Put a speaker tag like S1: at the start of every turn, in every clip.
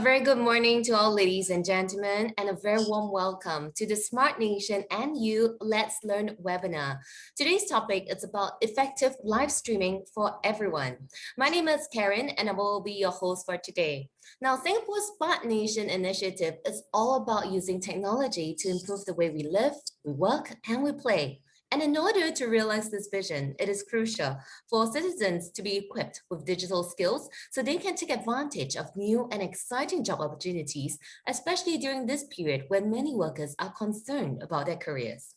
S1: very good morning to all ladies and gentlemen, and a very warm welcome to the Smart Nation and You Let's Learn webinar. Today's topic is about effective live streaming for everyone. My name is Karen and I will be your host for today. Now, Singapore's Smart Nation initiative is all about using technology to improve the way we live, we work, and we play. And in order to realize this vision, it is crucial for citizens to be equipped with digital skills so they can take advantage of new and exciting job opportunities, especially during this period when many workers are concerned about their careers.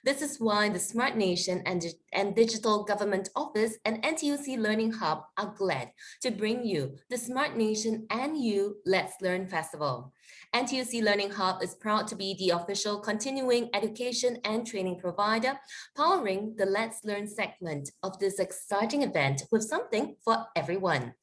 S1: This is why the Smart Nation and Digital Government Office and NTUC Learning Hub are glad to bring you the Smart Nation and You Let's Learn Festival. NTUC Learning Hub is proud to be the official continuing education and training provider, powering the Let's Learn segment of this exciting event with something for everyone.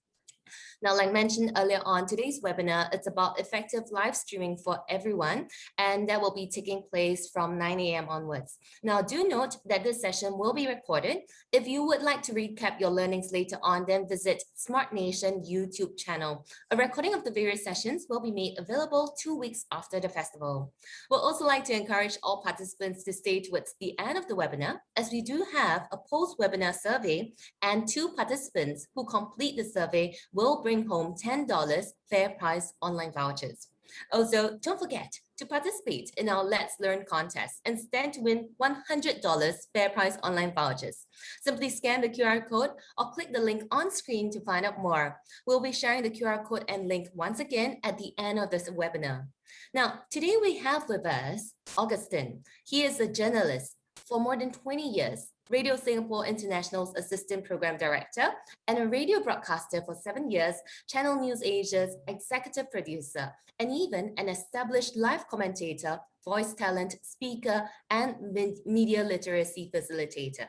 S1: Now, like mentioned earlier on, today's webinar, it's about effective live streaming for everyone, and that will be taking place from 9 a.m. onwards. Now, do note that this session will be recorded. If you would like to recap your learnings later on, then visit Smart Nation YouTube channel. A recording of the various sessions will be made available 2 weeks after the festival. We'll also like to encourage all participants to stay towards the end of the webinar, as we do have a post-webinar survey, and 2 participants who complete the survey will bring home $10 fair price online vouchers. Also, don't forget to participate in our Let's Learn contest and stand to win $100 fair price online vouchers. Simply scan the QR code or click the link on screen to find out more. We'll be sharing the QR code and link once again at the end of this webinar. Now, today we have with us Augustine. He is a journalist for more than 20 years, Radio Singapore International's Assistant Program Director, and a radio broadcaster for 7 years, Channel News Asia's Executive Producer, and even an established live commentator, voice talent, speaker, and media literacy facilitator.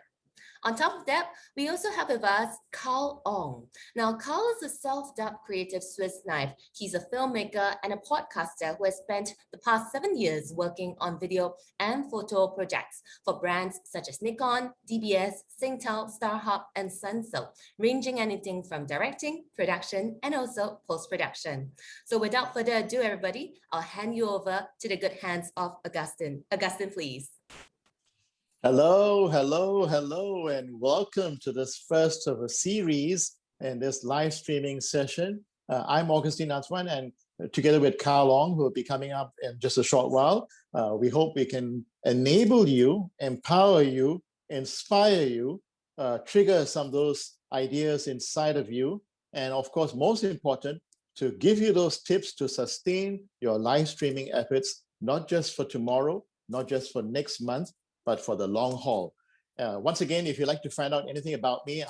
S1: On top of that, we also have with us Carl Ong. Now, Carl is a self-dubbed creative Swiss knife. He's a filmmaker and a podcaster who has spent the past 7 years working on video and photo projects for brands such as Nikon, DBS, Singtel, StarHub, and Sunsilk, ranging anything from directing, production, and also post-production. So without further ado, everybody, I'll hand you over to the good hands of Augustine. Augustine, please.
S2: Hello, and welcome to this first of a series in this live streaming session. I'm Augustine Anthuvan, and together with Carl Ong, who will be coming up in just a short while, we hope we can enable you, empower you, inspire you, trigger some of those ideas inside of you, and of course, most important, to give you those tips to sustain your live streaming efforts, not just for tomorrow, not just for next month, but for the long haul. Once again, if you'd like to find out anything about me,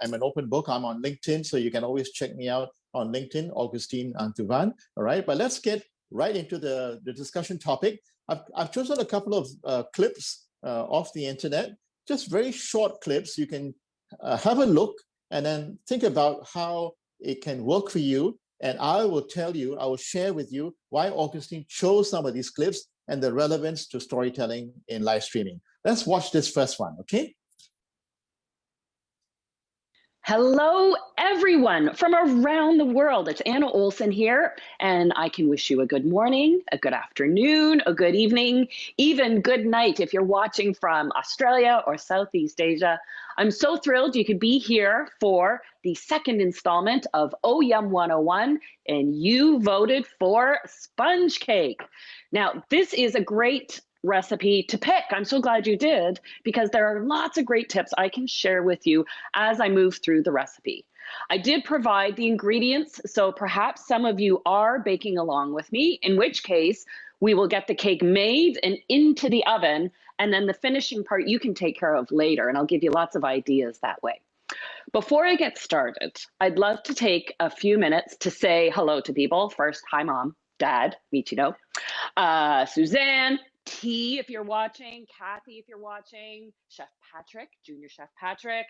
S2: I'm an open book. I'm on LinkedIn, so you can always check me out on LinkedIn, Augustine Anthuvan. All right, but let's get right into the discussion topic. I've chosen a couple of clips off the internet, just very short clips. You can have a look and then think about how it can work for you. And I will share with you why Augustine chose some of these clips and the relevance to storytelling in live streaming. Let's watch this first one, okay?
S3: Hello, everyone from around the world. It's Anna Olsen here, and I can wish you a good morning, a good afternoon, a good evening, even good night if you're watching from Australia or Southeast Asia. I'm so thrilled you could be here for the second installment of Oh Yum 101, and you voted for sponge cake. Now, this is a great recipe to pick. I'm so glad you did, because there are lots of great tips I can share with you as I move through the recipe. I did provide the ingredients, so perhaps some of you are baking along with me, in which case we will get the cake made and into the oven, and then the finishing part you can take care of later, and I'll give you lots of ideas that way. Before I get started, I'd love to take a few minutes to say hello to people. First, hi, Mom, Dad, Michino, Suzanne, T, if you're watching, Kathy, if you're watching, Chef Patrick, Junior Chef Patrick,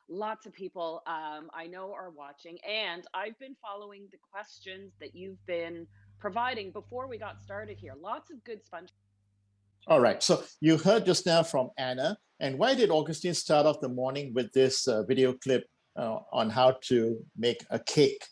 S3: lots of people I know are watching, and I've been following the questions that you've been providing before we got started here. Lots of good sponge.
S2: All right, so you heard just now from Anna, and why did Augustine start off the morning with this video clip on how to make a cake?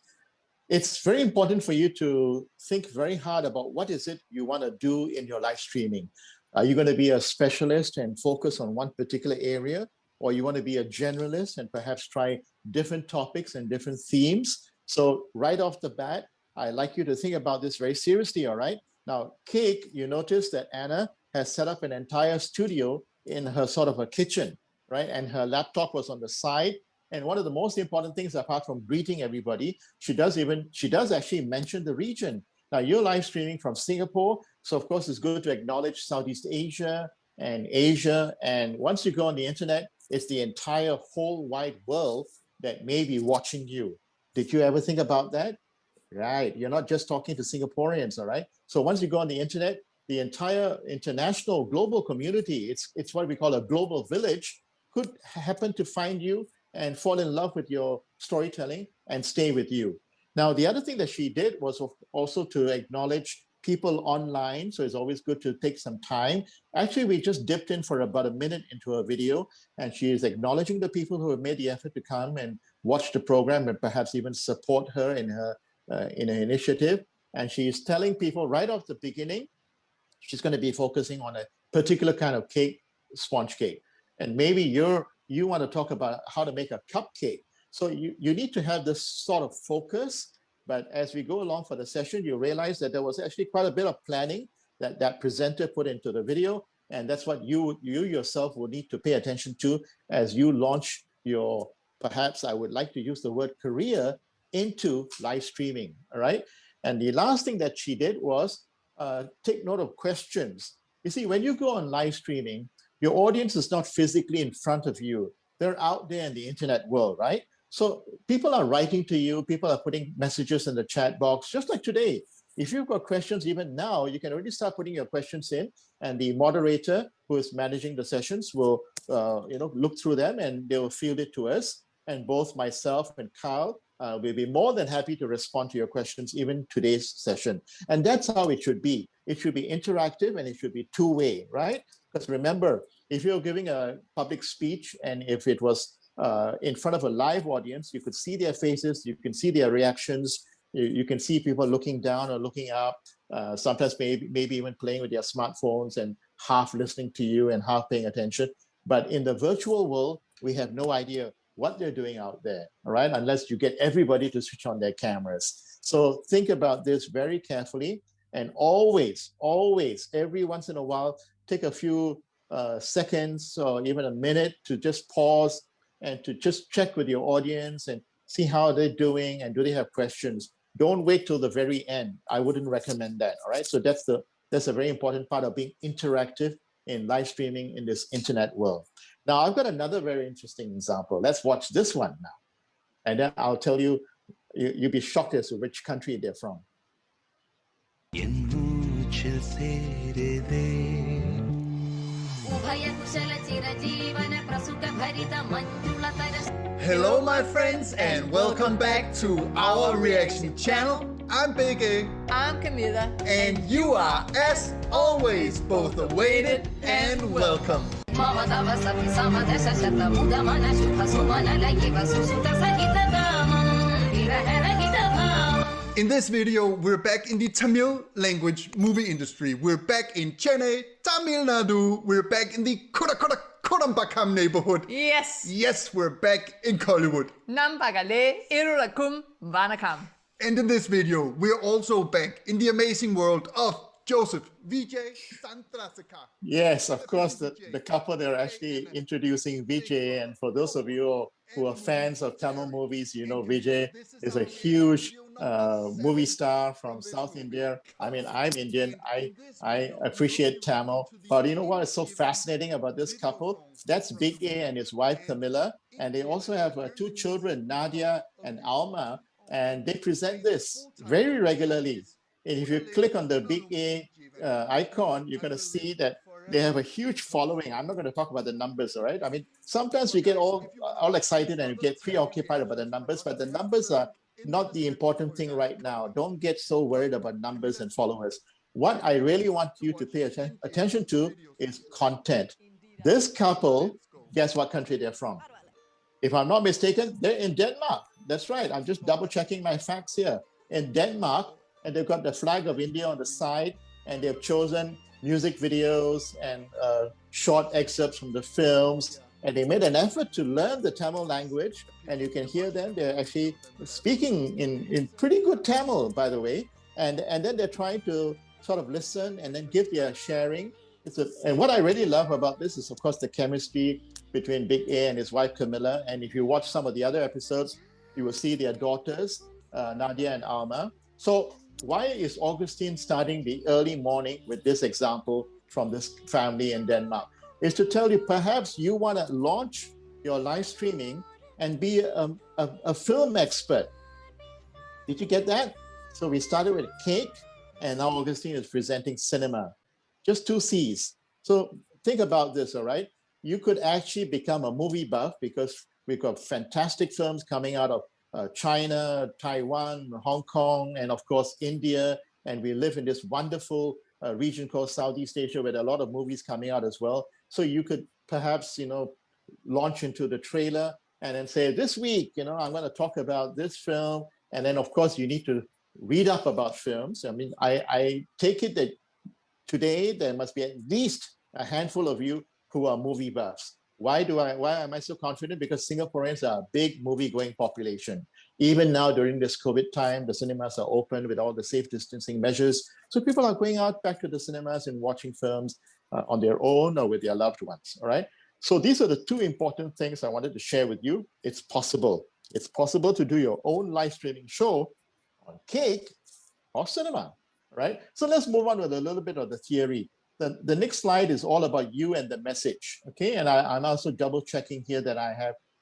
S2: it's very important for you to think very hard about what is it you want to do in your live streaming. Are you going to be a specialist and focus on one particular area, or you want to be a generalist and perhaps try different topics and different themes? So right off the bat, I'd like you to think about this very seriously, all right? Now, Cake, you notice that Anna has set up an entire studio in her sort of a kitchen, right? And her laptop was on the side. And one of the most important things, apart from greeting everybody, she does actually mention the region. Now, you're live streaming from Singapore, so of course it's good to acknowledge Southeast Asia and Asia. And once you go on the internet, it's the entire whole wide world that may be watching you. Did you ever think about that? Right, you're not just talking to Singaporeans, all right? So once you go on the internet, the entire international global community, it's what we call a global village, could happen to find you and fall in love with your storytelling and stay with you. Now, the other thing that she did was also to acknowledge people online. So it's always good to take some time. Actually, we just dipped in for about a minute into her video, and she is acknowledging the people who have made the effort to come and watch the program and perhaps even support her in her initiative. And she's telling people right off the beginning, she's going to be focusing on a particular kind of cake, sponge cake. And maybe you want to talk about how to make a cupcake. So you need to have this sort of focus. But as we go along for the session, you realize that there was actually quite a bit of planning that presenter put into the video. And that's what you yourself will need to pay attention to as you launch your, perhaps I would like to use the word career, into live streaming, all right? And the last thing that she did was take note of questions. You see, when you go on live streaming, your audience is not physically in front of you. They're out there in the internet world, right? So people are writing to you, people are putting messages in the chat box, just like today. If you've got questions even now, you can already start putting your questions in, and the moderator who is managing the sessions will look through them and they will field it to us. And both myself and Carl will be more than happy to respond to your questions, even today's session. And that's how it should be. It should be interactive and it should be two-way, right? Because remember, if you're giving a public speech and if it was in front of a live audience, you could see their faces, you can see their reactions, you can see people looking down or looking up, sometimes maybe even playing with their smartphones and half listening to you and half paying attention. But in the virtual world, we have no idea what they're doing out there, all right? Unless you get everybody to switch on their cameras. So think about this very carefully, and always, every once in a while, take a few seconds or even a minute to just pause and to just check with your audience and see how they're doing and do they have questions. Don't wait till the very end. I wouldn't recommend that, all right? So that's a very important part of being interactive in live streaming in this internet world. Now, I've got another very interesting example. Let's watch this one now. And then I'll tell you, you'll be shocked as to which country they're from.
S4: Hello my friends and welcome back to our reaction channel. I'm Big A.
S5: I'm Camila.
S4: And you are, as always, both awaited and welcome. In this video, we're back in the Tamil language movie industry. We're back in Chennai, Tamil Nadu. We're back in the Kodambakam neighborhood.
S5: Yes.
S4: Yes, we're back in Hollywood.
S5: Nampagale irulakum vanakam.
S4: And in this video, we're also back in the amazing world of Joseph, Vijay, Santrasika.
S2: Yes, of course, the couple, they're actually introducing Vijay. And for those of you who are fans of Tamil movies, you know Vijay is a huge movie star from South India. I mean, I'm Indian. I appreciate Tamil. But you know what is so fascinating about this couple? That's Big A and his wife, Camilla. And they also have two children, Nadia and Alma. And they present this very regularly. And if you click on the Big A icon, you're going to see that they have a huge following. I'm not going to talk about the numbers, all right? I mean, sometimes we get all excited and get preoccupied about the numbers, but the numbers are not the important thing right now. Don't get so worried about numbers and followers. What I really want you to pay attention to is content. This couple, guess what country they're from? If I'm not mistaken, they're in Denmark. That's right. I'm just double checking my facts here. in Denmark, and they've got the flag of India on the side, and they've chosen music videos and short excerpts from the films, and they made an effort to learn the Tamil language, and you can hear them. They're actually speaking in pretty good Tamil, by the way, and then they're trying to sort of listen and then give their sharing. And what I really love about this is, of course, the chemistry between Big A and his wife, Camilla. And if you watch some of the other episodes, you will see their daughters, Nadia and Alma. So why is Augustine starting the early morning with this example from this family in Denmark? Is to tell you, perhaps you want to launch your live streaming and be a film expert. Did you get that? So we started with cake, and now Augustine is presenting cinema. Just 2 C's. So think about this, all right? You could actually become a movie buff because we've got fantastic films coming out of China, Taiwan, Hong Kong, and of course, India. And we live in this wonderful region called Southeast Asia where there are a lot of movies coming out as well. So you could perhaps, launch into the trailer and then say, this week, I'm going to talk about this film. And then, of course, you need to read up about films. I mean, I take it that today there must be at least a handful of you who are movie buffs. Why am I so confident? Because Singaporeans are a big movie-going population. Even now during this COVID time, the cinemas are open with all the safe distancing measures. So people are going out back to the cinemas and watching films on their own or with their loved ones, all right? So these are the 2 important things I wanted to share with you. It's possible. It's possible to do your own live streaming show on cake or cinema, right? So let's move on with a little bit of the theory. The next slide is all about you and the message, okay? And I'm also double checking here that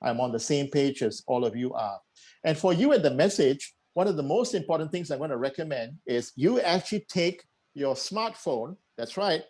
S2: I'm on the same page as all of you are. And for you and the message, one of the most important things I'm going to recommend is you actually take your smartphone, that's right,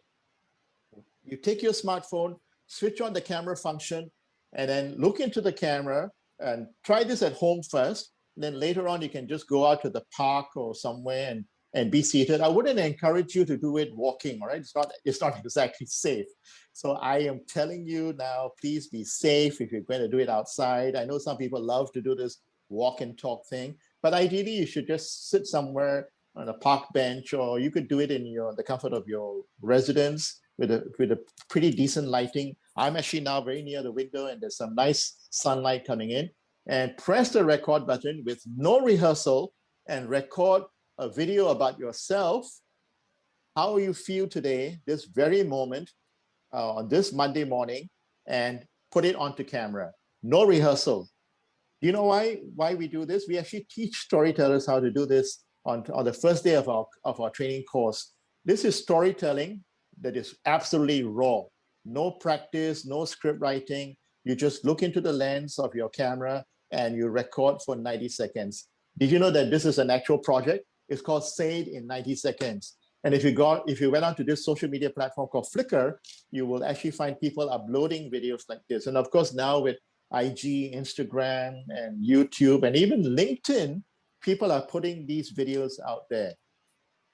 S2: you take your smartphone, switch on the camera function, and then look into the camera and try this at home first. Then later on, you can just go out to the park or somewhere and be seated. I wouldn't encourage you to do it walking, all right? It's not exactly safe. So I am telling you now, please be safe if you're going to do it outside. I know some people love to do this walk and talk thing, but ideally you should just sit somewhere on a park bench, or you could do it in the comfort of your residence with a pretty decent lighting. I'm actually now very near the window and there's some nice sunlight coming in. And press the record button with no rehearsal and record a video about yourself, how you feel today, this very moment, on this Monday morning, and put it onto camera. No rehearsal. Do you know why we do this? We actually teach storytellers how to do this on the first day of our training course. This is storytelling that is absolutely raw. No practice, no script writing. You just look into the lens of your camera and you record for 90 seconds. Did you know that this is an actual project? It's called Say It in 90 Seconds. And if you went onto this social media platform called Flickr, you will actually find people uploading videos like this. And of course, now with IG, Instagram, and YouTube, and even LinkedIn, people are putting these videos out there.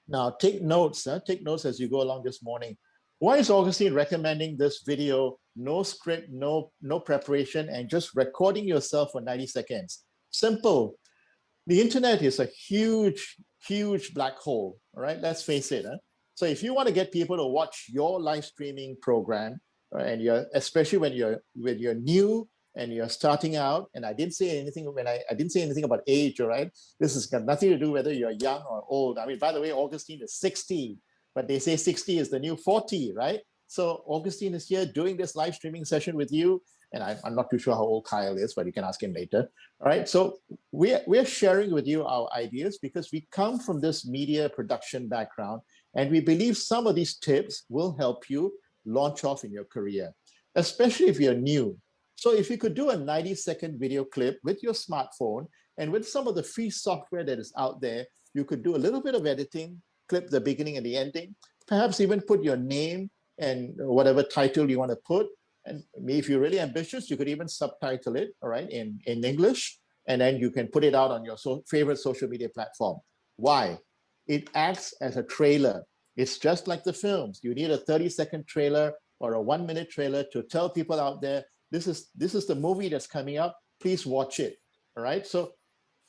S2: Now, take notes as you go along this morning. Why is Augustine recommending this video? No script, no preparation, and just recording yourself for 90 seconds. Simple. The internet is a huge, huge black hole, all right? Let's face it. So if you want to get people to watch your live streaming program, and especially when you're new and you're starting out, and I didn't say anything about age, all right? This has got nothing to do whether you're young or old. I mean, by the way, Augustine is 60, but they say 60 is the new 40, right? So Augustine is here doing this live streaming session with you. And I'm not too sure how old Kyle is, but you can ask him later. All right, so we're sharing with you our ideas because we come from this media production background, and we believe some of these tips will help you launch off in your career, especially if you're new. So if you could do a 90-second video clip with your smartphone and with some of the free software that is out there, you could do a little bit of editing, clip the beginning and the ending, perhaps even put your name and whatever title you want to put. And if you're really ambitious, you could even subtitle it, all right, in English, and then you can put it out on your favorite social media platform. Why? It acts as a trailer. It's just like the films. You need a 30-second trailer or a 1-minute trailer to tell people out there, this is the movie that's coming up. Please watch it, all right? So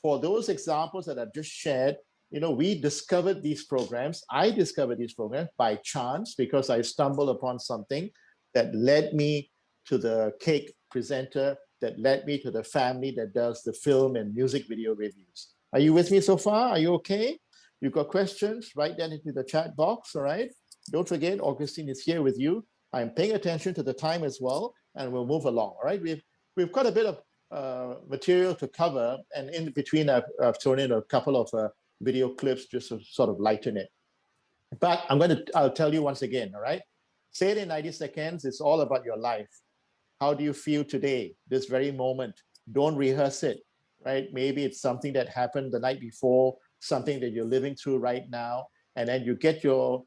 S2: for those examples that I've just shared, we discovered these programs. I discovered these programs by chance because I stumbled upon something that led me to the cake presenter, that led me to the family that does the film and music video reviews. Are you with me so far? Are you okay? You've got questions? Write them into the chat box, all right? Don't forget, Augustine is here with you. I'm paying attention to the time as well, and we'll move along, all right? We've got a bit of material to cover, and in between I've thrown in a couple of video clips just to sort of lighten it. But I'll tell you once again, all right? Say it in 90 seconds. It's all about your life. How do you feel today, this very moment? Don't rehearse it, right? Maybe it's something that happened the night before, something that you're living through right now, and then you get your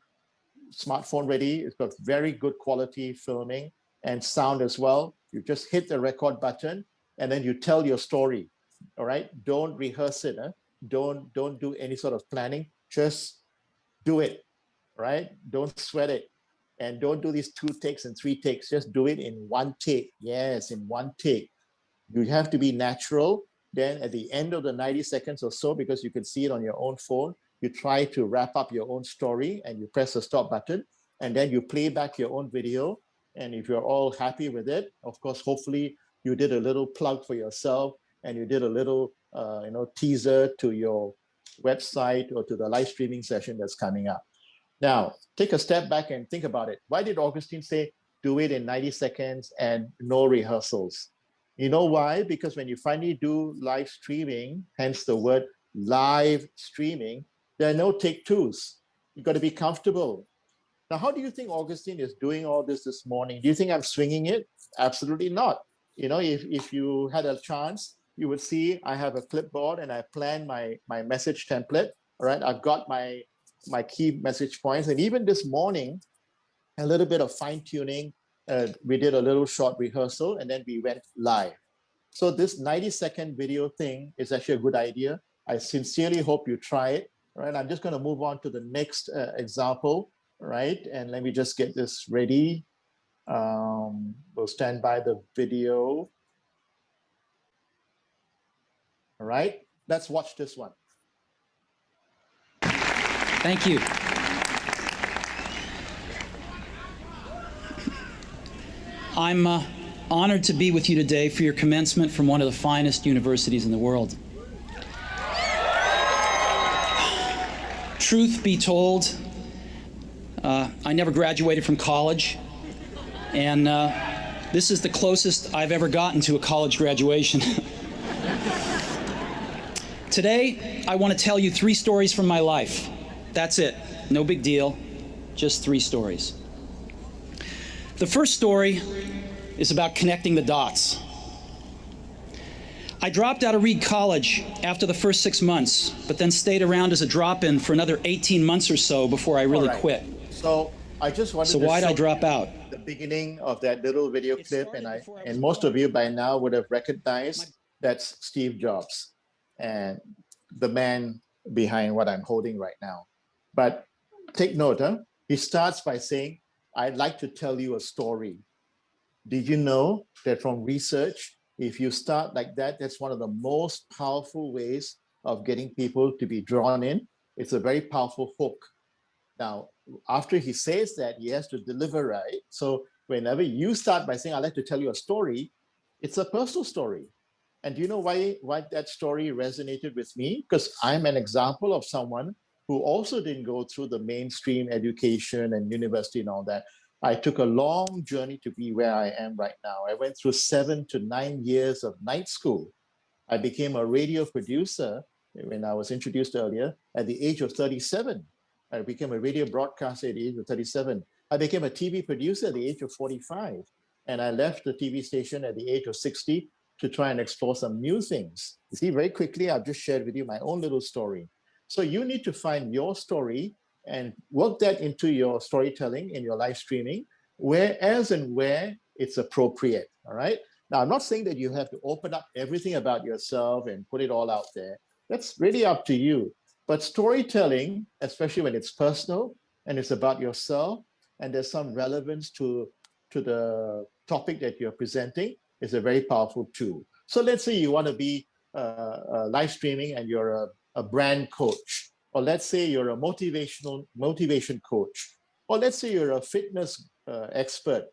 S2: smartphone ready. It's got very good quality filming and sound as well. You just hit the record button and then you tell your story, all right? Don't rehearse it. Don't do any sort of planning. Just do it, right? Don't sweat it. And don't do these 2 takes and 3 takes. Just do it in 1 take. Yes, in 1 take. You have to be natural. Then at the end of the 90 seconds or so, because you can see it on your own phone, you try to wrap up your own story and you press the stop button, and then you play back your own video. And if you're all happy with it, of course, hopefully you did a little plug for yourself and you did a little teaser to your website or to the live streaming session that's coming up. Now, take a step back and think about it. Why did Augustine say, do it in 90 seconds and no rehearsals? You know why? Because when you finally do live streaming, hence the word live streaming, there are no take twos. You've got to be comfortable. Now, how do you think Augustine is doing all this morning? Do you think I'm swinging it? Absolutely not. If you had a chance, you would see I have a clipboard and I plan my message template. All right, I've got my key message points. And even this morning, a little bit of fine tuning. We did a little short rehearsal and then we went live. So this 90-second video thing is actually a good idea. I sincerely hope you try it. Right, I'm just going to move on to the next example, right? And let me just get this ready. We'll stand by the video. All right, let's watch this one.
S6: Thank you. I'm honored to be with you today for your commencement from one of the finest universities in the world. Truth be told, I never graduated from college, and this is the closest I've ever gotten to a college graduation. Today, I want to tell you 3 stories from my life. That's it. No big deal. Just 3 stories. The first story is about connecting the dots. I dropped out of Reed College after the first 6 months, but then stayed around as a drop-in for another 18 months or so before I really quit.
S2: So I just wanted to
S6: why'd I drop out?
S2: The beginning of that little video clip, and most of you by now would have recognized that's Steve Jobs and the man behind what I'm holding right now. But take note, he starts by saying, I'd like to tell you a story. Did you know that from research, if you start like that, that's one of the most powerful ways of getting people to be drawn in. It's a very powerful hook. Now, after he says that, he has to deliver, right? So whenever you start by saying, I'd like to tell you a story, it's a personal story. And do you know why that story resonated with me? Because I'm an example of someone who also didn't go through the mainstream education and university and all that. I took a long journey to be where I am right now. I went through 7 to 9 years of night school. I became a radio producer when I was introduced earlier at the age of 37. I became a radio broadcaster at the age of 37. I became a TV producer at the age of 45. And I left the TV station at the age of 60 to try and explore some new things. You see, very quickly, I've just shared with you my own little story. So you need to find your story and work that into your storytelling in your live streaming, where it's appropriate, all right? Now, I'm not saying that you have to open up everything about yourself and put it all out there. That's really up to you. But storytelling, especially when it's personal and it's about yourself, and there's some relevance to the topic that you're presenting, is a very powerful tool. So let's say you want to be live streaming and you're a brand coach. or let's say you're a motivation coach, or let's say you're a fitness expert,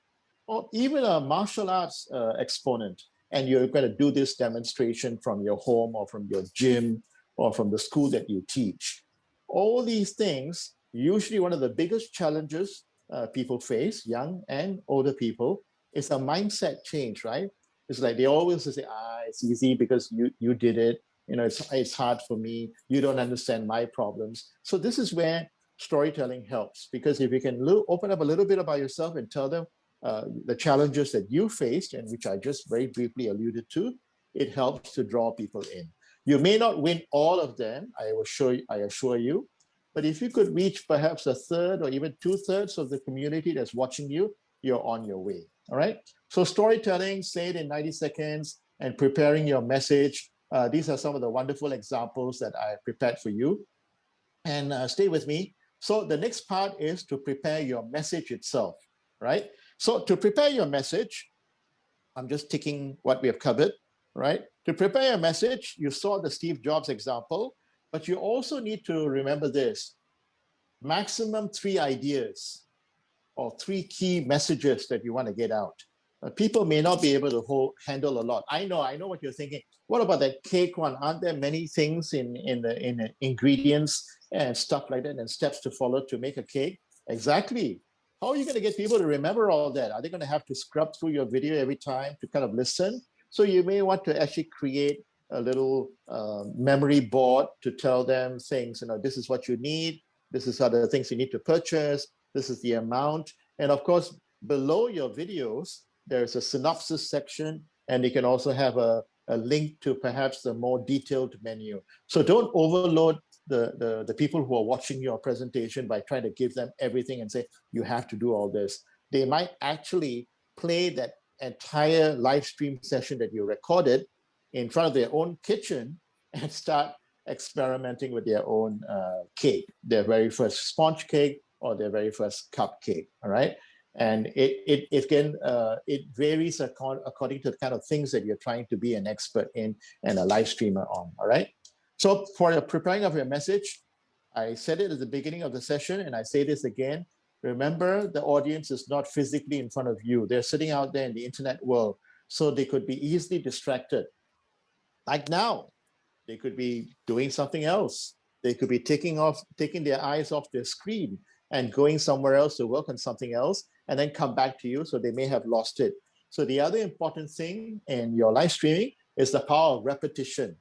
S2: or even a martial arts exponent, and you're going to do this demonstration from your home or from your gym or from the school that you teach. All these things, usually one of the biggest challenges people face, young and older people, is a mindset change, right? It's like they always say, it's easy because you did it. It's hard for me. You don't understand my problems. So this is where storytelling helps, because if you can open up a little bit about yourself and tell them the challenges that you faced, and which I just very briefly alluded to, it helps to draw people in. You may not win all of them, I assure you, but if you could reach perhaps a third or even 2/3 of the community that's watching you, you're on your way. All right. So storytelling, say it in 90 seconds, and preparing your message. These are some of the wonderful examples that I prepared for you. And stay with me. So the next part is to prepare your message itself, right? So to prepare your message, I'm just ticking what we have covered, right? To prepare your message, you saw the Steve Jobs example, but you also need to remember this: maximum 3 ideas or 3 key messages that you want to get out. People may not be able to handle a lot. I know what you're thinking. What about that cake one? Aren't there many things in the ingredients and stuff like that, and steps to follow to make a cake? Exactly. How are you going to get people to remember all that? Are they going to have to scrub through your video every time to kind of listen? So you may want to actually create a little memory board to tell them things. This is what you need. This is other things you need to purchase. This is the amount. And of course, below your videos, there's a synopsis section, and you can also have a link to perhaps the more detailed menu. So don't overload the people who are watching your presentation by trying to give them everything and say, you have to do all this. They might actually play that entire live stream session that you recorded in front of their own kitchen and start experimenting with their own cake, their very first sponge cake or their very first cupcake. All right. And it varies according to the kind of things that you're trying to be an expert in and a live streamer on. All right. So for the preparing of your message, I said it at the beginning of the session, and I say this again. Remember, the audience is not physically in front of you. They're sitting out there in the internet world, so they could be easily distracted. Like now, they could be doing something else. They could be taking their eyes off their screen and going somewhere else to work on something else, and then come back to you, so they may have lost it. So the other important thing in your live streaming is the power of repetition.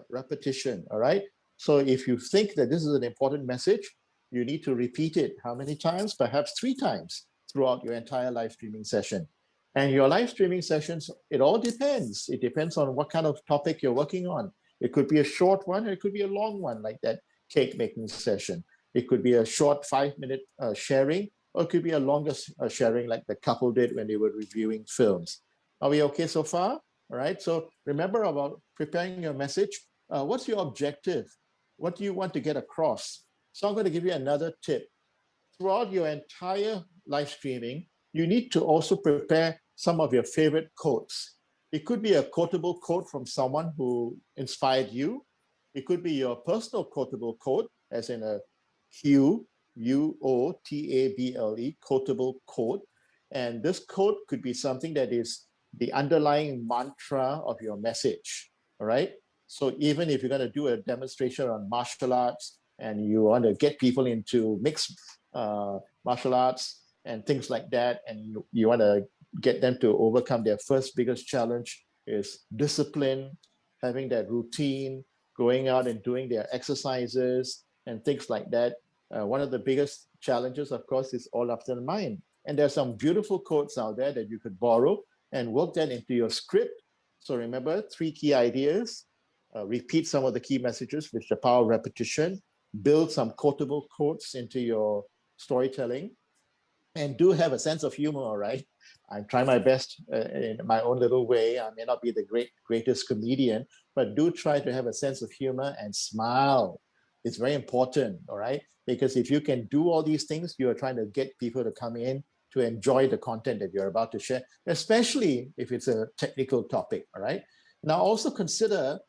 S2: Repetition, all right? So if you think that this is an important message, you need to repeat it. How many times? Perhaps 3 times throughout your entire live streaming session. And your live streaming sessions, it all depends. It depends on what kind of topic you're working on. It could be a short one, or it could be a long one, like that cake making session. It could be a short 5-minute sharing, or it could be a longer sharing, like the couple did when they were reviewing films. Are we okay so far? All right. So remember about preparing your message. What's your objective? What do you want to get across? So I'm going to give you another tip. Throughout your entire live streaming, you need to also prepare some of your favorite quotes. It could be a quotable quote from someone who inspired you. It could be your personal quotable quote, as in a Q, U-O-T-A-B-L-E, quotable quote. And this quote could be something that is the underlying mantra of your message, all right? So even if you're going to do a demonstration on martial arts and you want to get people into mixed martial arts and things like that, and you want to get them to overcome their first biggest challenge is discipline, having that routine, going out and doing their exercises and things like that. One of the biggest challenges, of course, is all after the mind. And there's some beautiful quotes out there that you could borrow and work that into your script. So remember, 3 key ideas, repeat some of the key messages with the power of repetition, build some quotable quotes into your storytelling, and do have a sense of humor, all right? I'm trying my best in my own little way. I may not be the greatest comedian, but do try to have a sense of humor and smile. It's very important, all right? Because if you can do all these things, you are trying to get people to come in to enjoy the content that you're about to share, especially if it's a technical topic, all right? Now also consider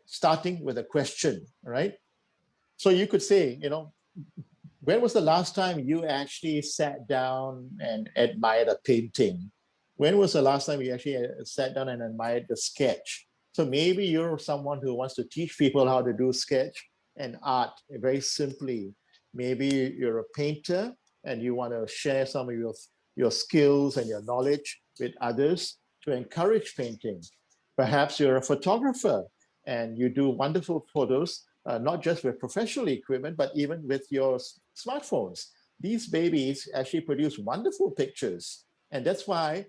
S2: starting with a question, all right? So you could say, you know, when was the last time you actually sat down and admired a painting? When was the last time you actually sat down and admired the sketch? So maybe you're someone who wants to teach people how to do sketch and art very simply. Maybe you're a painter and you want to share some of your skills and your knowledge with others to encourage painting. Perhaps you're a photographer and you do wonderful photos, not just with professional equipment, but even with your smartphones. These babies actually produce wonderful pictures. And that's why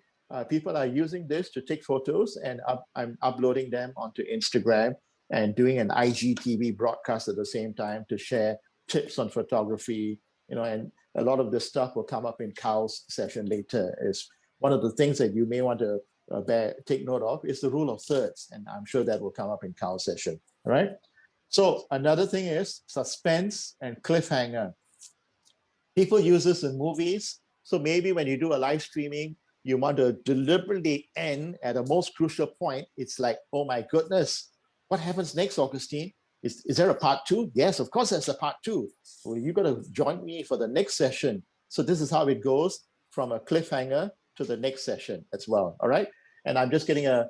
S2: people are using this to take photos, and I'm uploading them onto Instagram and doing an IGTV broadcast at the same time to share tips on photography, you know, and a lot of this stuff will come up in Carl's session later. Is one of the things that you may want to take note of is the rule of thirds, and I'm sure that will come up in Carl's session, all right? So another thing is suspense and cliffhanger. People use this in movies. So maybe when you do a live streaming, you want to deliberately end at a most crucial point. It's like, oh my goodness, what happens next, Augustine? Is there a part two? Yes, of course there's a part two. Well, you got to join me for the next session. So this is how it goes from a cliffhanger to the next session as well, all right? And I'm just getting a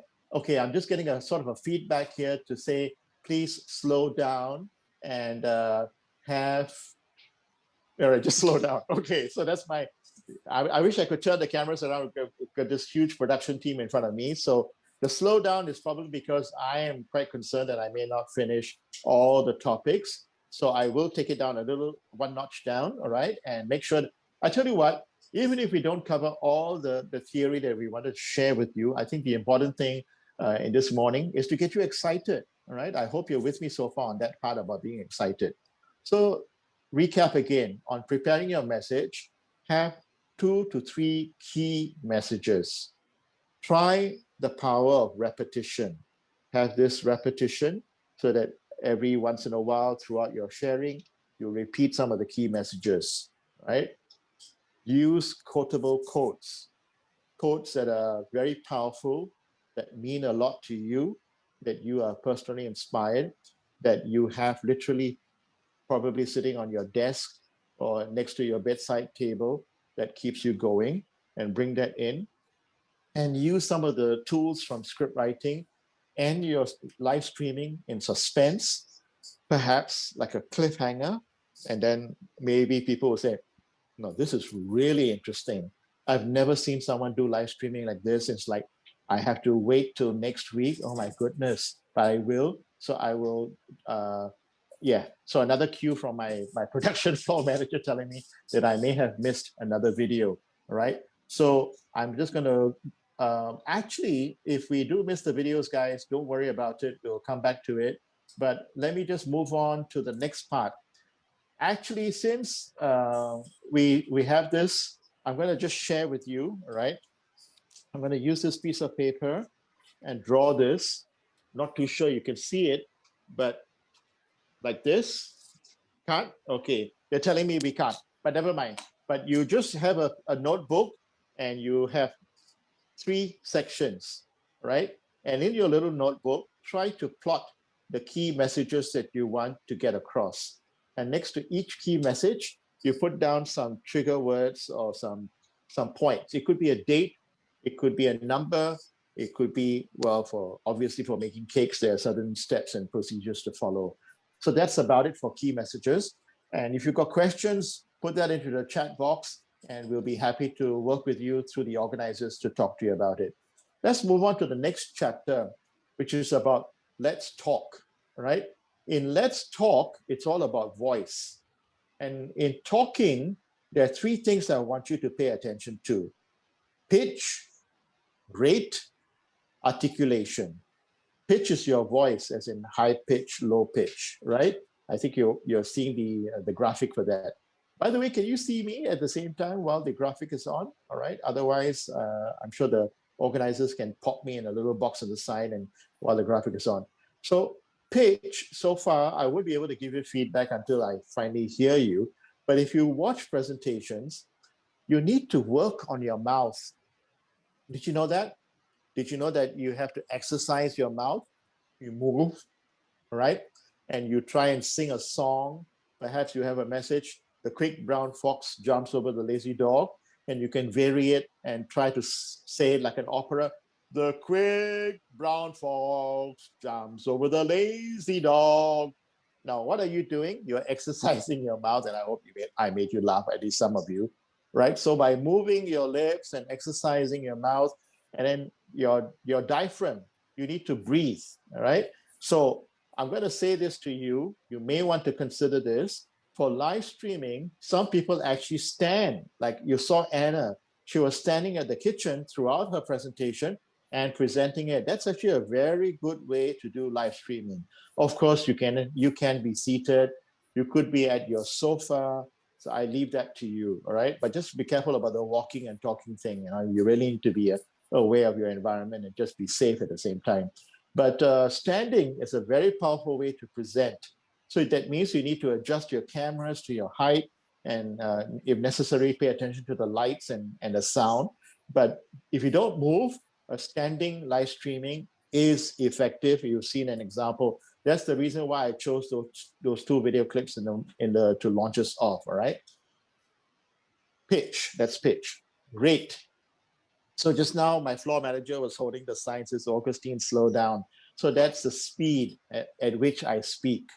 S2: sort of a feedback here to say, please slow down and have, all right, just slow down. Okay, so that's my, I wish I could turn the cameras around. We've got this huge production team in front of me. So the slowdown is probably because I am quite concerned that I may not finish all the topics. So I will take it down a little, one notch down, all right? And make sure, I tell you what, even if we don't cover all the theory that we wanted to share with you, I think the important thing in this morning is to get you excited, all right? I hope you're with me so far on that part about being excited. So recap again, on preparing your message, have 2 to 3 key messages. Try the power of repetition. Have this repetition so that every once in a while throughout your sharing, you repeat some of the key messages, right? Use quotable quotes, quotes that are very powerful, that mean a lot to you, that you are personally inspired, that you have literally probably sitting on your desk or next to your bedside table that keeps you going, and bring that in. And use some of the tools from script writing and your live streaming in suspense, perhaps like a cliffhanger. And then maybe people will say, no, this is really interesting. I've never seen someone do live streaming like this. It's like, I have to wait till next week. Oh my goodness, but I will. So I will, yeah. So another cue from my production floor manager telling me that I may have missed another video, right? So I'm just gonna, actually, if we do miss the videos, guys, don't worry about it. We'll come back to it. But let me just move on to the next part. Actually, since we have this, I'm going to just share with you, all right? I'm going to use this piece of paper and draw this. Not too sure you can see it, but like this. Can't? Okay, they're telling me we can't, but never mind. But you just have a notebook and you have 3 sections, right? And in your little notebook, try to plot the key messages that you want to get across. And next to each key message, you put down some trigger words or some points. It could be a date, it could be a number, it could be, well, for obviously for making cakes, there are certain steps and procedures to follow. So that's about it for key messages. And if you've got questions, put that into the chat box and we'll be happy to work with you through the organizers to talk to you about it. Let's move on to the next chapter, which is about let's talk, right? In let's talk, it's all about voice. And in talking, there are 3 things I want you to pay attention to: pitch, rate, articulation. Pitch is your voice, as in high pitch, low pitch, right? I think you're seeing the graphic for that. By the way, can you see me at the same time while the graphic is on? All right. Otherwise, I'm sure the organizers can pop me in a little box on the side and while the graphic is on. So pitch, so far, I would be able to give you feedback until I finally hear you. But if you watch presentations, you need to work on your mouth. Did you know that? Did you know that you have to exercise your mouth? You move, all right? and you try and sing a song. Perhaps you have a message, the quick brown fox jumps over the lazy dog, and you can vary it and try to say it like an opera. The quick brown fox jumps over the lazy dog. Now, what are you doing? You're exercising your mouth, and I hope I made you laugh, at least some of you, right? So by moving your lips and exercising your mouth, and then your diaphragm, you need to breathe, all right? So I'm going to say this to you. You may want to consider this. For live streaming, some people actually stand, like you saw Anna. She was standing at the kitchen throughout her presentation and presenting it. That's actually a very good way to do live streaming. Of course, you can be seated. You could be at your sofa. So I leave that to you, all right? But just be careful about the walking and talking thing. You really need to be aware of your environment and just be safe at the same time. But standing is a very powerful way to present. So that means you need to adjust your cameras to your height and if necessary, pay attention to the lights and the sound. But if you don't move, standing live streaming is effective. You've seen an example. That's the reason why I chose those two video clips to launch us off, all right? Pitch, that's pitch. Rate. So just now, my floor manager was holding the sign, says, Augustine, slow down. So that's the speed at which I speak.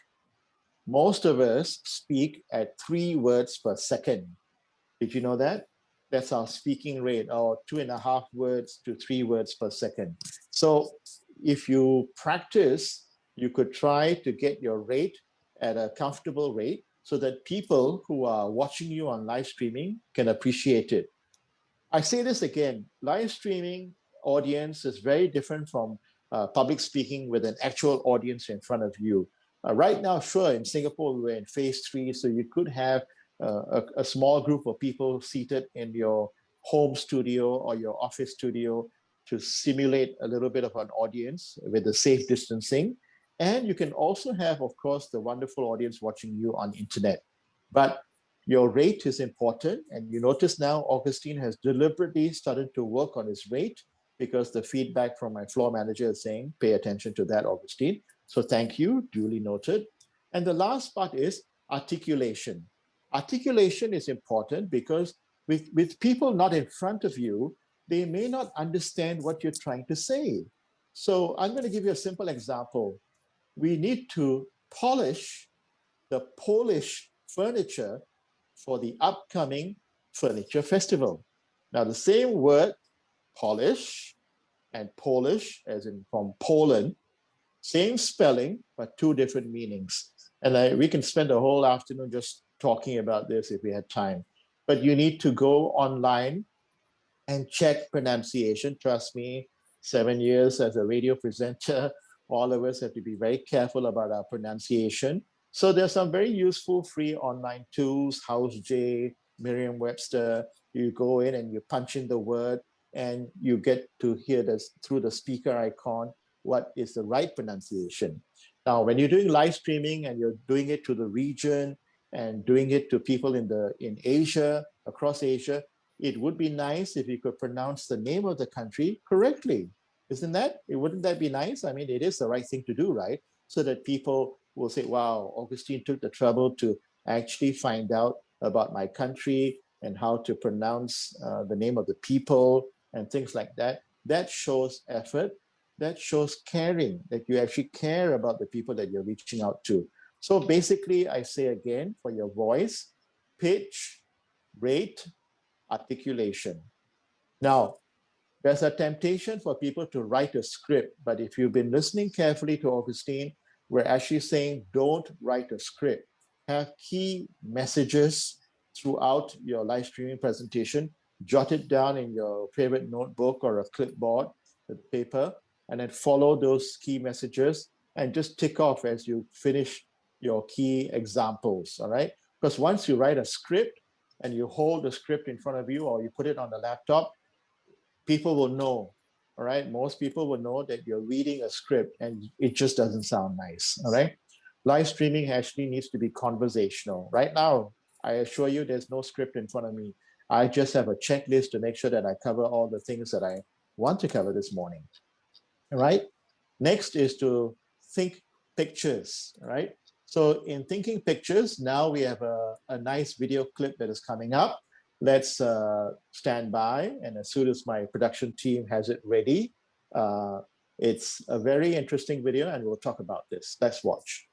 S2: Most of us speak at 3 words per second. Did you know that? That's our speaking rate, or 2.5 words to 3 words per second. So if you practice, you could try to get your rate at a comfortable rate so that people who are watching you on live streaming can appreciate it. I say this again, live streaming audience is very different from public speaking with an actual audience in front of you. Right now, sure, in Singapore, we're in phase 3, so you could have a small group of people seated in your home studio or your office studio to simulate a little bit of an audience with the safe distancing. And you can also have, of course, the wonderful audience watching you on internet. But your rate is important. And you notice now Augustine has deliberately started to work on his rate because the feedback from my floor manager is saying, pay attention to that, Augustine. So thank you, duly noted. And the last part is articulation. Articulation is important because with people not in front of you, they may not understand what you're trying to say. So I'm going to give you a simple example. We need to polish the Polish furniture for the upcoming furniture festival. Now, the same word, polish, and Polish, as in from Poland, same spelling, but 2 different meanings. And we can spend a whole afternoon just talking about this if we had time. But you need to go online and check pronunciation. Trust me, 7 years as a radio presenter, all of us have to be very careful about our pronunciation. So there's some very useful free online tools, HouseJ, Merriam-Webster. You go in and you punch in the word and you get to hear this through the speaker icon, what is the right pronunciation. Now, when you're doing live streaming and you're doing it to the region and doing it to people in Asia, across Asia, it would be nice if you could pronounce the name of the country correctly. Wouldn't that be nice? I mean, it is the right thing to do, right? So that people will say, wow, Augustine took the trouble to actually find out about my country and how to pronounce the name of the people and things like that. That shows effort. That shows caring, that you actually care about the people that you're reaching out to. So basically, I say again, for your voice, pitch, rate, articulation. Now, there's a temptation for people to write a script, but if you've been listening carefully to Augustine, we're actually saying don't write a script. Have key messages throughout your live streaming presentation. Jot it down in your favorite notebook or a clipboard with paper, and then follow those key messages and just tick off as you finish your key examples, all right? Because once you write a script and you hold the script in front of you or you put it on the laptop, people will know, all right? Most people will know that you're reading a script and it just doesn't sound nice, all right? Live streaming actually needs to be conversational. Right now, I assure you there's no script in front of me. I just have a checklist to make sure that I cover all the things that I want to cover this morning, all right? Next is to think pictures, all right? So in Thinking Pictures, now we have a nice video clip that is coming up. Let's stand by, and as soon as my production team has it ready, it's a very interesting video and we'll talk about this. Let's watch.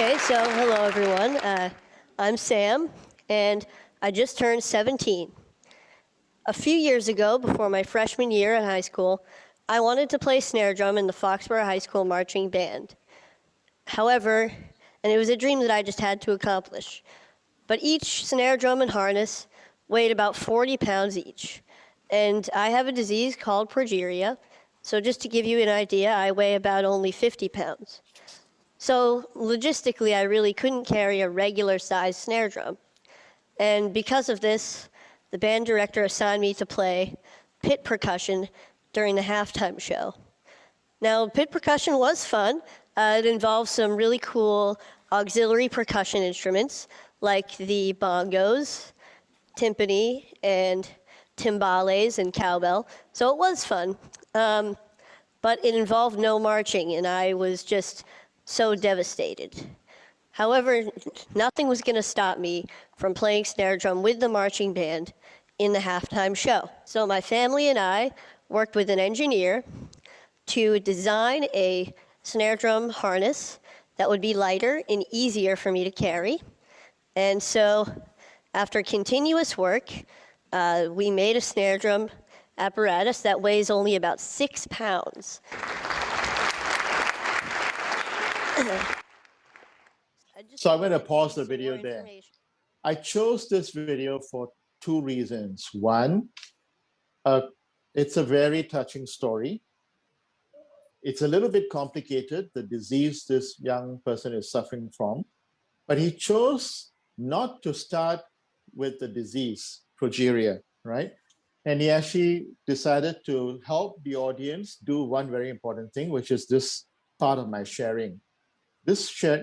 S7: Okay, so hello everyone. I'm Sam, and I just turned 17. A few years ago, before my freshman year in high school, I wanted to play snare drum in the Foxborough High School marching band. However, and it was a dream that I just had to accomplish, but each snare drum and harness weighed about 40 pounds each. And I have a disease called progeria, so just to give you an idea, I weigh about only 50 pounds. So logistically, I really couldn't carry a regular-sized snare drum. And because of this, the band director assigned me to play pit percussion during the halftime show. Now, pit percussion was fun. It involved some really cool auxiliary percussion instruments, like the bongos, timpani, and timbales and cowbell. So it was fun. But it involved no marching, and I was just so devastated. However, nothing was going to stop me from playing snare drum with the marching band in the halftime show. So my family and I worked with an engineer to design a snare drum harness that would be lighter and easier for me to carry. And so after continuous work, we made a snare drum apparatus that weighs only about 6 pounds.
S2: So I'm going to pause the video there. I chose this video for two reasons. One, it's a very touching story. It's a little bit complicated, the disease this young person is suffering from, but he chose not to start with the disease, progeria, right? And he actually decided to help the audience do one very important thing, which is this part of my sharing. This part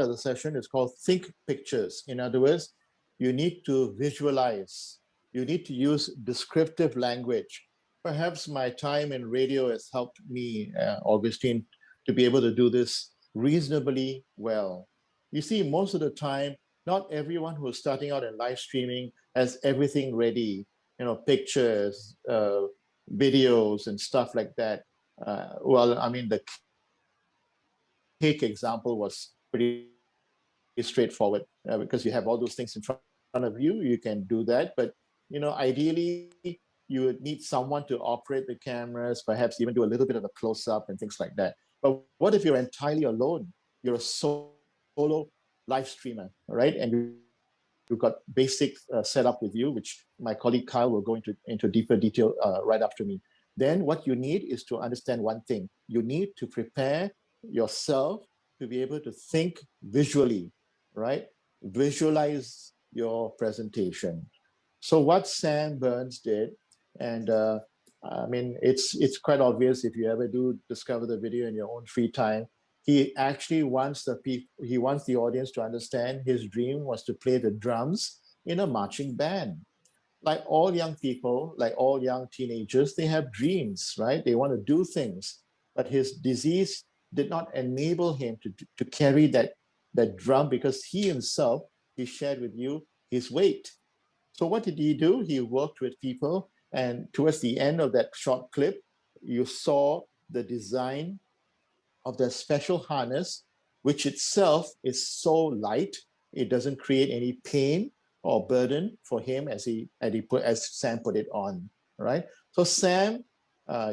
S2: of the session is called Think Pictures. In other words, you need to visualize. You need to use descriptive language. Perhaps my time in radio has helped me, Augustine, to be able to do this reasonably well. You see, most of the time, not everyone who's starting out in live streaming has everything ready, pictures, videos, and stuff like that. Well, I mean, the cake example was pretty straightforward because you have all those things in front of you. You can do that, but ideally you would need someone to operate the cameras, perhaps even do a little bit of a close-up and things like that. But what if you're entirely alone? You're a solo live streamer, right? And you've got basic setup with you, which my colleague Kyle will go into deeper detail right after me. Then what you need is to understand one thing. You need to prepare yourself to be able to think visually, right? Visualize your presentation. So what Sam Burns did, and I mean, it's quite obvious if you ever do discover the video in your own free time, he actually wants the audience to understand his dream was to play the drums in a marching band. Like all young people, like all young teenagers, they have dreams, right? They want to do things, but his disease did not enable him to carry that drum because he himself, he shared with you his weight. So what did he do? He worked with people, and towards the end of that short clip, you saw the design of the special harness, which itself is so light, it doesn't create any pain or burden for him as Sam put it on, right? So Sam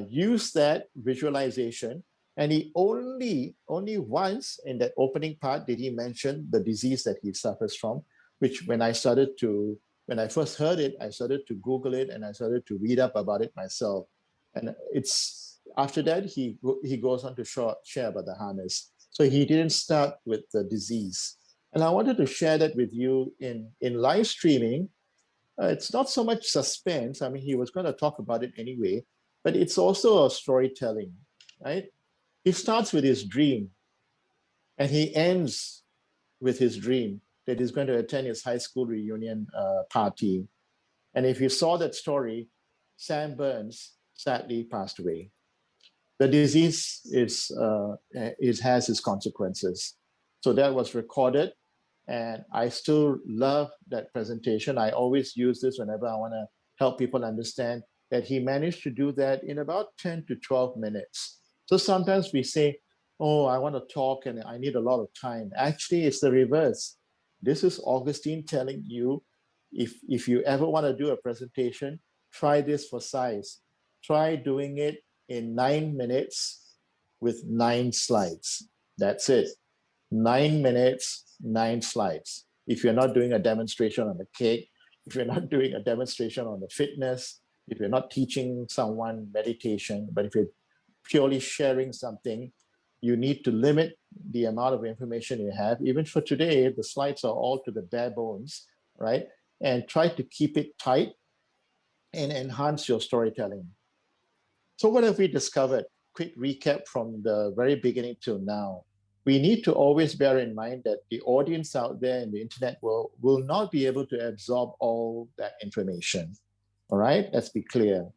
S2: used that visualization, and he only once in that opening part did he mention the disease that he suffers from, which when I first heard it, I started to Google it and I started to read up about it myself. And it's after that, he goes on to share about the harness. So he didn't start with the disease. And I wanted to share that with you in live streaming. It's not so much suspense. I mean, he was going to talk about it anyway, but it's also a storytelling, right? He starts with his dream and he ends with his dream that he's going to attend his high school reunion party. And if you saw that story, Sam Burns sadly passed away. The disease has its consequences. So that was recorded, and I still love that presentation. I always use this whenever I want to help people understand that he managed to do that in about 10 to 12 minutes. So sometimes we say, oh, I want to talk and I need a lot of time. Actually, it's the reverse. This is Augustine telling you, if you ever want to do a presentation, try this for size. Try doing it in 9 minutes with 9 slides. That's it. 9 minutes, 9 slides. If you're not doing a demonstration on the cake, if you're not doing a demonstration on the fitness, if you're not teaching someone meditation, but if you're purely sharing something, you need to limit the amount of information you have. Even for today, the slides are all to the bare bones, right? And try to keep it tight and enhance your storytelling. So what have we discovered? Quick recap from the very beginning till now. We need to always bear in mind that the audience out there in the internet world will not be able to absorb all that information. All right, let's be clear.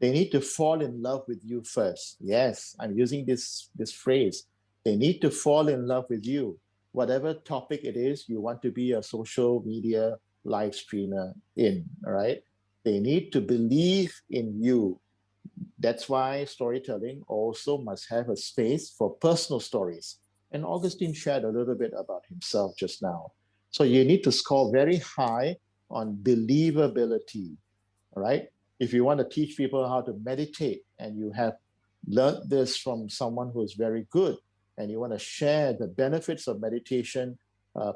S2: They need to fall in love with you first. Yes, I'm using this phrase. They need to fall in love with you. Whatever topic it is you want to be a social media live streamer in, all right? They need to believe in you. That's why storytelling also must have a space for personal stories. And Augustine shared a little bit about himself just now. So you need to score very high on believability, all right? If you want to teach people how to meditate and you have learned this from someone who is very good and you want to share the benefits of meditation,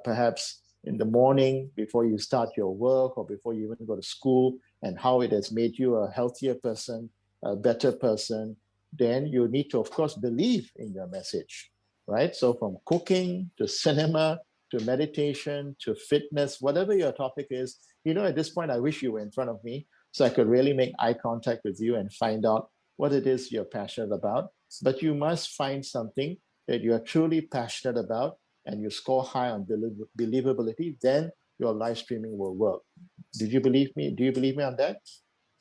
S2: perhaps in the morning before you start your work or before you even go to school, and how it has made you a healthier person, a better person, then you need to, of course, believe in your message, right? So from cooking to cinema to meditation to fitness, whatever your topic is, at this point, I wish you were in front of me so I could really make eye contact with you and find out what it is you're passionate about. But you must find something that you are truly passionate about and you score high on believability, then your live streaming will work. Did you believe me? Do you believe me on that?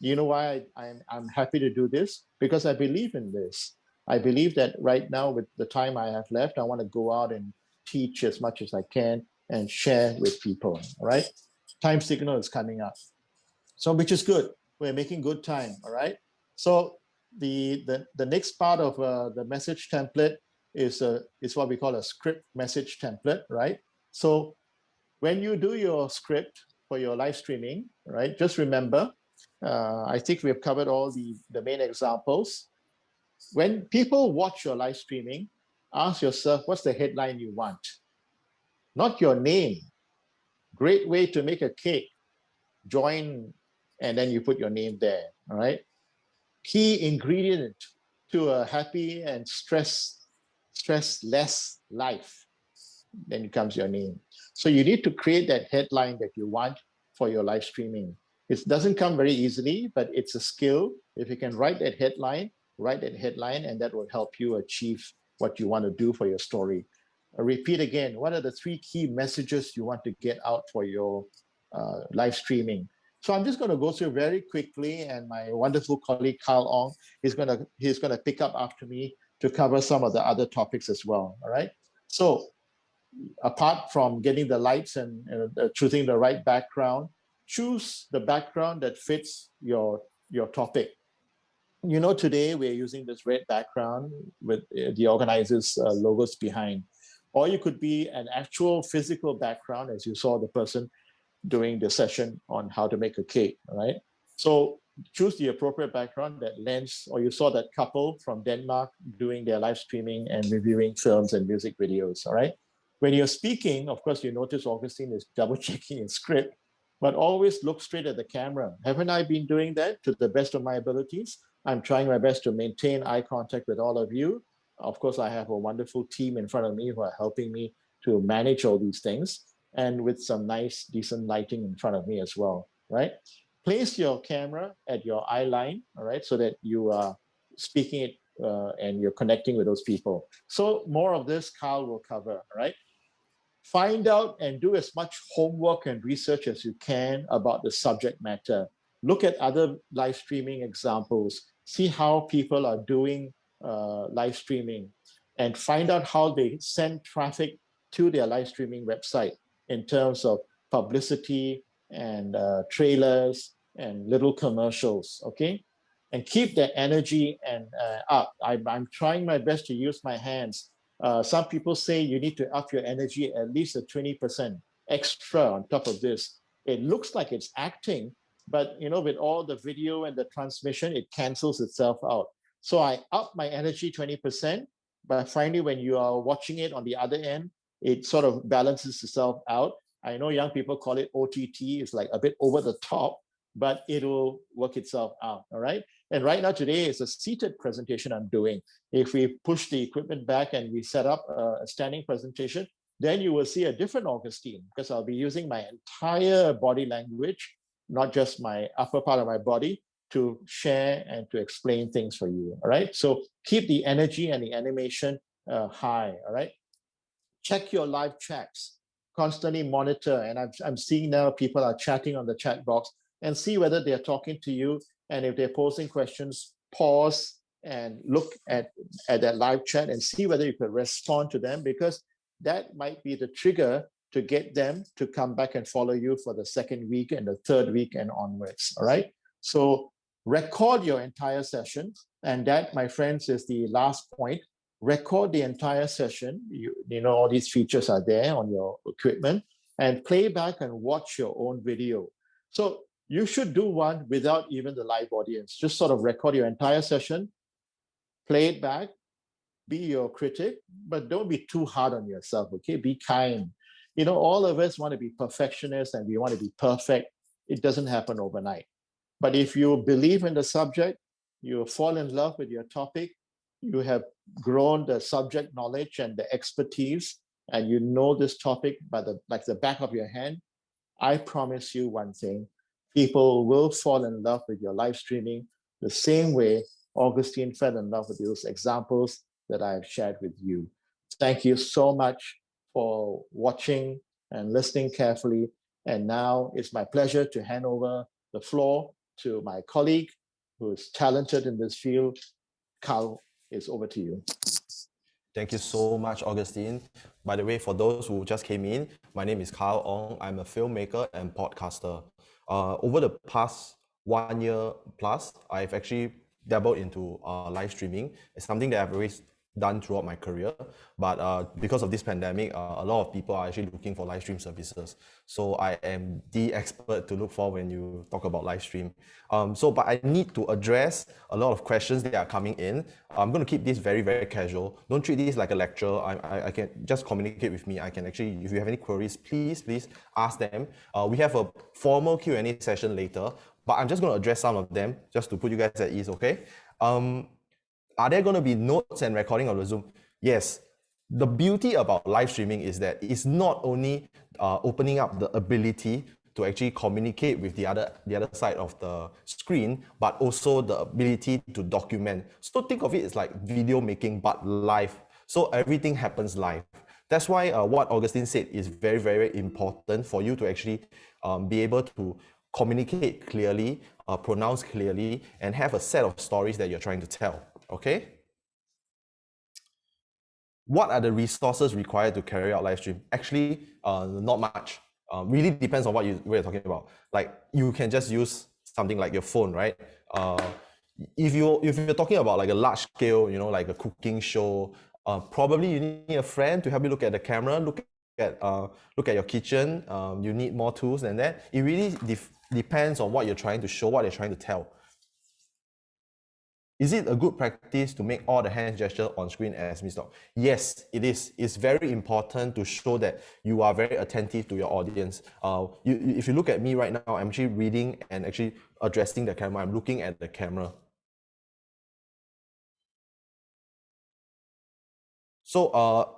S2: You know why I'm happy to do this? Because I believe in this. I believe that right now, with the time I have left, I want to go out and teach as much as I can and share with people, all right? Time signal is coming up. So, which is good. We're making good time, all right? So the next part of the message template is what we call a script message template, right? So when you do your script for your live streaming, right, just remember, I think we've covered all the main examples. When people watch your live streaming, ask yourself, what's the headline you want? Not your name. Great way to make a cake. Join, and then you put your name there, all right? Key ingredient to a happy and stress-less life. Then comes your name. So you need to create that headline that you want for your live streaming. It doesn't come very easily, but it's a skill. If you can write that headline, and that will help you achieve what you want to do for your story. I'll repeat again, what are the 3 key messages you want to get out for your live streaming? So I'm just going to go through very quickly, and my wonderful colleague Carl Ong is going to pick up after me to cover some of the other topics as well. All right. So apart from getting the lights and choosing the right background, choose the background that fits your topic. Today we're using this red background with the organizers' logos behind. Or you could be an actual physical background, as you saw the person doing the session on how to make a cake, right? So choose the appropriate background that lends, or you saw that couple from Denmark doing their live streaming and reviewing films and music videos, all right? When you're speaking, of course, you notice Augustine is double checking his script, but always look straight at the camera. Haven't I been doing that to the best of my abilities? I'm trying my best to maintain eye contact with all of you. Of course, I have a wonderful team in front of me who are helping me to manage all these things, and with some nice, decent lighting in front of me as well, right? Place your camera at your eye line, all right, so that you are speaking it and you're connecting with those people. So more of this Carl will cover, right? Find out and do as much homework and research as you can about the subject matter. Look at other live streaming examples. See how people are doing live streaming, and find out how they send traffic to their live streaming website in terms of publicity and trailers and little commercials, okay? And keep their energy and up. I'm trying my best to use my hands. Some people say you need to up your energy at least a 20% extra on top of this. It looks like it's acting, but with all the video and the transmission, it cancels itself out. So I up my energy 20%, but finally when you are watching it on the other end, it sort of balances itself out. I know young people call it OTT, it's like a bit over the top, but it will work itself out, all right? And right now today is a seated presentation I'm doing. If we push the equipment back and we set up a standing presentation, then you will see a different Augustine, because I'll be using my entire body language, not just my upper part of my body, to share and to explain things for you, all right? So keep the energy and the animation high, all right? Check your live chats, constantly monitor. And I'm seeing now people are chatting on the chat box, and see whether they're talking to you. And if they're posing questions, pause and look at that live chat and see whether you could respond to them, because that might be the trigger to get them to come back and follow you for the second week and the third week and onwards, all right? So record your entire session. And that, my friends, is the last point. Record the entire session. You know, all these features are there on your equipment, and play back and watch your own video. So you should do one without even the live audience. Just sort of record your entire session, play it back, be your critic, but don't be too hard on yourself, okay? Be kind. All of us want to be perfectionists and we want to be perfect. It doesn't happen overnight. But if you believe in the subject, you fall in love with your topic, you have grown the subject knowledge and the expertise, and you know this topic like the back of your hand, I promise you one thing: people will fall in love with your live streaming the same way Augustine fell in love with those examples that I have shared with you. Thank you so much for watching and listening carefully. And now it's my pleasure to hand over the floor to my colleague who is talented in this field. Carl, it's over to you.
S8: Thank you so much, Augustine. By the way, for those who just came in, my name is Carl Ong. I'm a filmmaker and podcaster. Over the past 1 year plus, I've actually dabbled into live streaming. It's something that I've always done throughout my career, but because of this pandemic, a lot of people are actually looking for live stream services. So I am the expert to look for when you talk about live stream. But I need to address a lot of questions that are coming in. I'm going to keep this very, very casual. Don't treat this like a lecture. I can just communicate with me. I can actually, if you have any queries, please ask them. We have a formal Q&A session later, but I'm just going to address some of them just to put you guys at ease, okay? Are there going to be notes and recording of the Zoom? Yes. The beauty about live streaming is that it's not only opening up the ability to actually communicate with the other side of the screen, but also the ability to document. So think of it as like video making, but live. So everything happens live. That's why what Augustine said is very, very important for you to actually be able to communicate clearly, pronounce clearly, and have a set of stories that you're trying to tell. Okay. What are the resources required to carry out live stream? Actually, not much. Really depends on what you're talking about. Like you can just use something like your phone, right? If you're talking about like a large scale, like a cooking show, probably you need a friend to help you look at the camera, look at your kitchen. You need more tools than that. It really depends on what you're trying to show, what you're trying to tell. Is it a good practice to make all the hand gesture on screen as Mr. Yes, it is. It's very important to show that you are very attentive to your audience. If you look at me right now, I'm actually reading and actually addressing the camera. I'm looking at the camera. So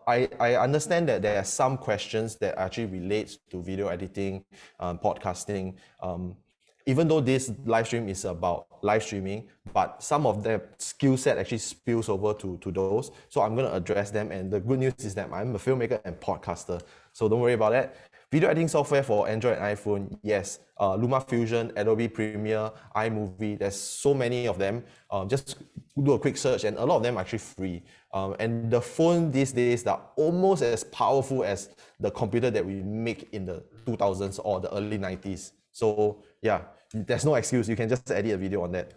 S8: I understand that there are some questions that actually relates to video editing, podcasting. even though this live stream is about live streaming, but some of the skill set actually spills over to those. So I'm going to address them. And the good news is that I'm a filmmaker and podcaster. So don't worry about that. Video editing software for Android and iPhone, yes. LumaFusion, Adobe Premiere, iMovie, there's so many of them. Just do a quick search, and a lot of them are actually free. And the phone these days are almost as powerful as the computer that we make in the 2000s or the early 90s. So yeah, there's no excuse. You can just edit a video on that.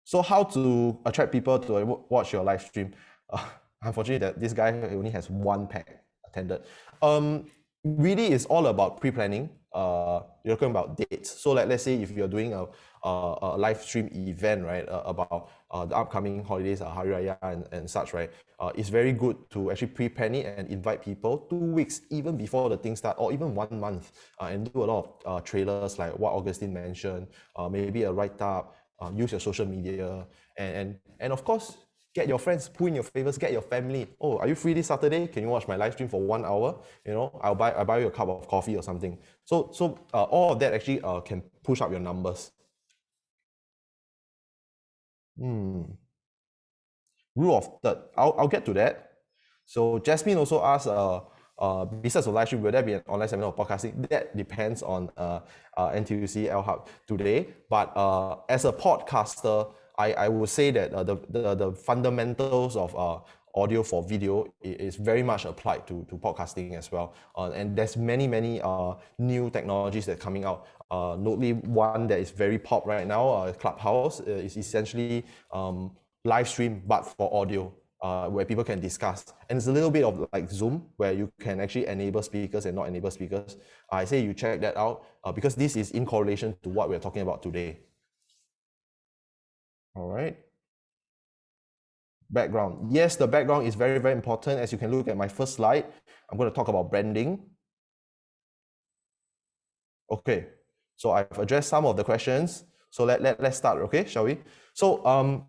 S8: So how to attract people to watch your live stream? Unfortunately, that this guy only has one pack attended. Really, it's all about pre-planning. You're talking about dates. So like, let's say if you're doing a live stream event, right, about the upcoming holidays, Hari Raya and such, right, it's very good to actually pre-plan it and invite people 2 weeks even before the thing start, or even 1 month, and do a lot of trailers like what Augustine mentioned, maybe a write-up, use your social media, and of course, get your friends, put in your favors, get your family. Oh, are you free this Saturday? Can you watch my live stream for 1 hour? You know, I'll buy you a cup of coffee or something. So all of that actually can push up your numbers. Rule of third. I'll get to that. So Jasmine also asked, besides the live stream, will there be an online seminar or podcasting? That depends on NTUC LHub today. But as a podcaster, I would say that the fundamentals of audio for video is very much applied to podcasting as well. And there's many new technologies that are coming out. Notably, one that is very pop right now, Clubhouse, is essentially live stream but for audio, where people can discuss. And it's a little bit of like Zoom, where you can actually enable speakers and not enable speakers. I say you check that out because this is in correlation to what we're talking about today. All right. Background. Yes, the background is very important. As you can look at my first slide, I'm going to talk about branding. Okay, so I've addressed some of the questions. So let's start, okay, shall we? So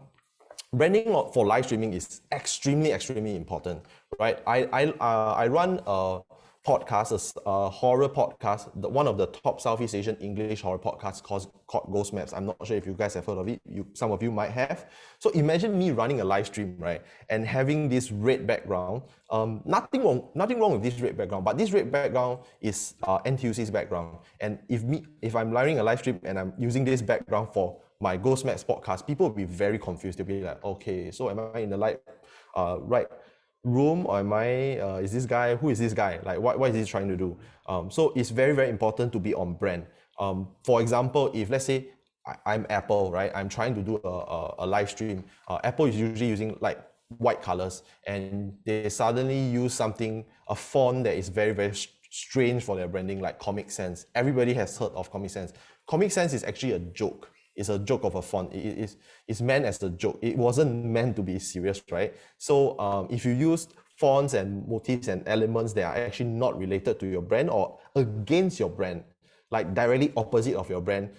S8: branding for live streaming is extremely important, right? I run a podcast, a horror podcast, one of the top Southeast Asian English horror podcasts called Ghost Maps. I'm not sure if you guys have heard of it. Some of you might have. So imagine me running a live stream, right, and having this red background. Nothing wrong with this red background, but this red background is NTUC's background. And if I'm running a live stream and I'm using this background for my Ghost Maps podcast, people will be very confused. They'll be like, okay, so am I in the right room, or am I is this guy, who is this guy, like what is he trying to do? So it's very important to be on brand. For example, if let's say I'm Apple, right, I'm trying to do a live stream, Apple is usually using like white colors, and they suddenly use a font that is very strange for their branding, like Comic Sans. Everybody has heard of Comic Sans. Comic Sans is actually a joke. It's a joke of a font. It's meant as a joke. It wasn't meant to be serious, right? So if you use fonts and motifs and elements that are actually not related to your brand or against your brand, like directly opposite of your brand,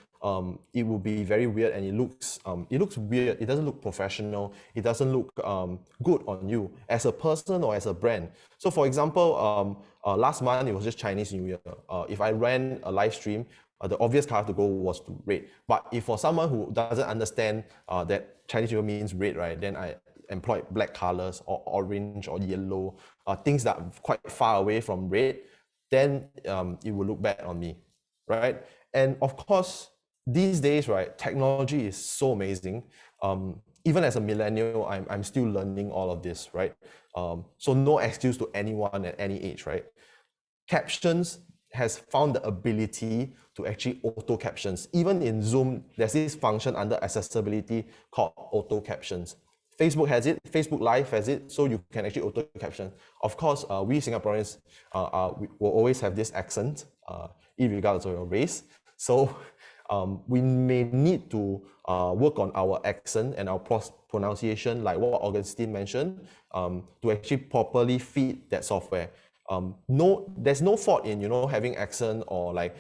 S8: it will be very weird, and it looks weird. It doesn't look professional. It doesn't look good on you as a person or as a brand. So for example, last month, it was just Chinese New Year. If I ran a live stream, the obvious color to go was to red. But if for someone who doesn't understand that Chinese New Year means red, right, then I employed black colors or orange or yellow, things that are quite far away from red, then it will look bad on me, right? And of course, these days, right, technology is so amazing. Even as a millennial, I'm still learning all of this, right? So no excuse to anyone at any age, right? Captions has found the ability to actually auto captions. Even in Zoom, there's this function under accessibility called auto captions. Facebook has it, Facebook Live has it, so you can actually auto caption. Of course, we Singaporeans we will always have this accent, irregardless of your race. So we may need to work on our accent and our pronunciation, like what Augustine mentioned, to actually properly feed that software. There's no fault in having accent or like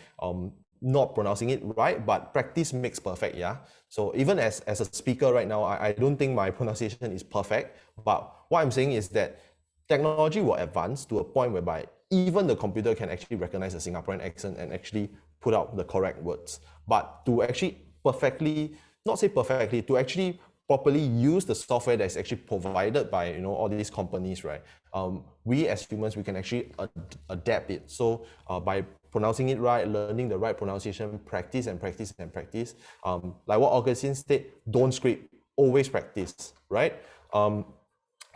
S8: not pronouncing it right, but practice makes perfect. Yeah. So even as a speaker right now, I don't think my pronunciation is perfect, but what I'm saying is that technology will advance to a point whereby even the computer can actually recognize a Singaporean accent and actually put out the correct words. But to actually perfectly, not say perfectly, to actually properly use the software that's actually provided by all these companies, right? We as humans, we can actually adapt it. So by pronouncing it right, learning the right pronunciation, practice and practice and practice. Like what Augustine said, don't script, always practice, right?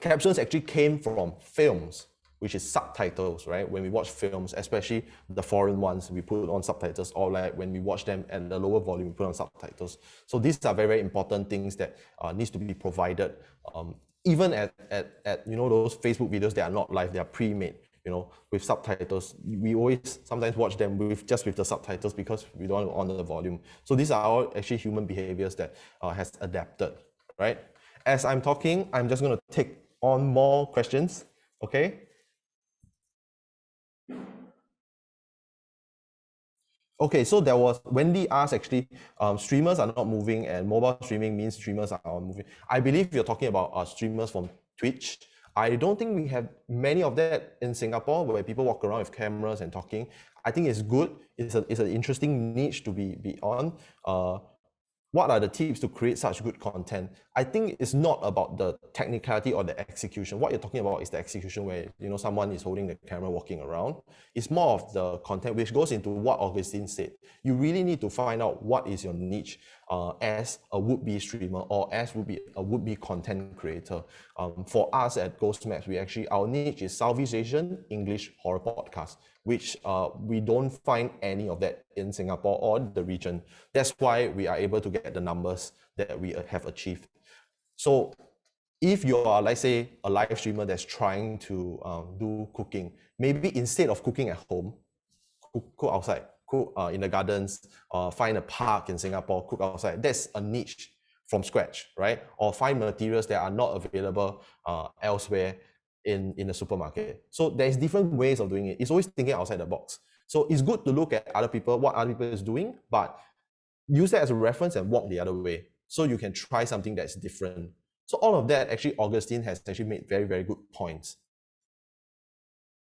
S8: Captions actually came from films, which is subtitles, right? When we watch films, especially the foreign ones, we put on subtitles, or like when we watch them at the lower volume, we put on subtitles. So these are very, very important things that needs to be provided. Even at those Facebook videos that are not live, they are pre-made, with subtitles. We always sometimes watch them with the subtitles because we don't want to honor the volume. So these are all actually human behaviors that has adapted, right? As I'm talking, I'm just going to take on more questions, okay? Okay, so there was, Wendy asked actually, streamers are not moving and mobile streaming means streamers are not moving. I believe you're talking about streamers from Twitch. I don't think we have many of that in Singapore where people walk around with cameras and talking. I think it's good. It's an interesting niche to be on. What are the tips to create such good content? I think it's not about the technicality or the execution. What you're talking about is the execution where someone is holding the camera walking around. It's more of the content, which goes into what Augustine said. You really need to find out what is your niche as a would-be streamer or as a would-be content creator. For us at GhostMaps, our niche is Southeast Asian English horror podcast, which we don't find any of that in Singapore or the region. That's why we are able to get the numbers that we have achieved. So if you are, let's say, a live streamer that's trying to do cooking, maybe instead of cooking at home, cook outside, cook in the gardens, find a park in Singapore, cook outside. That's a niche from scratch, right? Or find materials that are not available elsewhere in the supermarket. So there's different ways of doing it. It's always thinking outside the box. So it's good to look at other people, what other people is doing, but use that as a reference and walk the other way. So you can try something that's different. So all of that, actually, Augustine has actually made very, very good points.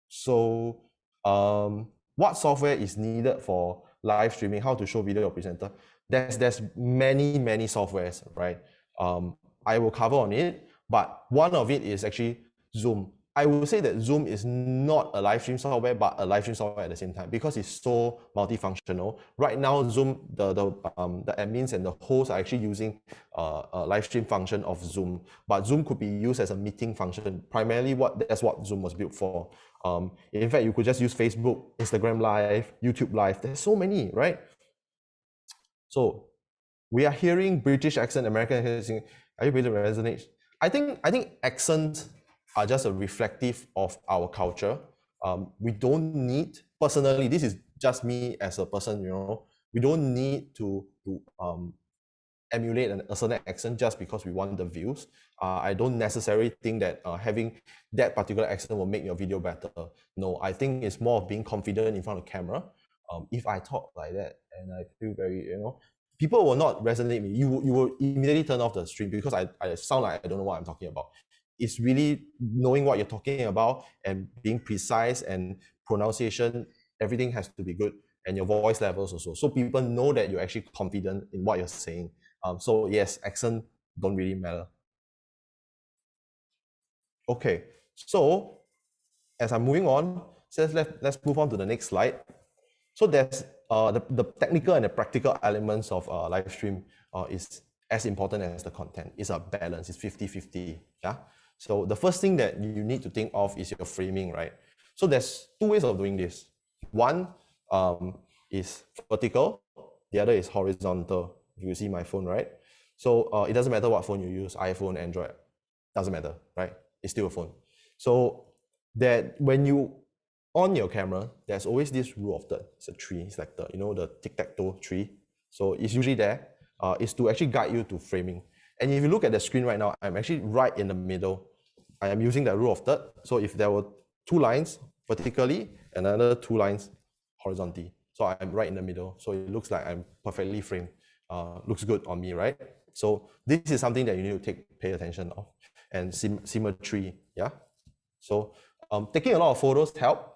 S8: So what software is needed for live streaming, how to show video or presenter? There's many softwares, right? I will cover on it, but one of it is actually Zoom. I will say that Zoom is not a live stream software, but a live stream software at the same time because it's so multifunctional. Right now, Zoom, the admins and the hosts are actually using a live stream function of Zoom, but Zoom could be used as a meeting function. Primarily, that's what Zoom was built for. In fact, you could just use Facebook, Instagram Live, YouTube Live. There's so many, right? So we are hearing British accent, American accent. Are you able to resonate? I think accents are just a reflective of our culture. We don't need, personally, this is just me as a person, we don't need to emulate a certain accent just because we want the views. I don't necessarily think that having that particular accent will make your video better. No, I think it's more of being confident in front of camera. If I talk like that and I feel very, people will not resonate me. You will immediately turn off the stream because I sound like I don't know what I'm talking about. It's really knowing what you're talking about and being precise, and pronunciation, everything has to be good, and your voice levels also. So people know that you're actually confident in what you're saying. So yes, accent don't really matter. Okay, so as I'm moving on, let's move on to the next slide. So there's the technical and the practical elements of live stream is as important as the content. It's a balance, it's 50-50, yeah? So the first thing that you need to think of is your framing, right? So there's two ways of doing this. One is vertical, the other is horizontal. You see my phone, right? So it doesn't matter what phone you use, iPhone, Android, doesn't matter, right? It's still a phone. So that when you on your camera, there's always this rule of third. It's a tree. It's like the tic-tac-toe tree. So it's usually there. It's to actually guide you to framing. And if you look at the screen right now, I'm actually right in the middle. I am using that rule of third. So if there were two lines vertically and another two lines horizontally, so I'm right in the middle. So it looks like I'm perfectly framed. Looks good on me, right? So this is something that you need to pay attention of. And symmetry, yeah? So taking a lot of photos help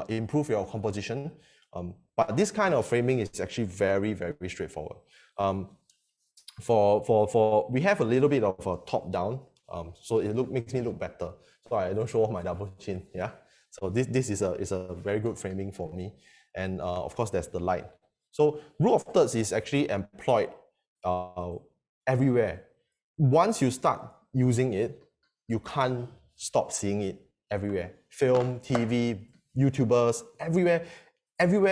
S8: improve your composition. But this kind of framing is actually very, very straightforward. We have a little bit of a top down, so it makes me look better. So I don't show off my double chin. Yeah. So this is a very good framing for me. And of course, there's the light. So rule of thirds is actually employed everywhere. Once you start using it, you can't stop seeing it everywhere. Film, TV, YouTubers, everywhere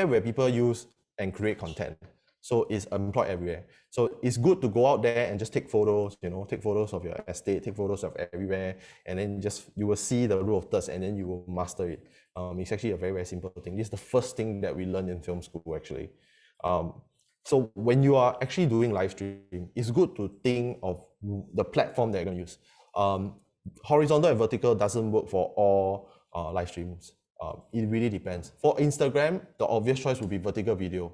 S8: where people use and create content. So it's employed everywhere. So it's good to go out there and just take photos, take photos of your estate, take photos of everywhere, and then you will see the rule of thirds and then you will master it. It's actually a very, very simple thing. This is the first thing that we learn in film school, actually. So when you are actually doing live stream, it's good to think of the platform that you're going to use. Horizontal and vertical doesn't work for all live streams. It really depends. For Instagram, the obvious choice would be vertical video.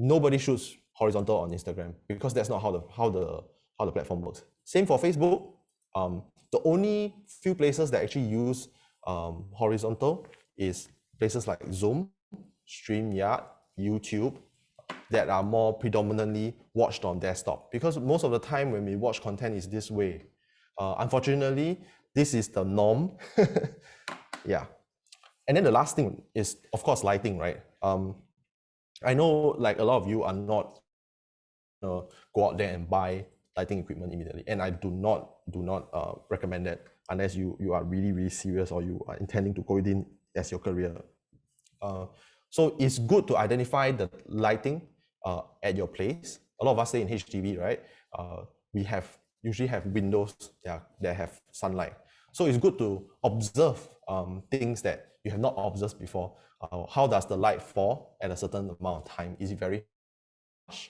S8: Nobody shoots horizontal on Instagram because that's not how the platform works. Same for Facebook. The only few places that actually use horizontal is places like Zoom, StreamYard, YouTube, that are more predominantly watched on desktop, because most of the time when we watch content is this way. Unfortunately, this is the norm. Yeah. And then the last thing is, of course, lighting, right? I know like a lot of you are not go out there and buy lighting equipment immediately, and I do not recommend that unless you are really, really serious or you are intending to go in as your career. So it's good to identify the lighting at your place. A lot of us stay in HDB, right? We usually have windows that have sunlight. So it's good to observe things that you have not observed before. How does the light fall at a certain amount of time? Is it very harsh?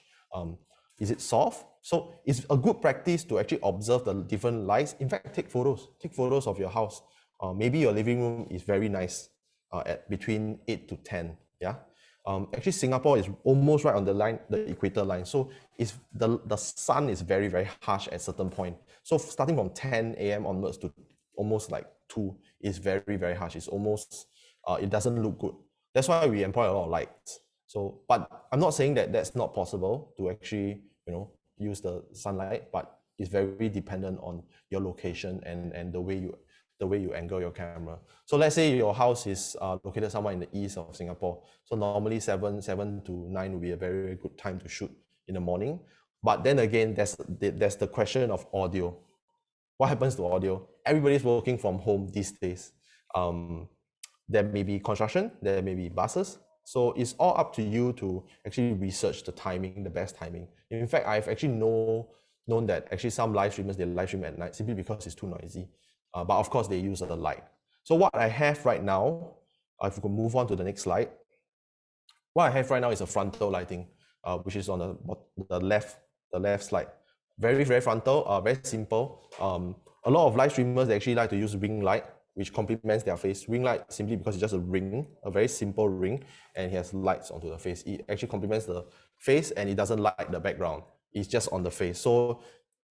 S8: Is it soft? So it's a good practice to actually observe the different lights. In fact, take photos. Take photos of your house. Maybe your living room is very nice at between 8 to 10. Yeah. Actually, Singapore is almost right on the line, the equator line. So it's the sun is very, very harsh at a certain point. So starting from 10 a.m. onwards to almost like 2 is very, very harsh. It's almost, it doesn't look good. That's why we employ a lot of lights. So, but I'm not saying that that's not possible to actually, use the sunlight, but it's very dependent on your location and the way you angle your camera. So let's say your house is located somewhere in the east of Singapore. So normally 7 to 9 will be a very, very good time to shoot in the morning. But then again, there's the question of audio. What happens to audio? Everybody's working from home these days. There may be construction, there may be buses. So it's all up to you to actually research the timing, the best timing. In fact, I've actually known that actually some live streamers, they live stream at night simply because it's too noisy. But of course, they use the light. So what I have right now, if we can move on to the next slide, what I have right now is a frontal lighting, which is on the left slide. Very, very frontal, very simple. A lot of live streamers, they actually like to use ring light, which complements their face. Ring light simply because it's just a ring, a very simple ring, and it has lights onto the face. It actually complements the face and it doesn't light the background. It's just on the face. So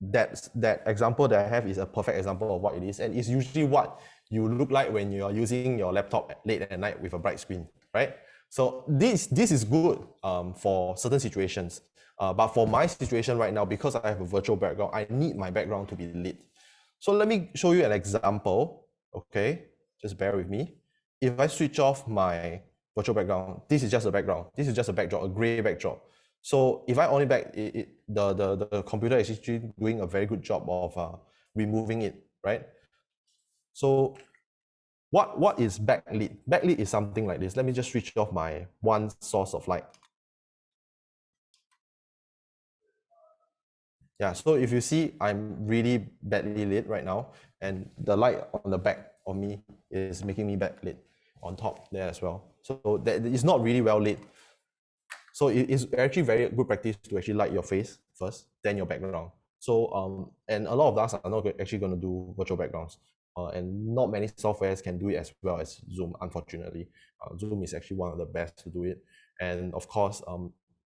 S8: that example that I have is a perfect example of what it is, and it's usually what you look like when you are using your laptop late at night with a bright screen, right? So this is good for certain situations, but for my situation right now, because I have a virtual background, I need my background to be lit. So let me show you an example. Okay, just bear with me. If I switch off my virtual background, this is just a background. This is just a backdrop, a gray backdrop. So if I on it back, the computer is actually doing a very good job of removing it, right? So what is backlit? Backlit is something like this. Let me just switch off my one source of light. Yeah, so if you see, I'm really badly lit right now, and the light on the back of me is making me backlit on top there as well. So that it's not really well lit. So it is actually very good practice to actually light your face first, then your background. So and a lot of us are not actually going to do virtual backgrounds, and not many softwares can do it as well as Zoom. Unfortunately, Zoom is actually one of the best to do it. And of course,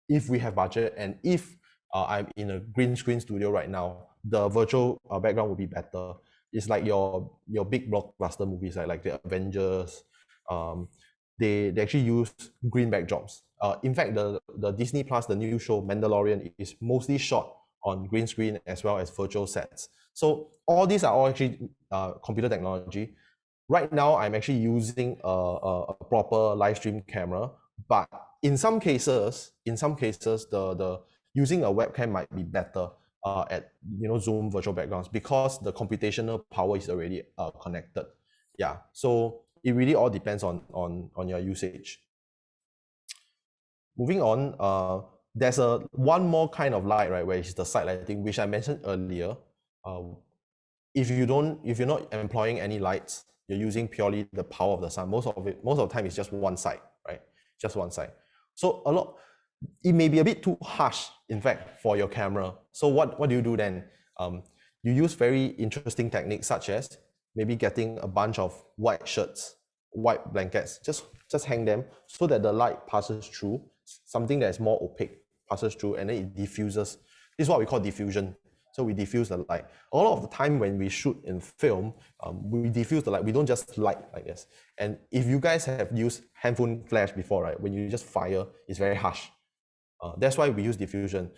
S8: if we have budget and if I'm in a green screen studio right now, the virtual background will be better. It's like your big blockbuster movies like the Avengers, they actually use green backdrops. In fact, the Disney Plus, the new show Mandalorian, is mostly shot on green screen as well as virtual sets. So all these are all actually computer technology. Right now, I'm actually using a proper live stream camera, but in some cases, the using a webcam might be better at Zoom virtual backgrounds because the computational power is already connected. Yeah, so it really all depends on your usage. Moving on, there's one more kind of light, right, where it's the side lighting, which I mentioned earlier. If you're not employing any lights, you're using purely the power of the sun. Most of the time it's just one side, right? Just one side. So it may be a bit too harsh, in fact, for your camera. So what do you do then? You use very interesting techniques such as maybe getting a bunch of white shirts, white blankets, just hang them so that the light passes through, something that is more opaque passes through, and then it diffuses. This is what we call diffusion. So we diffuse the light. A lot of the time when we shoot in film, we diffuse the light. We don't just light like this. And if you guys have used handphone flash before, right, when you just fire, it's very harsh. That's why we use diffusion.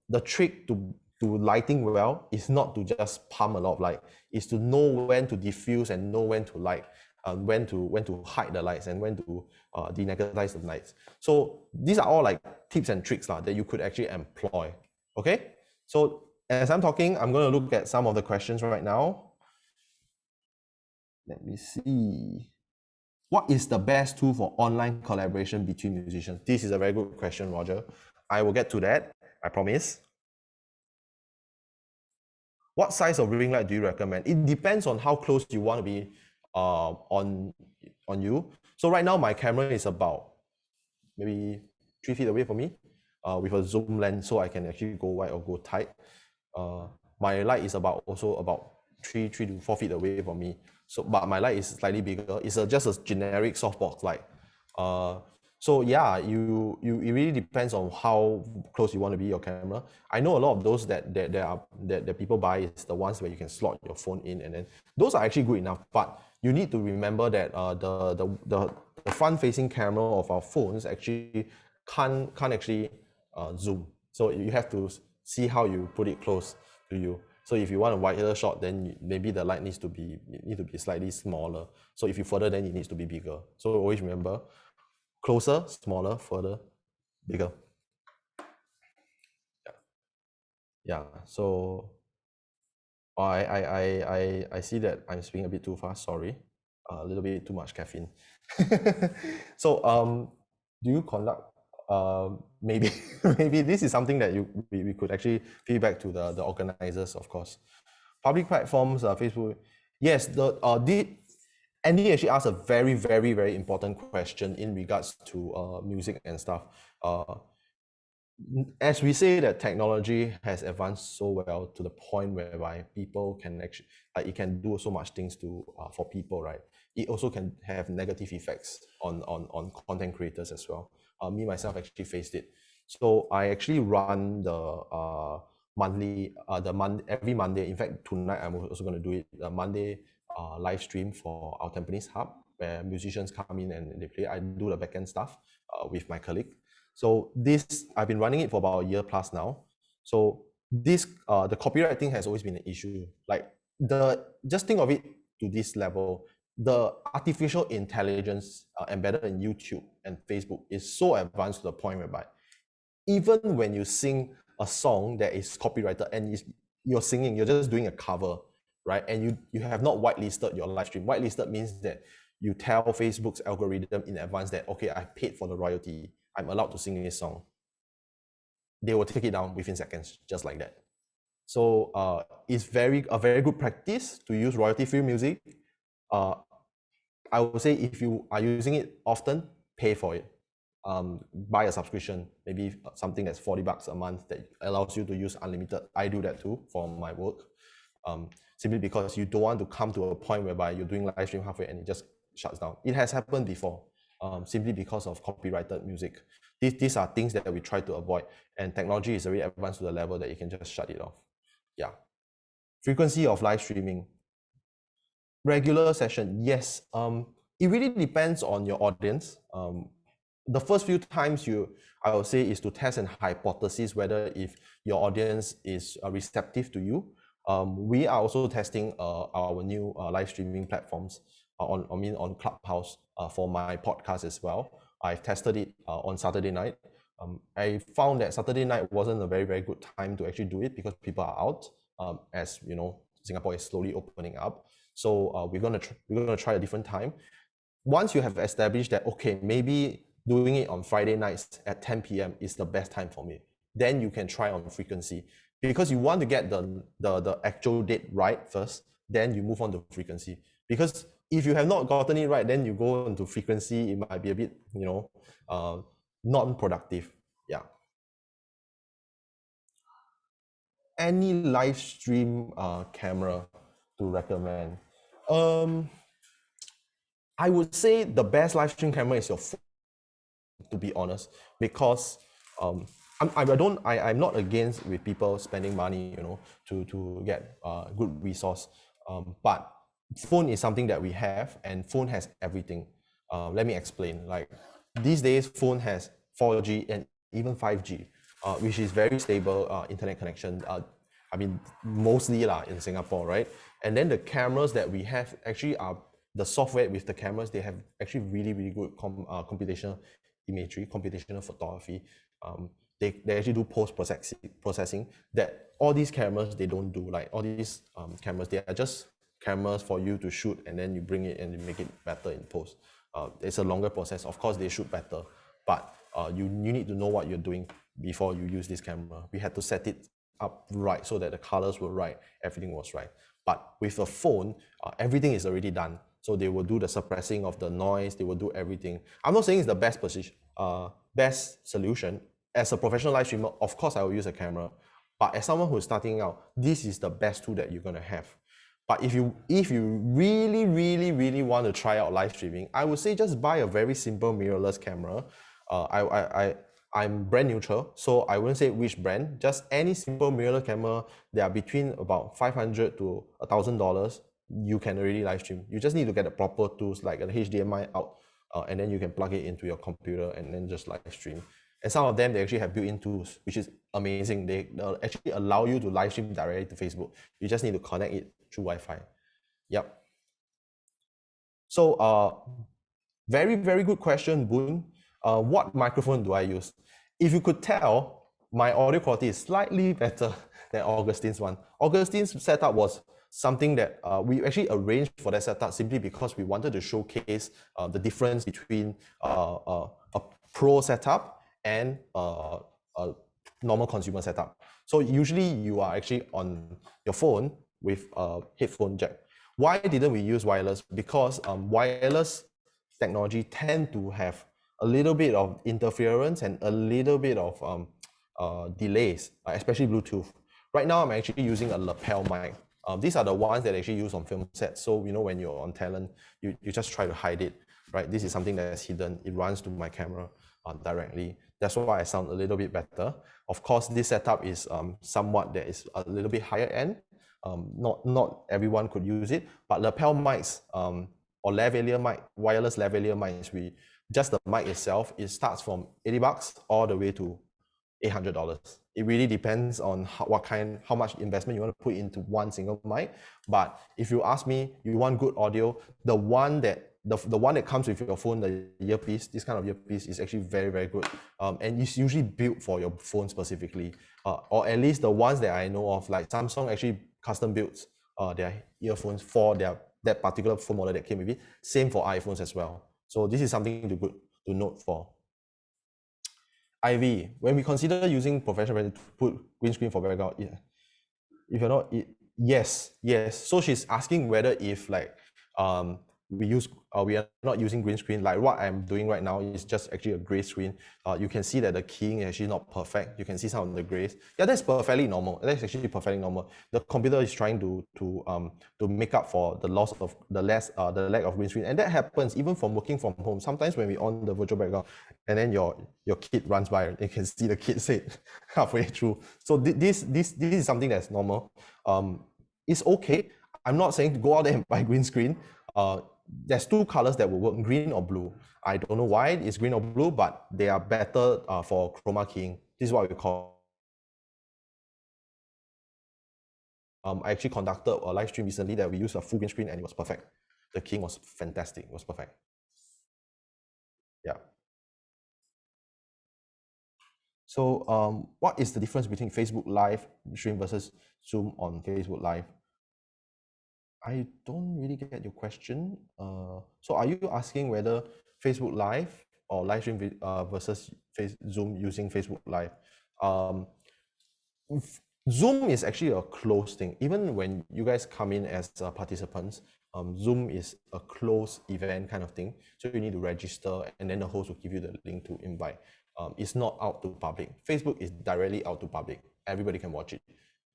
S8: The trick to lighting well is not to just pump a lot of light. It's to know when to diffuse and know when to light, when to hide the lights and when to denegatize the lights. So these are all like tips and tricks that you could actually employ. Okay, so as I'm talking, I'm going to look at some of the questions right now. Let me see. What is the best tool for online collaboration between musicians? This is a very good question, Roger. I will get to that, I promise. What size of ring light do you recommend? It depends on how close you want to be on you. So right now my camera is about maybe 3 feet away from me with a zoom lens, so I can actually go wide or go tight. My light is also about 3 to 4 feet away from me. So, but my light is slightly bigger. It's just a generic softbox light. So yeah, it really depends on how close you want to be your camera. I know a lot of those that people buy is the ones where you can slot your phone in, and then those are actually good enough. But you need to remember that the front-facing camera of our phones actually can't actually zoom. So you have to see how you put it close to you. So if you want a wider shot, then maybe the light needs to be slightly smaller. So if you further, then it needs to be bigger. So always remember, closer, smaller, further, bigger. Yeah. So I see that I'm speaking a bit too fast. Sorry, a little bit too much caffeine. So do you conduct? Maybe this is something that we could actually feedback to the organizers, of course. Public platforms, Facebook. Yes, Andy actually asked a very, very, very important question in regards to music and stuff. As we say that technology has advanced so well to the point whereby people can actually, it can do so much things for people, right? It also can have negative effects on content creators as well. Me myself actually faced it. So I actually run the every Monday. In fact, tonight I'm also going to do it. The Monday live stream for our Tampines Hub, where musicians come in and they play. I do the backend stuff with my colleague. So I've been running it for about a year plus now. So the copyright thing has always been an issue. Like just think of it to this level. The artificial intelligence embedded in YouTube and Facebook is so advanced to the point whereby even when you sing a song that is copyrighted and you're singing, you're just doing a cover, right? And you have not whitelisted your live stream. Whitelisted means that you tell Facebook's algorithm in advance that, okay, I paid for the royalty. I'm allowed to sing this song. They will take it down within seconds, just like that. So it's a very good practice to use royalty-free music. I would say if you are using it often, pay for it. Buy a subscription, maybe something that's $40 a month that allows you to use unlimited. I do that too for my work, simply because you don't want to come to a point whereby you're doing live stream halfway and it just shuts down. It has happened before, simply because of copyrighted music. These are things that we try to avoid, and technology is very advanced to the level that you can just shut it off. Yeah. Frequency of live streaming. Regular session, yes. it really depends on your audience. The first few times I would say is to test and hypothesis whether if your audience is receptive to you. We are also testing our new live streaming platforms on Clubhouse for my podcast as well. I've tested it on Saturday night. I found that Saturday night wasn't a very, very good time to actually do it because people are out, as you know, Singapore is slowly opening up. So we're gonna try a different time. Once you have established that, okay, maybe doing it on Friday nights at 10 p.m. is the best time for me, then you can try on frequency, because you want to get the actual date right first, then you move on to frequency. Because if you have not gotten it right, then you go into frequency, it might be a bit, you know, non-productive. Yeah. Any live stream camera to recommend? I would say the best live stream camera is your phone, to be honest, because I'm not against with people spending money, you know, to get good resource, but phone is something that we have, and phone has everything. Let me explain. Like these days, phone has 4G and even 5G, which is very stable internet connection. I mean, mostly in Singapore, right? And then the cameras that we have actually are the software with the cameras. They have actually really, really good computational imagery, computational photography. They actually do post-processing that all these cameras, they don't do. Like all these cameras, they are just cameras for you to shoot, and then you bring it and you make it better in post. It's a longer process. Of course, they shoot better, but you need to know what you're doing before you use this camera. We had to set it up right so that the colors were right, everything was right. But with a phone, everything is already done. So they will do the suppressing of the noise, they will do everything. I'm not saying it's the best position, best solution. As a professional live streamer, of course I will use a camera. But as someone who's starting out, this is the best tool that you're gonna have. But if you really, really, really want to try out live streaming, I would say just buy a very simple mirrorless camera. I'm brand neutral, so I wouldn't say which brand, just any simple mirrorless camera. They are between about $500 to $1,000. You can already live stream. You just need to get the proper tools like an HDMI out, and then you can plug it into your computer and then just live stream. And some of them, they actually have built-in tools, which is amazing. They'll actually allow you to live stream directly to Facebook. You just need to connect it through Wi-Fi. Yep. So very, very good question, Boon. What microphone do I use? If you could tell, my audio quality is slightly better than Augustine's one. Augustine's setup was something that we actually arranged for that setup simply because we wanted to showcase the difference between a pro setup and a normal consumer setup. So usually you are actually on your phone with a headphone jack. Why didn't we use wireless? Because wireless technology tend to have a little bit of interference and a little bit of delays, especially Bluetooth. Right now, I'm actually using a lapel mic. These are the ones that I actually use on film sets. So, you know, when you're on talent, you just try to hide it, right? This is something that is hidden. It runs to my camera directly. That's why I sound a little bit better. Of course, this setup is somewhat that is a little bit higher end. Not everyone could use it, but lapel mics or lavalier mic, wireless lavalier mics, just the mic itself, it starts from $80 all the way to $800. It really depends on how much investment you want to put into one single mic. But if you ask me, you want good audio, the one that comes with your phone, the earpiece, this kind of earpiece is actually very, very good. And it's usually built for your phone specifically, or at least the ones that I know of, like Samsung actually custom builds their earphones for that particular phone model that came with it. Same for iPhones as well. So this is something to note for. Ivy, when we consider using professional brand to put green screen for background, yeah. If you're not, yes. So she's asking whether if like we are not using green screen. Like what I'm doing right now is just actually a gray screen. You can see that the keying is actually not perfect. You can see some of the grays. Yeah, that's perfectly normal. That's actually perfectly normal. The computer is trying to make up for the loss of the lack of green screen, and that happens even from working from home. Sometimes when we on the virtual background, and then your kid runs by, you can see the kid sit halfway through. So this is something that's normal. It's okay. I'm not saying to go out there and buy green screen. there's two colors that will work, green or blue. I don't know why it's green or blue, but they are better for chroma keying. This is what we call. I actually conducted a live stream recently that we used a full green screen and it was perfect. The keying was fantastic. It was perfect. Yeah. So what is the difference between Facebook Live stream versus Zoom on Facebook Live? I don't really get your question. So are you asking whether Facebook Live or live stream versus Zoom using Facebook Live? Zoom is actually a closed thing. Even when you guys come in as participants, Zoom is a closed event kind of thing. So you need to register and then the host will give you the link to invite. It's not out to public. Facebook is directly out to public. Everybody can watch it.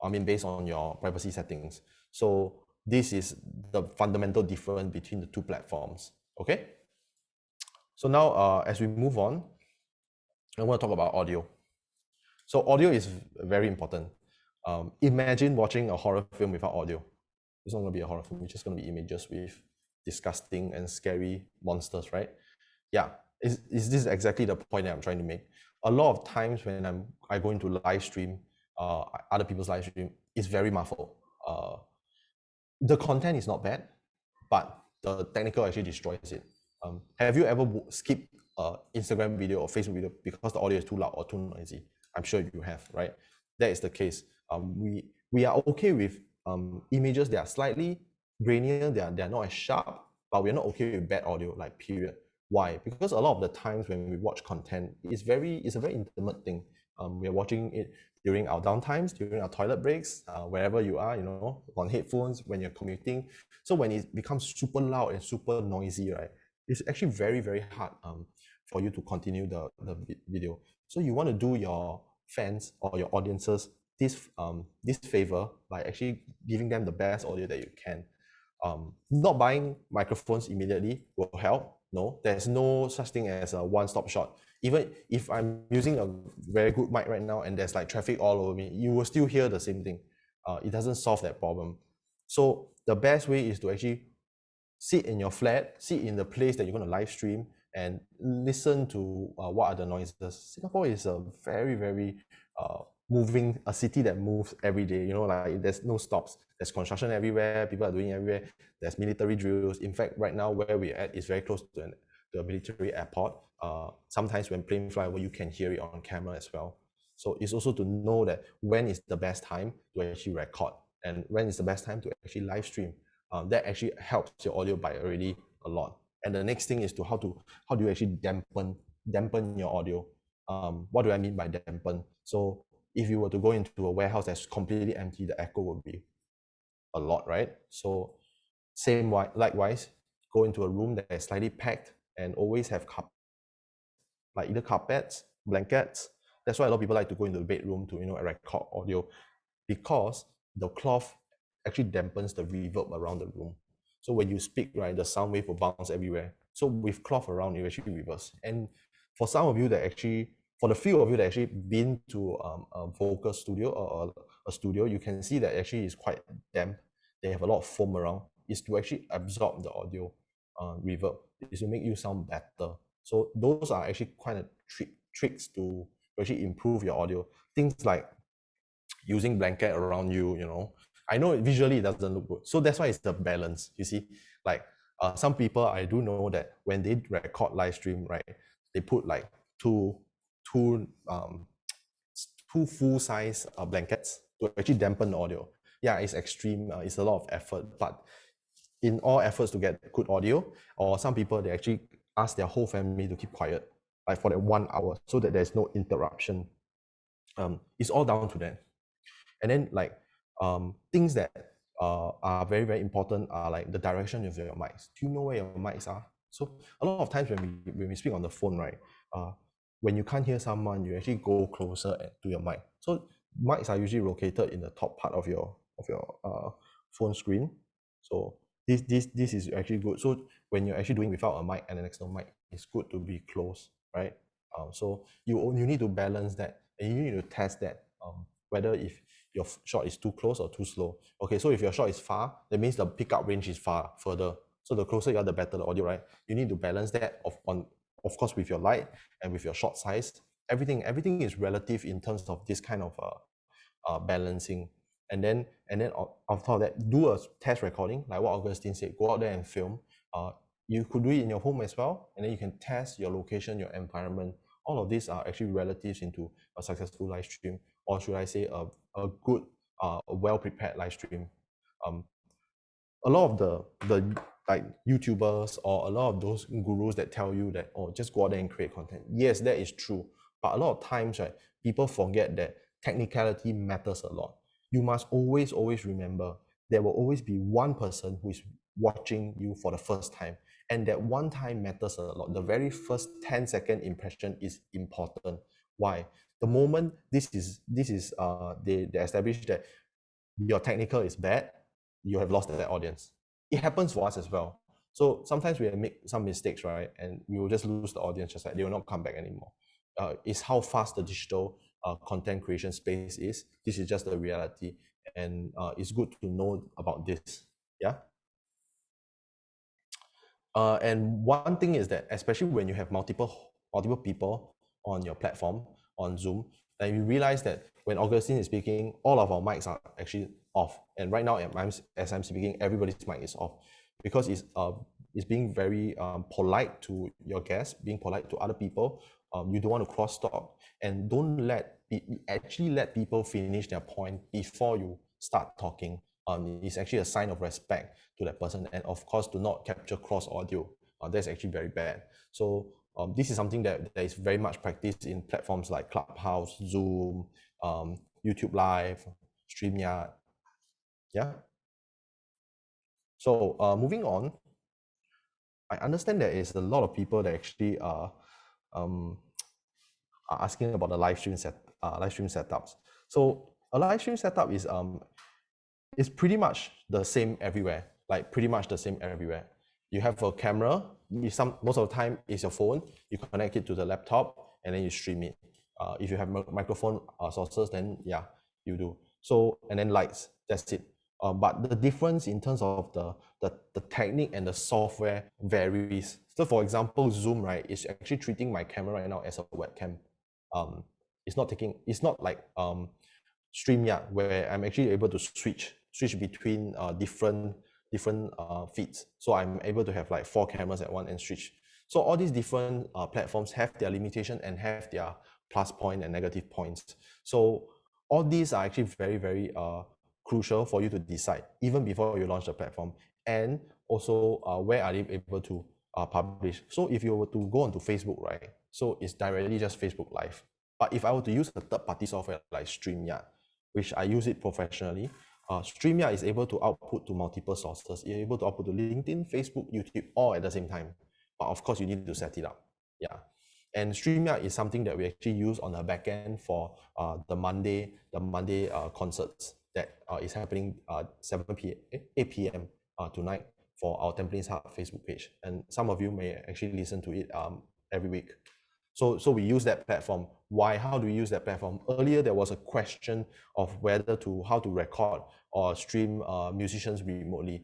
S8: I mean, based on your privacy settings. So this is the fundamental difference between the two platforms. Okay. So now, as we move on, I want to talk about audio. So audio is very important. Imagine watching a horror film without audio. It's not going to be a horror film. It's just going to be images with disgusting and scary monsters, right? Yeah, is this exactly the point that I'm trying to make? A lot of times when I go into live stream, other people's live stream, it's very muffled. The content is not bad, but the technical actually destroys it. Have you ever skipped Instagram video or Facebook video because the audio is too loud or too noisy? I'm sure you have, right? That is the case. We are okay with images that are slightly grainier, they are not as sharp, but we're not okay with bad audio, like period. Why? Because a lot of the times when we watch content, it's a very intimate thing. We are watching it during our downtimes, during our toilet breaks, wherever you are, you know, on headphones, when you're commuting. So when it becomes super loud and super noisy, right, it's actually very, very hard for you to continue the video. So you want to do your fans or your audiences this favor by actually giving them the best audio that you can. Not buying microphones immediately will help. No, there's no such thing as a one-stop shop. Even if I'm using a very good mic right now and there's like traffic all over me, you will still hear the same thing. It doesn't solve that problem. So the best way is to actually sit in your flat, sit in the place that you're going to live stream and listen to what are the noises. Singapore is a very, very moving, a city that moves every day. You know, like there's no stops. There's construction everywhere. People are doing everywhere. There's military drills. In fact, right now where we're at is very close to a military airport. Sometimes when plane fly over, you can hear it on camera as well. So it's also to know that when is the best time to actually record and when is the best time to actually live stream. That actually helps your audio by already a lot. And the next thing is to how do you actually dampen your audio. What do I mean by dampen? So if you were to go into a warehouse that's completely empty, the echo would be a lot, right? So likewise, go into a room that is slightly packed and always have like either carpets, blankets. That's why a lot of people like to go into the bedroom to, you know, record audio, because the cloth actually dampens the reverb around the room. So when you speak, right, the sound wave will bounce everywhere. So with cloth around, it actually reverse. And for some of you that actually, for the few of you that actually been to a vocal studio or a studio, you can see that actually is quite damp. They have a lot of foam around. It's to actually absorb the audio reverb. It's to make you sound better. So those are actually kind of tricks to actually improve your audio. Things like using blanket around you, you know. I know visually it doesn't look good. So that's why it's the balance, you see. Like some people, I do know that when they record live stream, right, they put like two full-size blankets to actually dampen the audio. Yeah, it's extreme, it's a lot of effort, but in all efforts to get good audio, or some people, they actually ask their whole family to keep quiet, like for that 1 hour, so that there's no interruption. It's all down to them. And then like things that are very, very important are like the direction of your mics. Do you know where your mics are? So a lot of times when we speak on the phone, right, when you can't hear someone, you actually go closer to your mic. So mics are usually located in the top part of your phone screen. So this is actually good. So when you're actually doing without a mic and an external mic, it's good to be close, right? So you need to balance that, and you need to test that, whether if your shot is too close or too slow. Okay, so if your shot is far, that means the pickup range is further. So the closer you are, the better the audio, right? You need to balance that of course with your light and with your shot size. Everything is relative in terms of this kind of balancing. And then on top of that, do a test recording, like what Augustine said. Go out there and film. You could do it in your home as well, and then you can test your location, your environment. All of these are actually relatives into a successful live stream, or should I say a good, well-prepared live stream. A lot of the like YouTubers or a lot of those gurus that tell you that, oh, just go out there and create content. Yes, that is true. But a lot of times, right, people forget that technicality matters a lot. You must always remember there will always be one person who is watching you for the first time. And that one time matters a lot. The very first 10-second impression is important. Why? The moment they establish that your technical is bad, you have lost that audience. It happens for us as well. So sometimes we make some mistakes, right? And we will just lose the audience, just like they will not come back anymore. It's how fast the digital content creation space is. This is just the reality. And it's good to know about this. Yeah. And one thing is that, especially when you have multiple people on your platform, on Zoom, and you realize that when Augustine is speaking, all of our mics are actually off. And right now, as I'm speaking, everybody's mic is off, because it's being very polite to your guests, being polite to other people. You don't want to cross talk, and don't actually let people finish their point before you start talking. It's actually a sign of respect to that person, and of course, do not capture cross audio. That's actually very bad. So this is something that is very much practiced in platforms like Clubhouse, Zoom, YouTube Live, StreamYard. Yeah. So moving on, I understand there is a lot of people that actually are asking about the live stream setups. So a live stream setup is pretty much the same everywhere. Like pretty much the same everywhere. You have a camera. Most of the time is your phone. You connect it to the laptop and then you stream it. If you have microphone sources, then yeah, you do. So, and then lights. That's it. But the difference in terms of the technique and the software varies. So for example, Zoom, right, is actually treating my camera right now as a webcam. It's not like StreamYard, where I'm actually able to switch between different feeds. So I'm able to have like 4 cameras at once and switch. So all these different platforms have their limitation and have their plus point and negative points. So all these are actually very, very crucial for you to decide even before you launch the platform. And also where are they able to publish. So if you were to go onto Facebook, right, so it's directly just Facebook Live. But if I were to use a third-party software like StreamYard, which I use it professionally, StreamYard is able to output to multiple sources. You're able to output to LinkedIn, Facebook, YouTube, all at the same time. But of course, you need to set it up. Yeah. And StreamYard is something that we actually use on the back end for the Monday concerts that is happening 8 p.m. Tonight for our Templates Hub Facebook page. And some of you may actually listen to it every week. So we use that platform. Why? How do we use that platform? Earlier, there was a question of how to record or stream musicians remotely.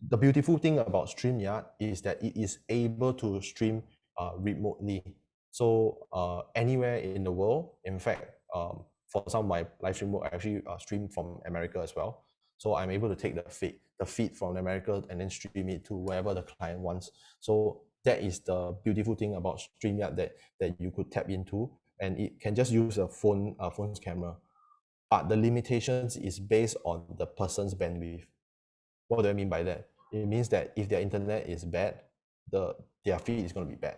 S8: The beautiful thing about StreamYard is that it is able to stream remotely. So anywhere in the world. In fact, for some of my live stream work, I actually stream from America as well. So I'm able to take the feed from America and then stream it to wherever the client wants. So that is the beautiful thing about StreamYard that you could tap into, and it can just use a phone's camera. But the limitations is based on the person's bandwidth. What do I mean by that? It means that if their internet is bad, their feed is going to be bad.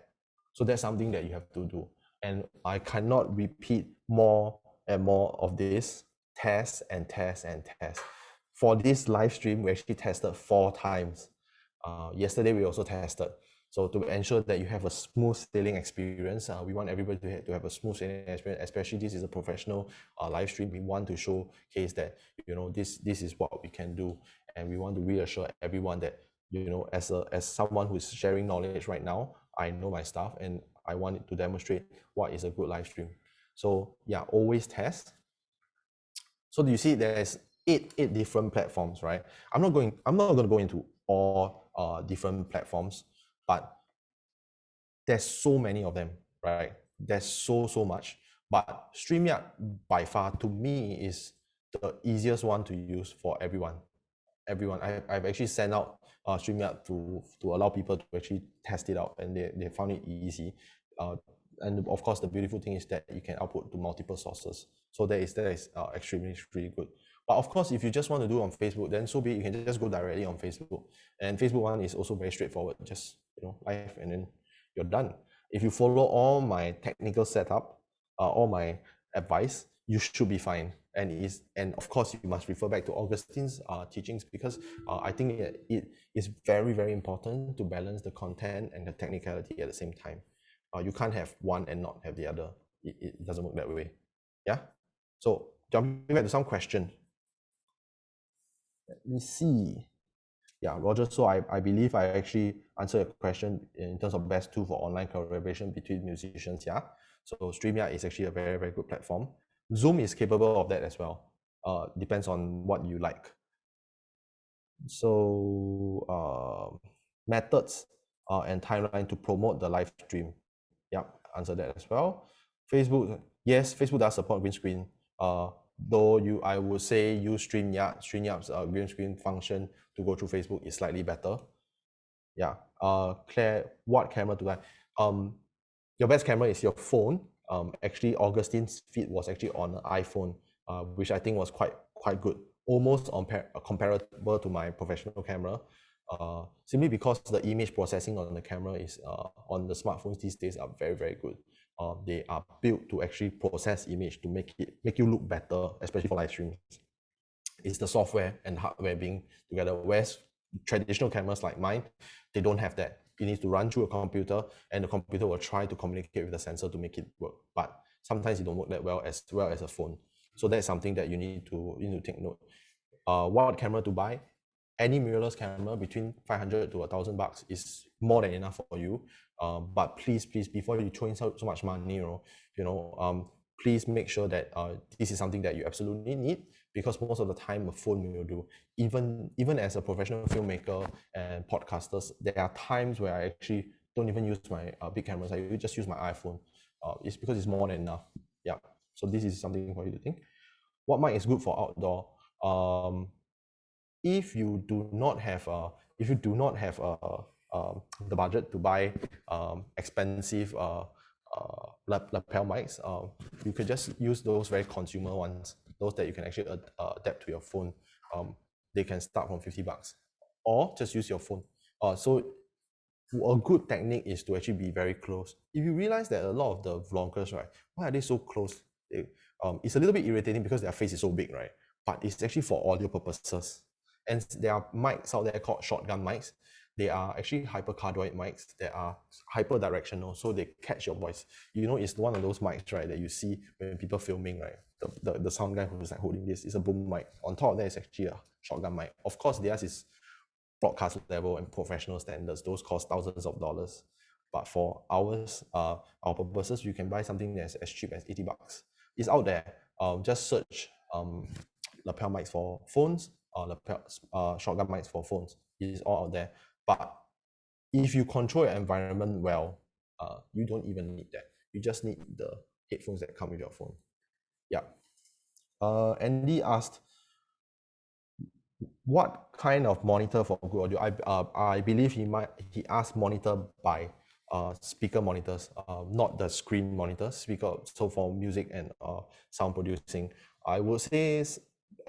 S8: So that's something that you have to do. And I cannot repeat more and more of this. Test and test and test. For this live stream, we actually tested 4 times. Yesterday, we also tested. So to ensure that you have a smooth sailing experience, we want everybody to have a smooth sailing experience, especially this is a professional live stream. We want to showcase that, this is what we can do. And we want to reassure everyone that, as someone who is sharing knowledge right now, I know my stuff and I want to demonstrate what is a good live stream. So yeah, always test. So do you see there's eight different platforms, right? I'm not going to go into all different platforms, but there's so many of them, right? There's so much, but StreamYard by far to me is the easiest one to use for everyone. I've actually sent out StreamYard to allow people to actually test it out, and they found it easy. And of course, the beautiful thing is that you can output to multiple sources. So that is extremely good. But of course, if you just want to do it on Facebook, then so be it. You can just go directly on Facebook. And Facebook one is also very straightforward. Just live, and then you're done. If you follow all my technical setup, all my advice, you should be fine. And of course, you must refer back to Augustine's teachings, because I think it is very important to balance the content and the technicality at the same time. You can't have one and not have the other. It doesn't work that way. Yeah. So jumping back to some question. Let me see. Yeah, Roger. So I believe I actually answered a question in terms of best tool for online collaboration between musicians. Yeah. So StreamYard is actually a very good platform. Zoom is capable of that as well. Depends on what you like. So methods and timeline to promote the live stream. Yeah, answer that as well. Facebook, yes, Facebook does support green screen. Though I would say use StreamYard. StreamYard's green screen function to go through Facebook is slightly better. Yeah. Claire, what camera to buy? Your best camera is your phone. Actually, Augustine's feed was actually on an iPhone, which I think was quite good, almost comparable to my professional camera. Simply because the image processing on the camera is on the smartphones these days are very good. They are built to actually process image to make you look better, especially for live streams. It's the software and hardware being together. Whereas traditional cameras like mine, they don't have that. It needs to run through a computer, and the computer will try to communicate with the sensor to make it work. But sometimes it don't work that well as a phone. So that's something that you need to take note. What camera to buy? Any mirrorless camera between $500 to $1,000 is more than enough for you. But please, before you throw in so much money, please make sure that this is something that you absolutely need, because most of the time a phone will do. Even as a professional filmmaker and podcasters, there are times where I actually don't even use my big cameras. I just use my iPhone. It's because it's more than enough. Yeah. So this is something for you to think. What mic is good for outdoor? If you do not have the budget to buy expensive lapel mics, you could just use those very consumer ones, those that you can actually adapt to your phone. They can start from $50, or just use your phone. So a good technique is to actually be very close. If you realize that a lot of the vloggers, right, why are they so close? It's a little bit irritating because their face is so big, right? But it's actually for audio purposes. And there are mics out there called shotgun mics. They are actually hypercardioid mics that are hyper-directional, so they catch your voice. It's one of those mics, right, that you see when people filming, right? The sound guy who's like holding this is a boom mic. On top of that is actually a shotgun mic. Of course, theirs is broadcast level and professional standards. Those cost thousands of dollars. But for ours, our purposes, you can buy something that's as cheap as $80. It's out there. Just search lapel mics for phones, shotgun mics for phones. It's all out there. But if you control your environment well, you don't even need that. You just need the headphones that come with your phone. Yeah. Andy asked, what kind of monitor for good audio? I believe he asked monitor by speaker monitors, not the screen monitors. Speaker. So for music and sound producing, I would say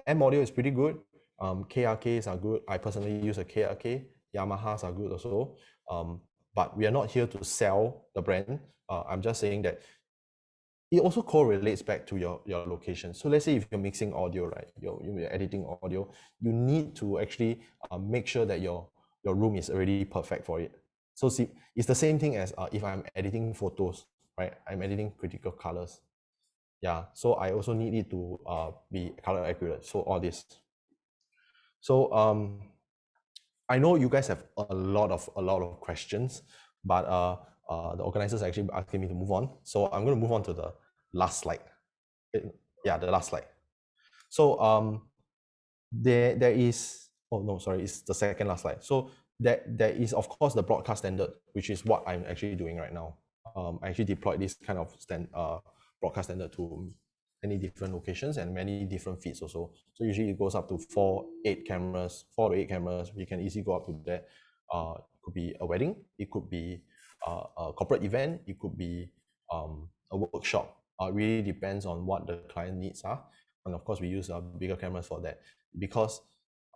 S8: M audio is pretty good. KRKs are good. I personally use a KRK. Yamahas are good also. But we are not here to sell the brand. I'm just saying that it also correlates back to your location. So let's say if you're mixing audio, right, you're editing audio, you need to actually make sure that your room is already perfect for it. So see, it's the same thing as if I'm editing photos, right? I'm editing critical colors. Yeah, so I also need it to be color accurate. So all this. So I know you guys have a lot of questions, but the organizers are actually asking me to move on. So I'm going to move on to the last slide. Yeah, the last slide. So there is oh no, sorry, it's the second last slide. So there is of course the broadcast standard, which is what I'm actually doing right now. I actually deployed this kind of broadcast standard to many different locations and many different feeds also. So usually it goes up to 4 to 8 cameras. We can easily go up to that. It could be a wedding, it could be a corporate event, it could be a workshop. It really depends on what the client needs are. And of course, we use bigger cameras for that, because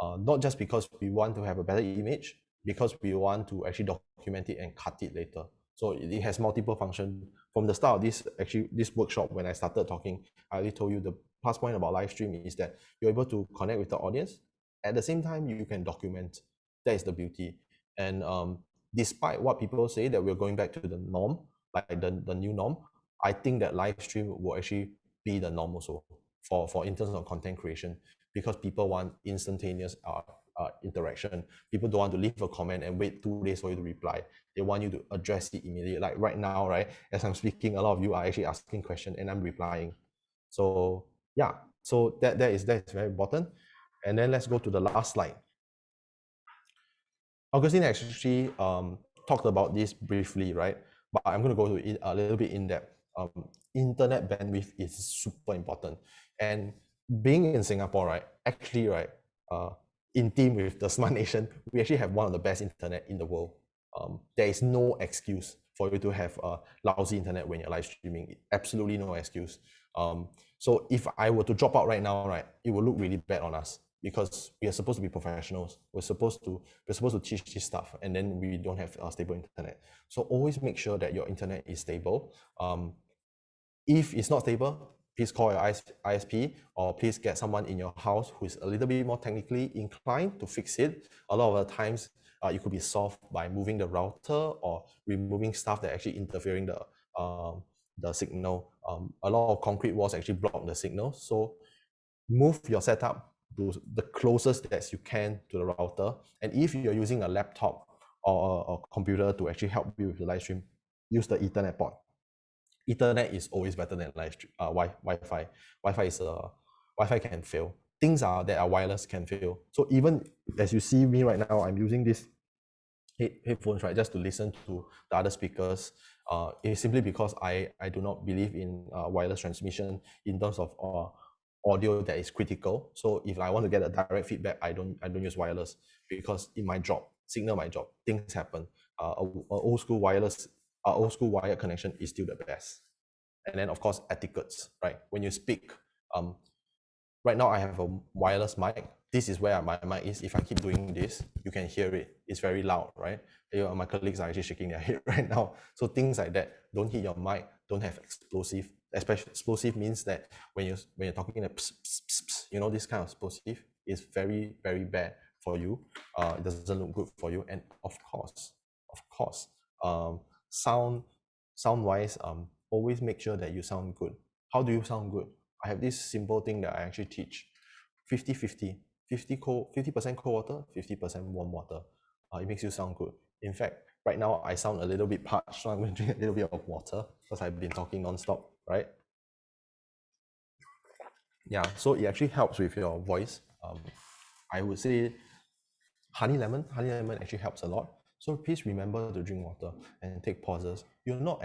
S8: not just because we want to have a better image, because we want to actually document it and cut it later. So it has multiple functions. From the start of this workshop, when I started talking, I already told you the plus point about live stream is that you're able to connect with the audience. At the same time, you can document. That is the beauty. And despite what people say that we're going back to the norm, like the new norm, I think that live stream will actually be the norm also for in terms of content creation, because people want instantaneous interaction. People don't want to leave a comment and wait 2 days for you to reply. They want you to address it immediately. Like right now, right, as I'm speaking, a lot of you are actually asking questions and I'm replying. So yeah, so that is very important. And then let's go to the last slide. Augustine actually talked about this briefly, right? But I'm going to go to it a little bit in depth. Internet bandwidth is super important. And being in Singapore, right, actually, right, in team with the Smart Nation, we actually have one of the best internet in the world. There is no excuse for you to have a lousy internet when you're live streaming. Absolutely no excuse. So if I were to drop out right now, right, it will look really bad on us, because we are supposed to be professionals. We're supposed to teach this stuff, and then we don't have a stable internet. So always make sure that your internet is stable. If it's not stable, please call your ISP, or please get someone in your house who is a little bit more technically inclined to fix it. A lot of the times, it could be solved by moving the router or removing stuff that actually interfering the signal. A lot of concrete walls actually block the signal. So move your setup to the closest that you can to the router. And if you're using a laptop or a computer to actually help you with the live stream, use the Ethernet port. Ethernet is always better than Wi-Fi. Wi-Fi can fail. Things that are wireless can fail. So even as you see me right now, I'm using this headphones, right, just to listen to the other speakers. It's simply because I do not believe in wireless transmission in terms of audio that is critical. So if I want to get a direct feedback, I don't use wireless, because it might drop, signal might drop, things happen. Old school wired connection is still the best. And then of course etiquettes, right? When you speak, right now I have a wireless mic. This is where my mic is. If I keep doing this, you can hear it. It's very loud, right? My colleagues are actually shaking their head right now. So things like that, don't hit your mic, don't have explosive. Especially explosive means that when you're talking a pss, pss, pss, pss, you know, this kind of explosive is very, very bad for you. It doesn't look good for you. And of course, sound wise, always make sure that you sound good. How do you sound good? I have this simple thing that I actually teach: 50-50, 50% cold water, 50% warm water. It makes you sound good. In fact, right now I sound a little bit parched, so I'm going to drink a little bit of water because I've been talking non-stop, right? Yeah, so it actually helps with your voice. I would say honey lemon actually helps a lot. So please remember to drink water and take pauses. You're not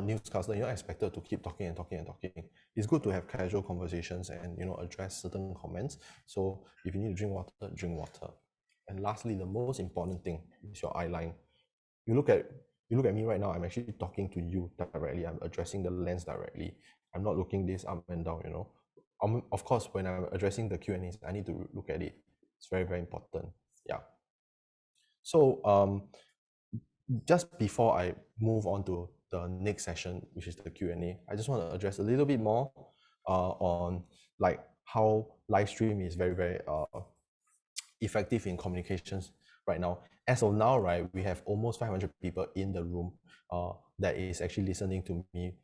S8: newscaster. You're not expected to keep talking and talking and talking. It's good to have casual conversations and, you know, address certain comments. So if you need to drink water, drink water. And lastly, the most important thing is your eye line. You look at me right now. I'm actually talking to you directly. I'm addressing the lens directly. I'm not looking this up and down. You know, of course, when I'm addressing the Q&As, I need to look at it. It's very, very important. Yeah. So just before I move on to the next session, which is the Q&A, I just want to address a little bit more on like how live stream is very, very effective in communications right now. As of now, right, we have almost 500 people in the room that is actually listening to me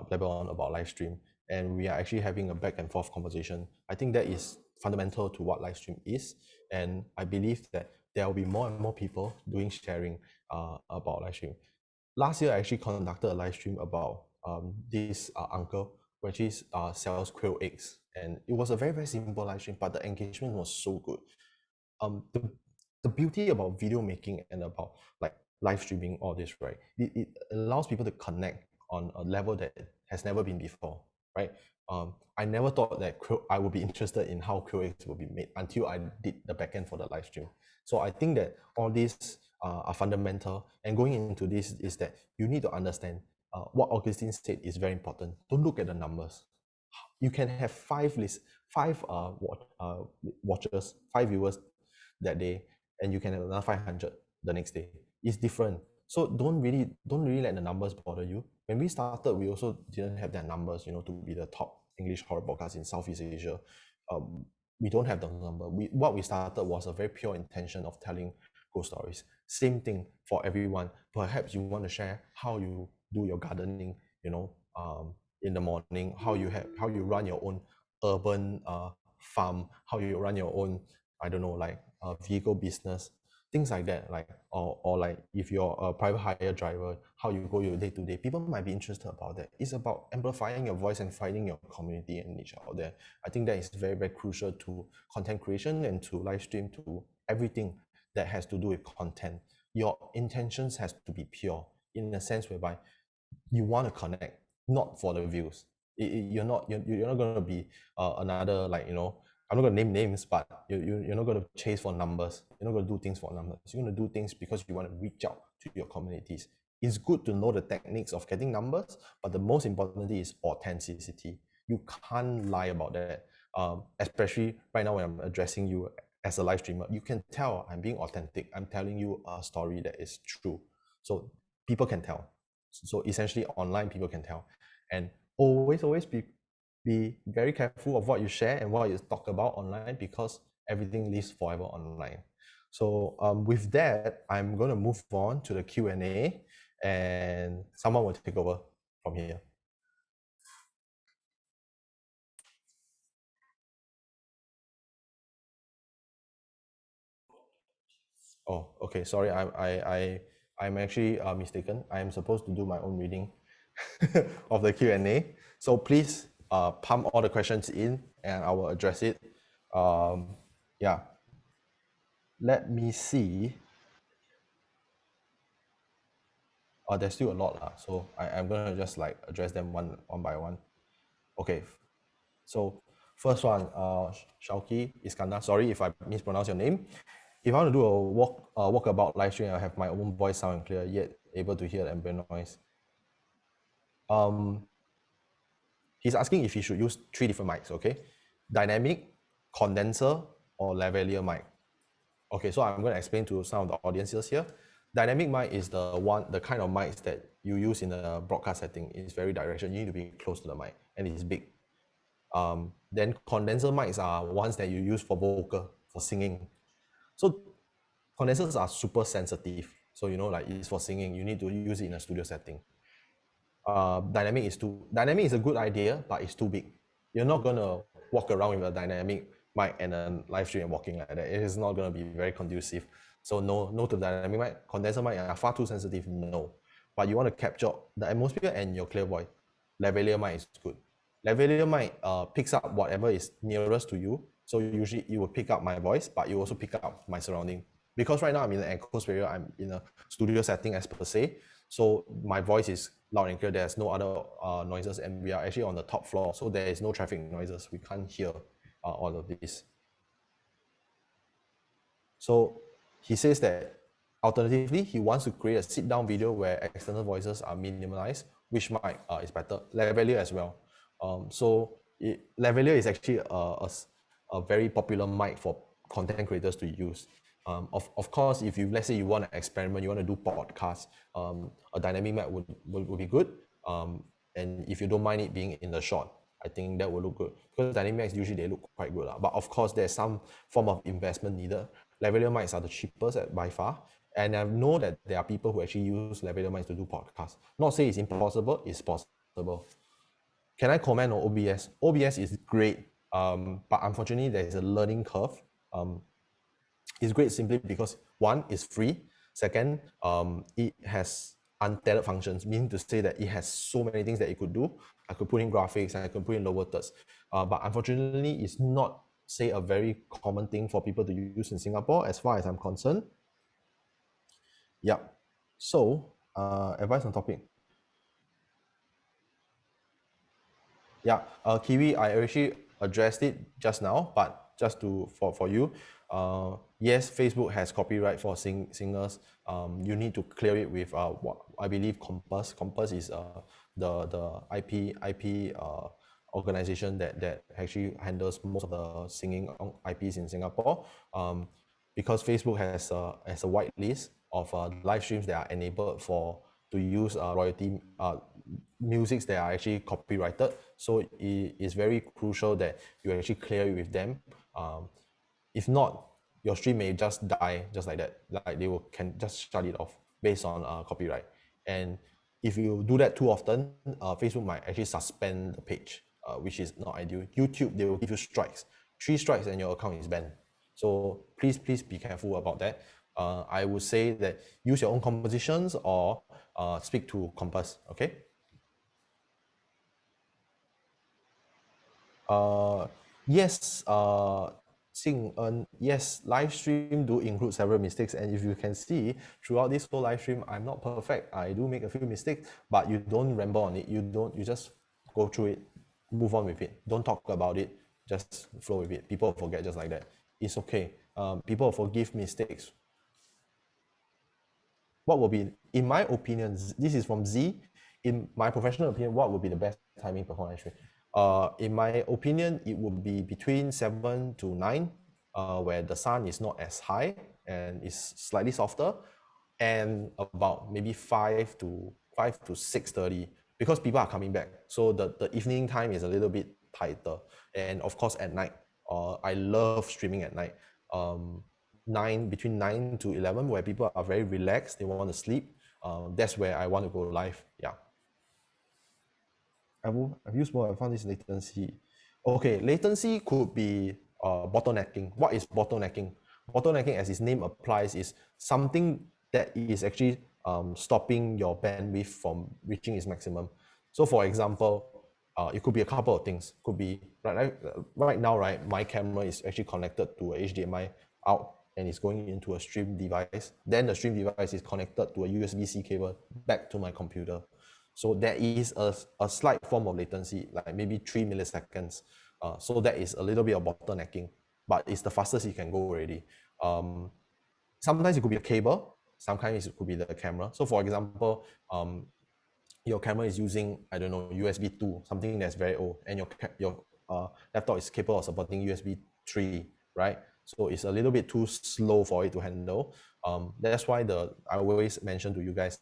S8: blabber on about live stream, and we are actually having a back and forth conversation. I think that is fundamental to what live stream is, and I believe that there will be more and more people doing sharing about live stream. Last year, I actually conducted a live stream about this uncle who actually sells quail eggs, and it was a very, very simple live stream, but the engagement was so good. the beauty about video making and about like live streaming all this, right? It allows people to connect on a level that has never been before, right? I never thought that I would be interested in how QX will be made until I did the backend for the live stream. So I think that all these are fundamental, and going into this is that you need to understand what Augustine said is very important. Don't look at the numbers. You can have five watchers, 5 viewers that day, and you can have another 500 the next day. It's different. So don't really let the numbers bother you. When we started, we also didn't have that numbers, to be the top English horror podcast in Southeast Asia. We don't have the number. What we started was a very pure intention of telling ghost stories. Same thing for everyone. Perhaps you want to share how you do your gardening, in the morning, how you run your own urban farm, how you run your own, I don't know, like vehicle business, things like that, like or like if you're a private hire driver, how you go your day to day. People might be interested about that. It's about amplifying your voice and finding your community and niche out there. I think that is very, very crucial to content creation and to live stream, to everything that has to do with content. Your intentions has to be pure in a sense whereby you want to connect, not for the views. You're not going to be another, like, I'm not going to name names, but you're not going to chase for numbers. You're not going to do things for numbers. You're going to do things because you want to reach out to your communities. It's good to know the techniques of getting numbers, but the most important thing is authenticity. You can't lie about that. Especially right now when I'm addressing you as a live streamer, you can tell I'm being authentic. I'm telling you a story that is true. So people can tell. So essentially online people can tell. And always be very careful of what you share and what you talk about online, because everything lives forever online. So with that, I'm going to move on to the Q&A, and someone will take over from here. Oh, okay. Sorry, I'm actually mistaken. I'm supposed to do my own reading of the Q&A. So please pump all the questions in, and I will address it. Yeah. Let me see. There's still a lot, so I'm gonna just like address them one by one. Okay. So first one, Shauki Iskandar. Sorry if I mispronounce your name. If I want to do a walkabout live stream, I have my own voice sound clear, yet able to hear the ambient noise. He's asking if he should use 3 different mics, okay? Dynamic, condenser, or lavalier mic. Okay, so I'm going to explain to some of the audiences here. Dynamic mic is the kind of mics that you use in a broadcast setting. It's very directional. You need to be close to the mic, and it's big. Then condenser mics are ones that you use for vocal, for singing. So condensers are super sensitive. So, like it's for singing, you need to use it in a studio setting. Dynamic is a good idea, but it's too big. You're not gonna walk around with a dynamic mic and a live stream and walking like that. It is not gonna be very conducive. So no to dynamic mic. Condenser mic are far too sensitive, no. But you want to capture the atmosphere and your clear voice. Lavalier mic is good. Lavalier mic picks up whatever is nearest to you. So usually you will pick up my voice, but you also pick up my surrounding. Because right now I'm in an enclosed area, I'm in a studio setting as per se. So my voice is loud and clear. There's no other noises, and we are actually on the top floor, so there is no traffic noises. We can't hear all of this. So he says that alternatively, he wants to create a sit-down video where external voices are minimalized. Which mic is better? Lavalier as well. Lavalier is actually a very popular mic for content creators to use. Of course, if let's say you want to experiment, you want to do podcasts, a dynamic mic would be good. And if you don't mind it being in the shot, I think that will look good, because dynamic mics usually they look quite good. But of course, there's some form of investment needed. Lavalier mics are the cheapest by far. And I know that there are people who actually use lavalier mics to do podcasts. Not say it's impossible, it's possible. Can I comment on OBS? OBS is great, but unfortunately there is a learning curve. It's great simply because one, it's free. Second, it has untethered functions, meaning to say that it has so many things that it could do. I could put in graphics, and I could put in lower thirds. But unfortunately, it's not say a very common thing for people to use in Singapore as far as I'm concerned. Yeah. So advice on topic. Yeah, Kiwi, I actually addressed it just now, but just for you, yes, Facebook has copyright for singers. You need to clear it with what I believe Compass. Compass is the IP organization that actually handles most of the singing IPs in Singapore. Because Facebook has a white list of live streams that are enabled to use royalty musics that are actually copyrighted. So it is very crucial that you actually clear it with them. If not, your stream may just die just like that. Like they can just shut it off based on copyright. And if you do that too often, Facebook might actually suspend the page, which is not ideal. YouTube, they will give you strikes. 3 strikes and your account is banned. So please be careful about that. I would say that use your own compositions or speak to Compass, okay? Yes, yes, live stream do include several mistakes, and if you can see throughout this whole live stream, I'm not perfect. I do make a few mistakes, but you don't ramble on it. You just go through it, move on with it. Don't talk about it. Just flow with it. People forget just like that. It's okay. People forgive mistakes. What will be, in my opinion, this is from Z, in my professional opinion, what would be the best timing for live stream? In my opinion, it would be between 7 to 9, where the sun is not as high and is slightly softer, and about maybe 5 to 6:30, because people are coming back. So the evening time is a little bit tighter. And of course at night, I love streaming at night. Between 9 to 11, where people are very relaxed, they want to sleep. That's where I want to go live. Yeah. I've used more. I found this latency. Okay, latency could be bottlenecking. What is bottlenecking? Bottlenecking, as its name applies, is something that is actually stopping your bandwidth from reaching its maximum. So, for example, it could be a couple of things. Could be right now, right? My camera is actually connected to a HDMI out, and it's going into a stream device. Then the stream device is connected to a USB-C cable back to my computer. So there is a slight form of latency, like maybe 3 milliseconds. So that is a little bit of bottlenecking, but it's the fastest you can go already. Sometimes it could be a cable, sometimes it could be the camera. So for example, your camera is using, I don't know, USB 2, something that's very old, and your laptop is capable of supporting USB 3, right? So it's a little bit too slow for it to handle. That's why I always mention to you guys,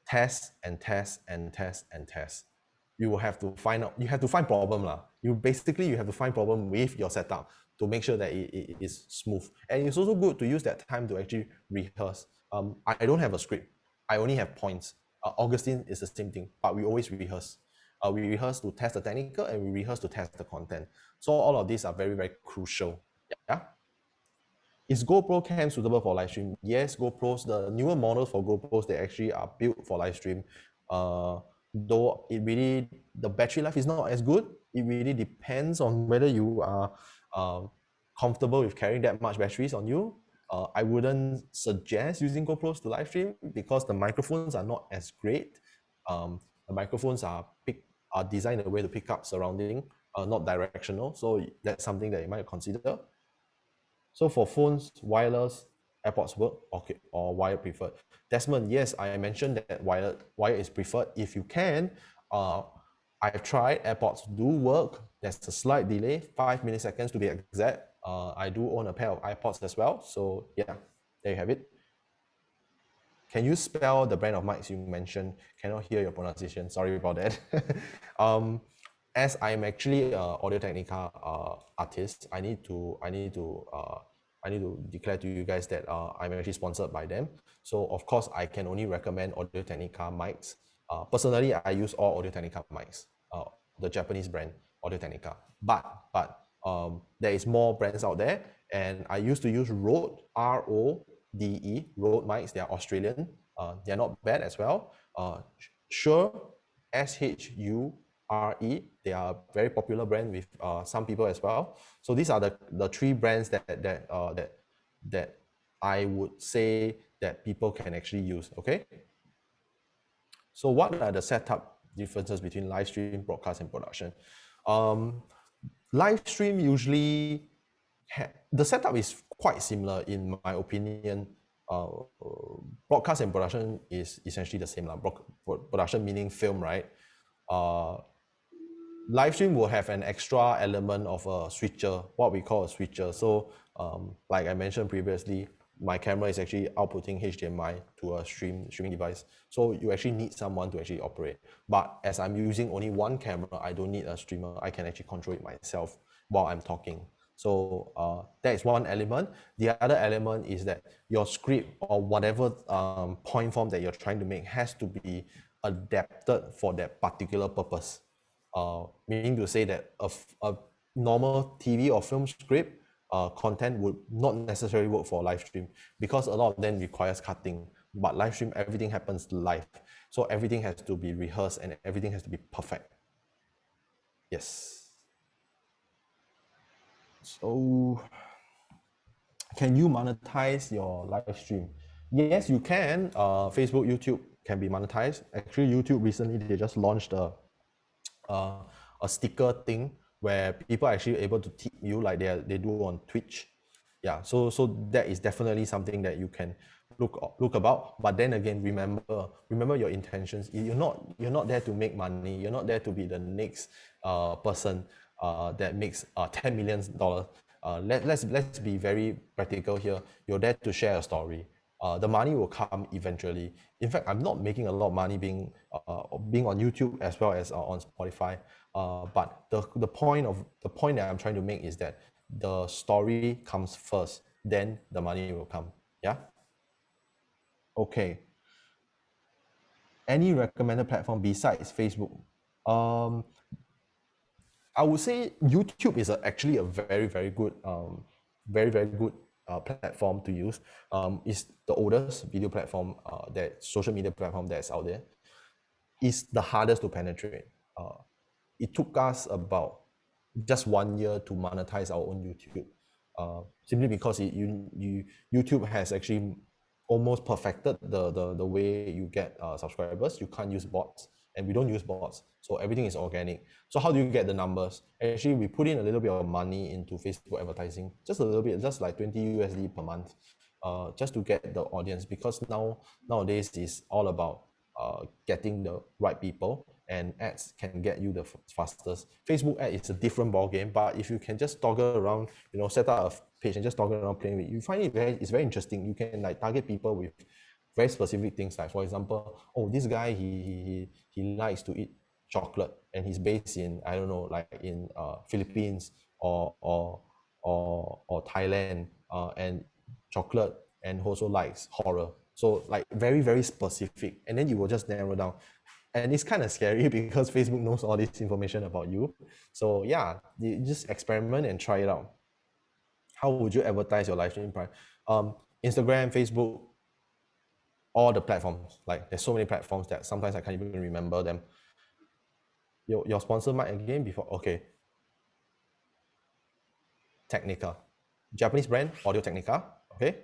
S8: test and test and test and test. You will have to find out, you have to find problem lah. You have to find problem with your setup to make sure that it is smooth. And it's also good to use that time to actually rehearse. I don't have a script. I only have points. Augustine is the same thing, but we always rehearse. We rehearse to test the technical, and we rehearse to test the content. So all of these are very, very crucial. Yeah. Is GoPro cam suitable for live stream? Yes, GoPros, the newer models for GoPros, they actually are built for live stream. Though the battery life is not as good. It really depends on whether you are comfortable with carrying that much batteries on you. I wouldn't suggest using GoPros to live stream because the microphones are not as great. The microphones are designed in a way to pick up surrounding, not directional. So that's something that you might consider. So for phones, wireless, AirPods work, okay, or wire preferred. Desmond, yes, I mentioned that wire is preferred if you can. I've tried, AirPods do work. There's a slight delay, 5 milliseconds to be exact. I do own a pair of iPods as well. So yeah, there you have it. Can you spell the brand of mics you mentioned? Cannot hear your pronunciation. Sorry about that. As I'm actually an Audio-Technica artist, I need to declare to you guys that I'm actually sponsored by them. So of course, I can only recommend Audio-Technica mics. Personally, I use all Audio-Technica mics, the Japanese brand Audio-Technica. But there is more brands out there, and I used to use Rode, R-O-D-E, Rode mics. They are Australian. They're not bad as well. Shure, S-H-U-R-E, RE. They are a very popular brand with some people as well. So these are the three brands that I would say that people can actually use. Okay. So what are the setup differences between live stream, broadcast, and production? Live stream usually the setup is quite similar in my opinion. Broadcast and production is essentially the same. Production meaning film, right? Live stream will have an extra element of a switcher, what we call a switcher. So like I mentioned previously, my camera is actually outputting HDMI to a streaming device. So you actually need someone to actually operate. But as I'm using only one camera, I don't need a streamer. I can actually control it myself while I'm talking. So that is one element. The other element is that your script or whatever point form that you're trying to make has to be adapted for that particular purpose. Meaning to say that a normal TV or film script content would not necessarily work for live stream because a lot of them requires cutting. But live stream, everything happens live. So everything has to be rehearsed and everything has to be perfect. Yes. So can you monetize your live stream? Yes, you can. Facebook, YouTube can be monetized. Actually, YouTube recently, they just launched a sticker thing where people are actually able to tip you like they do on Twitch. Yeah, so that is definitely something that you can look about. But then again, remember your intentions. You're not there to make money. You're not there to be the next person that makes $10 million. Let's be very practical here. You're there to share a story. The money will come eventually. In fact, I'm not making a lot of money being on YouTube as well as on Spotify. But the point that I'm trying to make is that the story comes first, then the money will come. Yeah. Okay. Any recommended platform besides Facebook? I would say YouTube is actually a very good, very good platform to use. It's the oldest video platform, that social media platform that's out there. It's the hardest to penetrate. It took us about just 1 year to monetize our own YouTube, simply because YouTube has actually almost perfected the way you get subscribers. You can't use bots, and we don't use bots, so everything is organic. So how do you get the numbers? Actually, we put in a little bit of money into Facebook advertising, just a little bit, just like 20 USD per month, just to get the audience, because nowadays is all about getting the right people, and ads can get you the fastest. Facebook ad is a different ball game, but if you can just toggle around, set up a page and just toggle around playing with it, you find it's very interesting. You can like target people with very specific things, like for example, oh, this guy he likes to eat chocolate and he's based in, I don't know, like in Philippines or Thailand, and chocolate, and also likes horror. So like very specific, and then you will just narrow down. And it's kind of scary because Facebook knows all this information about you. So yeah, you just experiment and try it out. How would you advertise your live stream price? Instagram, Facebook, all the platforms. Like there's so many platforms that sometimes I can't even remember them. Your sponsor mic again before, okay. Technica, Japanese brand, Audio Technica, okay.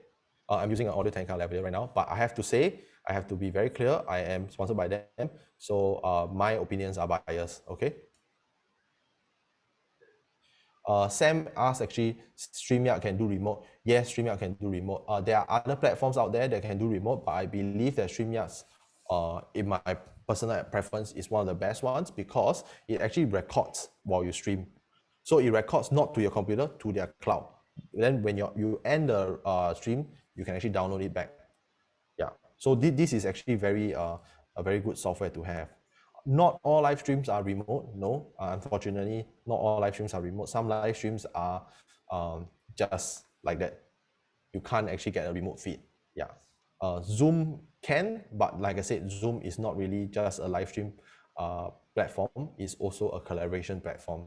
S8: I'm using an Audio Technica lavalier right now, but I have to say, I have to be very clear, I am sponsored by them, so my opinions are biased, okay. Sam asked actually, StreamYard can do remote. Yes, StreamYard can do remote. There are other platforms out there that can do remote, but I believe that StreamYard's, in my personal preference, is one of the best ones because it actually records while you stream. So it records not to your computer, to their cloud. Then when you end the stream, you can actually download it back. Yeah. So this is actually a very good software to have. Not all live streams are remote. No, unfortunately, not all live streams are remote. Some live streams are just like that. You can't actually get a remote feed. Yeah. Zoom can, but like I said, Zoom is not really just a live stream platform. It's also a collaboration platform.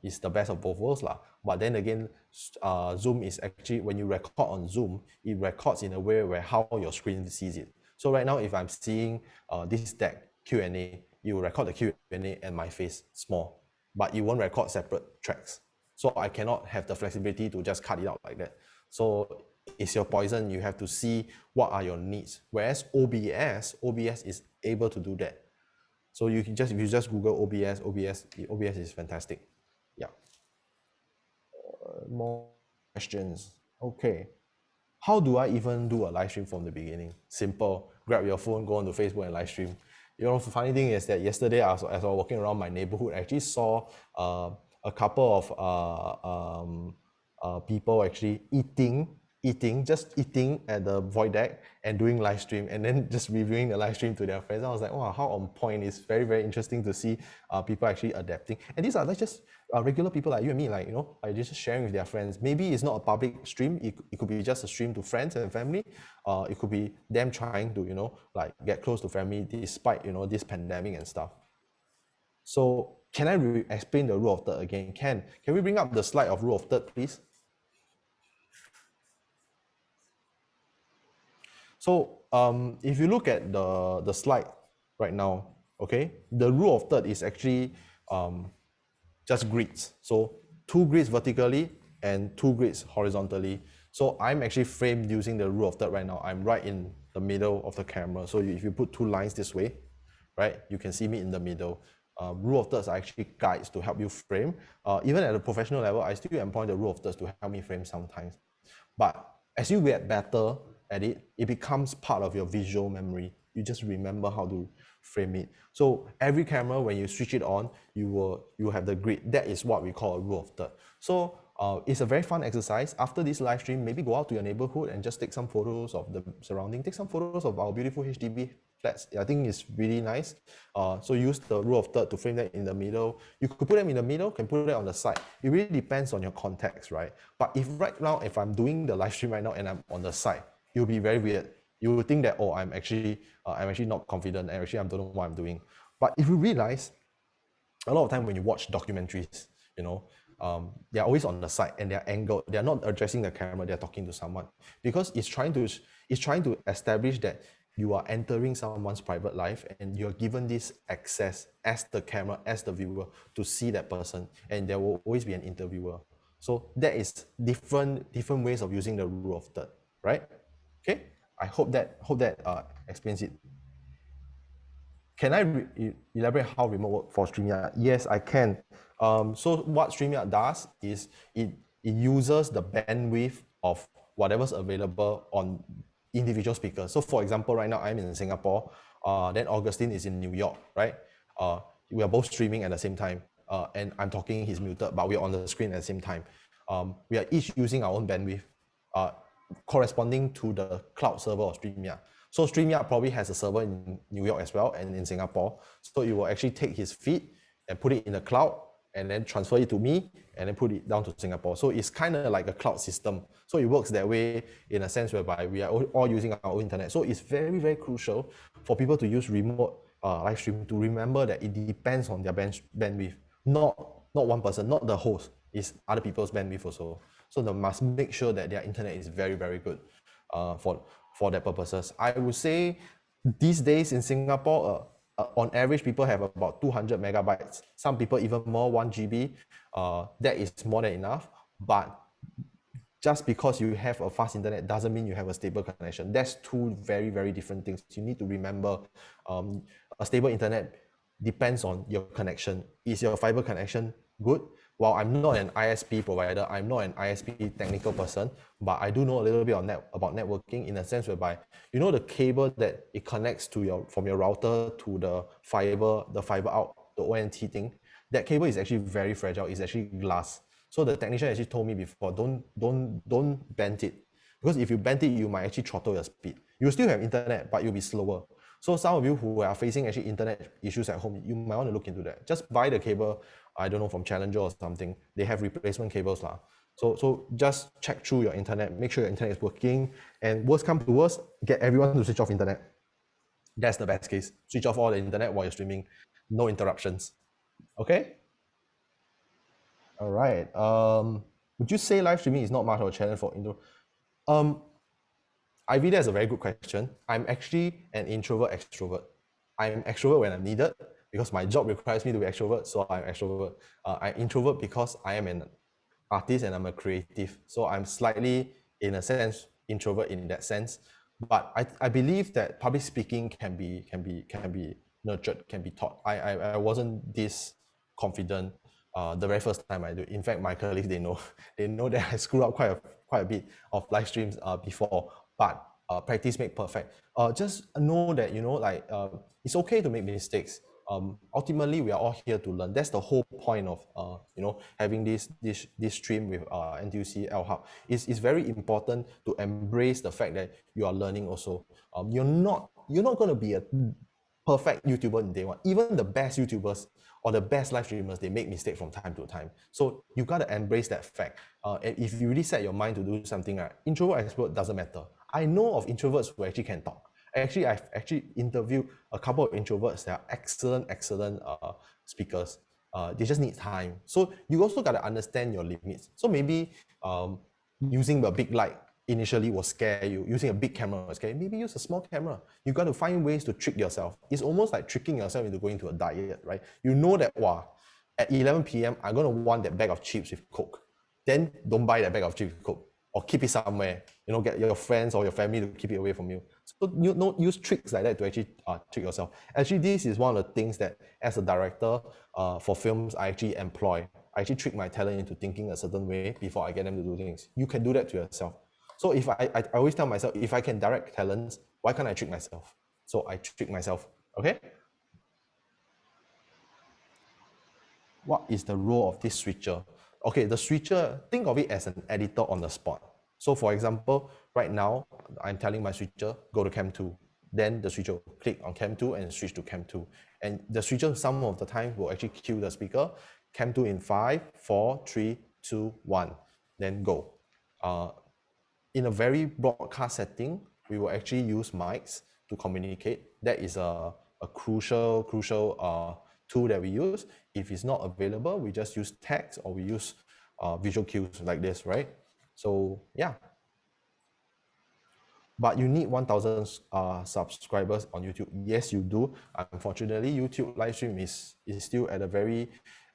S8: It's the best of both worlds lah. But then again, Zoom is actually, when you record on Zoom, it records in a way where how your screen sees it. So right now, if I'm seeing this deck Q&A, you record the Q&A and my face small, but you won't record separate tracks. So I cannot have the flexibility to just cut it out like that. So it's your poison. You have to see what are your needs. Whereas OBS is able to do that. So you can just, if you just Google OBS is fantastic. Yeah. More questions. Okay. How do I even do a live stream from the beginning? Simple. Grab your phone, go onto Facebook and live stream. You know, the funny thing is that yesterday, as I was walking around my neighborhood, I actually saw a couple of people actually just eating at the void deck and doing live stream, and then just reviewing the live stream to their friends. I was like, wow, how on point. It's very, very interesting to see people actually adapting. And these are like just regular people like you and me, like, you know, like just sharing with their friends. Maybe it's not a public stream. It could be just a stream to friends and family. It could be them trying to, you know, like get close to family despite, you know, this pandemic and stuff. So can I explain the rule of third again? Can we bring up the slide of rule of third, please? So if you look at the slide right now, okay, the rule of third is actually just grids. So 2 grids vertically and 2 grids horizontally. So I'm actually framed using the rule of third right now. I'm right in the middle of the camera. So if you put 2 lines this way, right, you can see me in the middle. Rule of thirds are actually guides to help you frame. Even at a professional level, I still employ the rule of thirds to help me frame sometimes. But as you get better at it, it becomes part of your visual memory. You just remember how to frame it. So every camera, when you switch it on, you will have the grid. That is what we call a rule of third. So it's a very fun exercise. After this live stream, maybe go out to your neighborhood and just take some photos of the surrounding. Take some photos of our beautiful HDB flats. I think it's really nice. So use the rule of third to frame that in the middle. You could put them in the middle, can put it on the side. It really depends on your context, right? But if right now, if I'm doing the live stream right now and I'm on the side, it will be very weird. You will think that, oh, I'm actually not confident, and actually I don't know what I'm doing. But if you realize, a lot of time when you watch documentaries, you know, they're always on the side and they're angled. They're not addressing the camera. They're talking to someone, because it's trying to establish that you are entering someone's private life and you're given this access as the camera, as the viewer, to see that person, and there will always be an interviewer. So that is different ways of using the rule of third, right? Okay, I hope that explains it. Can I elaborate how remote work for StreamYard? Yes, I can. So what StreamYard does is it uses the bandwidth of whatever's available on individual speakers. So for example, right now I'm in Singapore, then Augustine is in New York, right? We are both streaming at the same time, and I'm talking, he's muted, but we're on the screen at the same time. We are each using our own bandwidth, corresponding to the cloud server of StreamYard. So StreamYard probably has a server in New York as well and in Singapore. So it will actually take his feed and put it in the cloud and then transfer it to me and then put it down to Singapore. So it's kind of like a cloud system. So it works that way in a sense whereby we are all using our own internet. So it's very, very crucial for people to use remote live stream to remember that it depends on their bandwidth, not one person, not the host, it's other people's bandwidth also. So they must make sure that their internet is very, very good for their purposes. I would say these days in Singapore, on average, people have about 200 megabytes. Some people even more, 1 GB. That is more than enough. But just because you have a fast internet doesn't mean you have a stable connection. That's 2 very, very different things. You need to remember a stable internet depends on your connection. Is your fiber connection good? Well, I'm not an ISP provider, I'm not an ISP technical person, but I do know a little bit about networking in a sense whereby, you know, the cable that it connects to from your router to the fiber out, the ONT thing, that cable is actually very fragile. It's actually glass. So the technician actually told me before, don't bend it, because if you bend it, you might actually throttle your speed. You still have internet, but you'll be slower. So some of you who are facing actually internet issues at home, you might want to look into that. Just buy the cable, I don't know, from Challenger or something. They have replacement cables lah. So just check through your internet, make sure your internet is working, and worst come to worst, get everyone to switch off internet. That's the best case. Switch off all the internet while you're streaming, no interruptions. Okay? All right. Would you say live streaming is not much of a challenge for intro? I think that's a very good question. I'm actually an introvert extrovert. I'm extrovert when I'm needed, because my job requires me to be extrovert, so I'm extrovert. I'm introvert because I am an artist and I'm a creative. So I'm slightly, in a sense, introvert in that sense. But I believe that public speaking can be nurtured, can be taught. I wasn't this confident the very first time I do. In fact, my colleagues, they know that I screwed up quite a bit of live streams before. But practice make perfect. Just know that it's okay to make mistakes. Ultimately, we are all here to learn. That's the whole point of having this stream with NTUC LHub. It's very important to embrace the fact that you are learning also. You're not going to be a perfect YouTuber in day one. Even the best YouTubers or the best live streamers, they make mistakes from time to time. So you got to embrace that fact. And if you really set your mind to do something, right, introvert, extrovert doesn't matter. I know of introverts who actually can talk. Actually, I've actually interviewed a couple of introverts that are excellent speakers. They just need time. So you also got to understand your limits. So maybe using a big light initially will scare you. Using a big camera will scare you. Maybe use a small camera. You got to find ways to trick yourself. It's almost like tricking yourself into going to a diet, right? You know that, at 11 p.m., I'm going to want that bag of chips with Coke. Then don't buy that bag of chips with Coke, or keep it somewhere. Get your friends or your family to keep it away from you. So you use tricks like that to actually trick yourself. Actually, this is one of the things that, as a director for films, I actually employ. I actually trick my talent into thinking a certain way before I get them to do things. You can do that to yourself. So if I always tell myself, if I can direct talents, why can't I trick myself? So I trick myself. Okay. What is the role of this switcher? Okay, the switcher, think of it as an editor on the spot. So for example, right now, I'm telling my switcher, go to cam 2. Then the switcher will click on cam 2 and switch to cam 2. And the switcher, some of the time, will actually cue the speaker, cam 2 in 5, 4, 3, 2, 1, then go. In a very broadcast setting, we will actually use mics to communicate. That is a crucial tool that we use. If it's not available, we just use text or we use visual cues like this, right? So yeah. But you need 1,000 subscribers on YouTube. Yes, you do. Unfortunately, YouTube live stream is still at a very,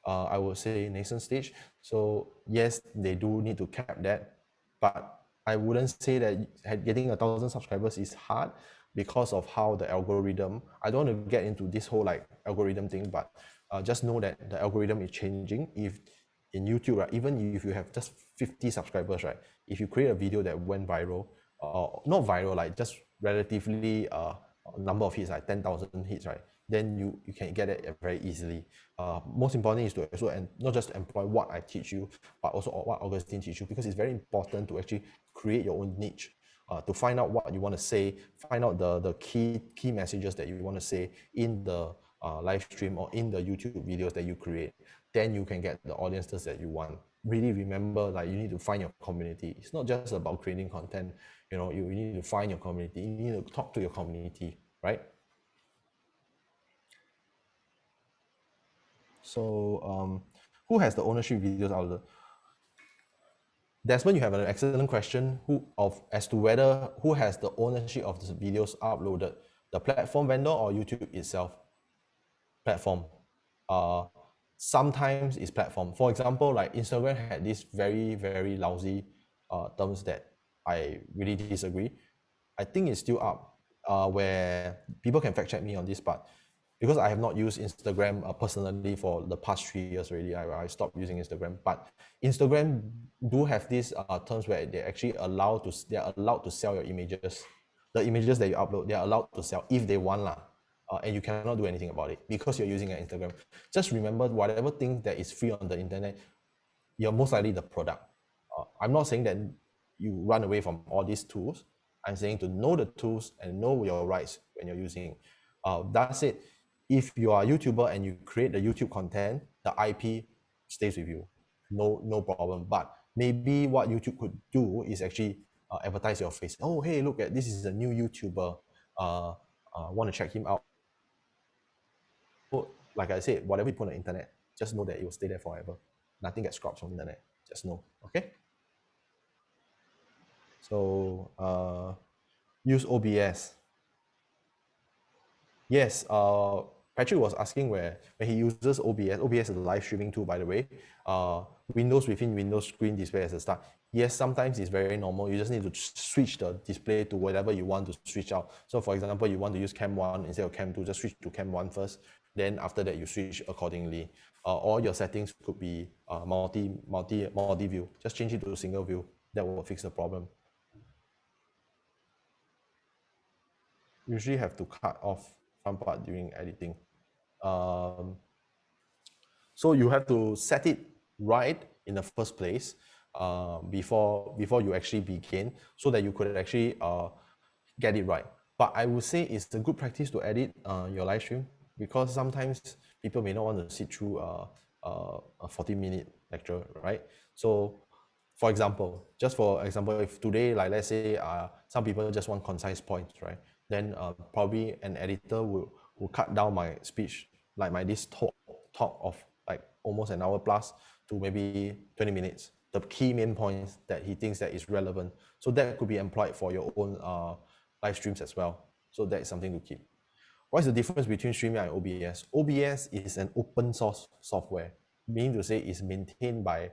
S8: I would say, nascent stage. So yes, they do need to cap that. But I wouldn't say that getting 1,000 subscribers is hard because of how the algorithm, I don't want to get into this whole algorithm thing, but just know that the algorithm is changing. If in YouTube, right, even if you have just 50 subscribers, right, if you create a video that went viral, not viral, like just relatively number of hits, like 10,000 hits, right, then you can get it very easily. Most importantly is to also, and not just employ what I teach you, but also what Augustine teach you, because it's very important to actually create your own niche, to find out what you want to say, find out the key messages that you want to say in the live stream or in the YouTube videos that you create. Then you can get the audiences that you want. Really remember, you need to find your community. It's not just about creating content. You need to find your community. You need to talk to your community, right? So who has the ownership videos out there? Desmond, you have an excellent question as to whether who has the ownership of the videos uploaded, the platform vendor or YouTube itself? Platform. Sometimes it's platform. For example, like Instagram had this very, very lousy terms that I really disagree. I think it's still up, where people can fact check me on this part, because I have not used Instagram personally for the past 3 years already. I stopped using Instagram, but Instagram do have these terms where they're allowed to sell your images. The images that you upload, they're allowed to sell if they want lah. And you cannot do anything about it because you're using an Instagram. Just remember, whatever thing that is free on the internet, you're most likely the product. I'm not saying that you run away from all these tools. I'm saying to know the tools and know your rights when you're using. That's it. If you are a YouTuber and you create the YouTube content, the IP stays with you. No problem. But maybe what YouTube could do is actually advertise your face. Oh, hey, look at this is a new YouTuber. Want to check him out. Like I said, whatever you put on the internet, just know that it will stay there forever. Nothing gets scrubbed from the internet. Just know, okay? So use OBS. Yes, Patrick was asking where when he uses OBS. OBS is a live streaming tool, by the way. Windows within Windows screen display as a start. Yes, sometimes it's very normal. You just need to switch the display to whatever you want to switch out. So for example, you want to use cam 1 instead of cam 2, just switch to cam 1 first. Then after that, you switch accordingly. Or your settings could be multi view. Just change it to a single view. That will fix the problem. Usually have to cut off some part during editing. So you have to set it right in the first place before you actually begin, so that you could actually get it right. But I would say it's a good practice to edit your live stream, because sometimes people may not want to sit through a 40-minute lecture, right? So for example, if today, like let's say some people just want concise points, right? Then probably an editor will cut down my speech, like this talk of like almost an hour plus, to maybe 20 minutes, the key main points that he thinks that is relevant. So that could be employed for your own live streams as well. So that is something to keep. What is the difference between StreamYard and OBS? OBS is an open source software, meaning to say it's maintained by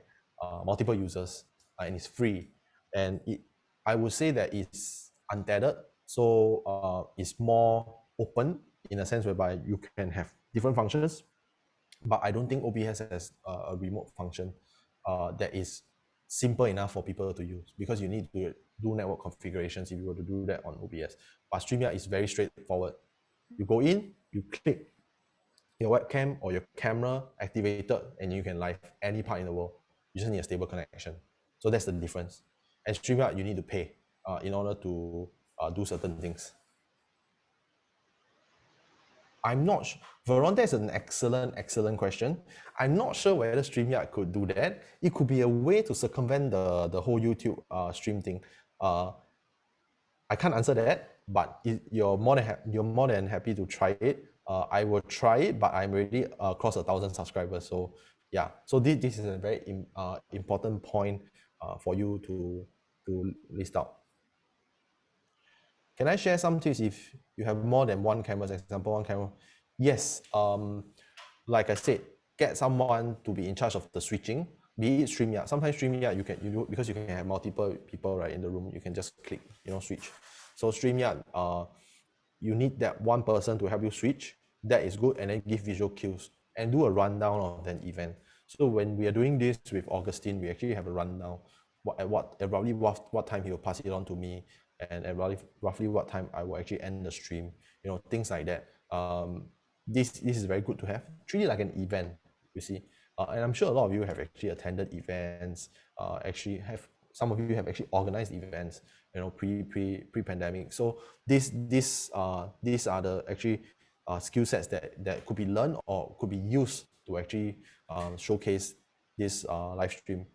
S8: multiple users and it's free. And I would say that it's untethered, so it's more open in a sense whereby you can have different functions. But I don't think OBS has a remote function that is simple enough for people to use, because you need to do network configurations if you were to do that on OBS. But StreamYard is very straightforward. You go in, you click your webcam or your camera activated, and you can live any part in the world. You just need a stable connection. So that's the difference. And StreamYard, you need to pay in order to do certain things. I'm not sure. Veron, that's an excellent question. I'm not sure whether StreamYard could do that. It could be a way to circumvent the whole YouTube stream thing. I can't answer that, but you're more than happy to try it. I will try it, but I'm already across 1,000 subscribers. So yeah, so this is a very important point for you to list out. Can I share some tips if you have more than one camera? Example, one camera. Yes. Like I said, get someone to be in charge of the switching. Be it StreamYard. Sometimes StreamYard because you can have multiple people right in the room. You can just click, switch. So StreamYard, you need that one person to help you switch. That is good, and then give visual cues and do a rundown of an event. So when we are doing this with Augustine, we actually have a rundown at roughly what time he will pass it on to me, and at roughly what time I will actually end the stream. Things like that. This is very good to have. Treat it like an event, you see. And I'm sure a lot of you have actually attended events. Some of you have actually organized events, pre-pandemic. So these are the actually skill sets that could be learned or could be used to actually showcase this live stream.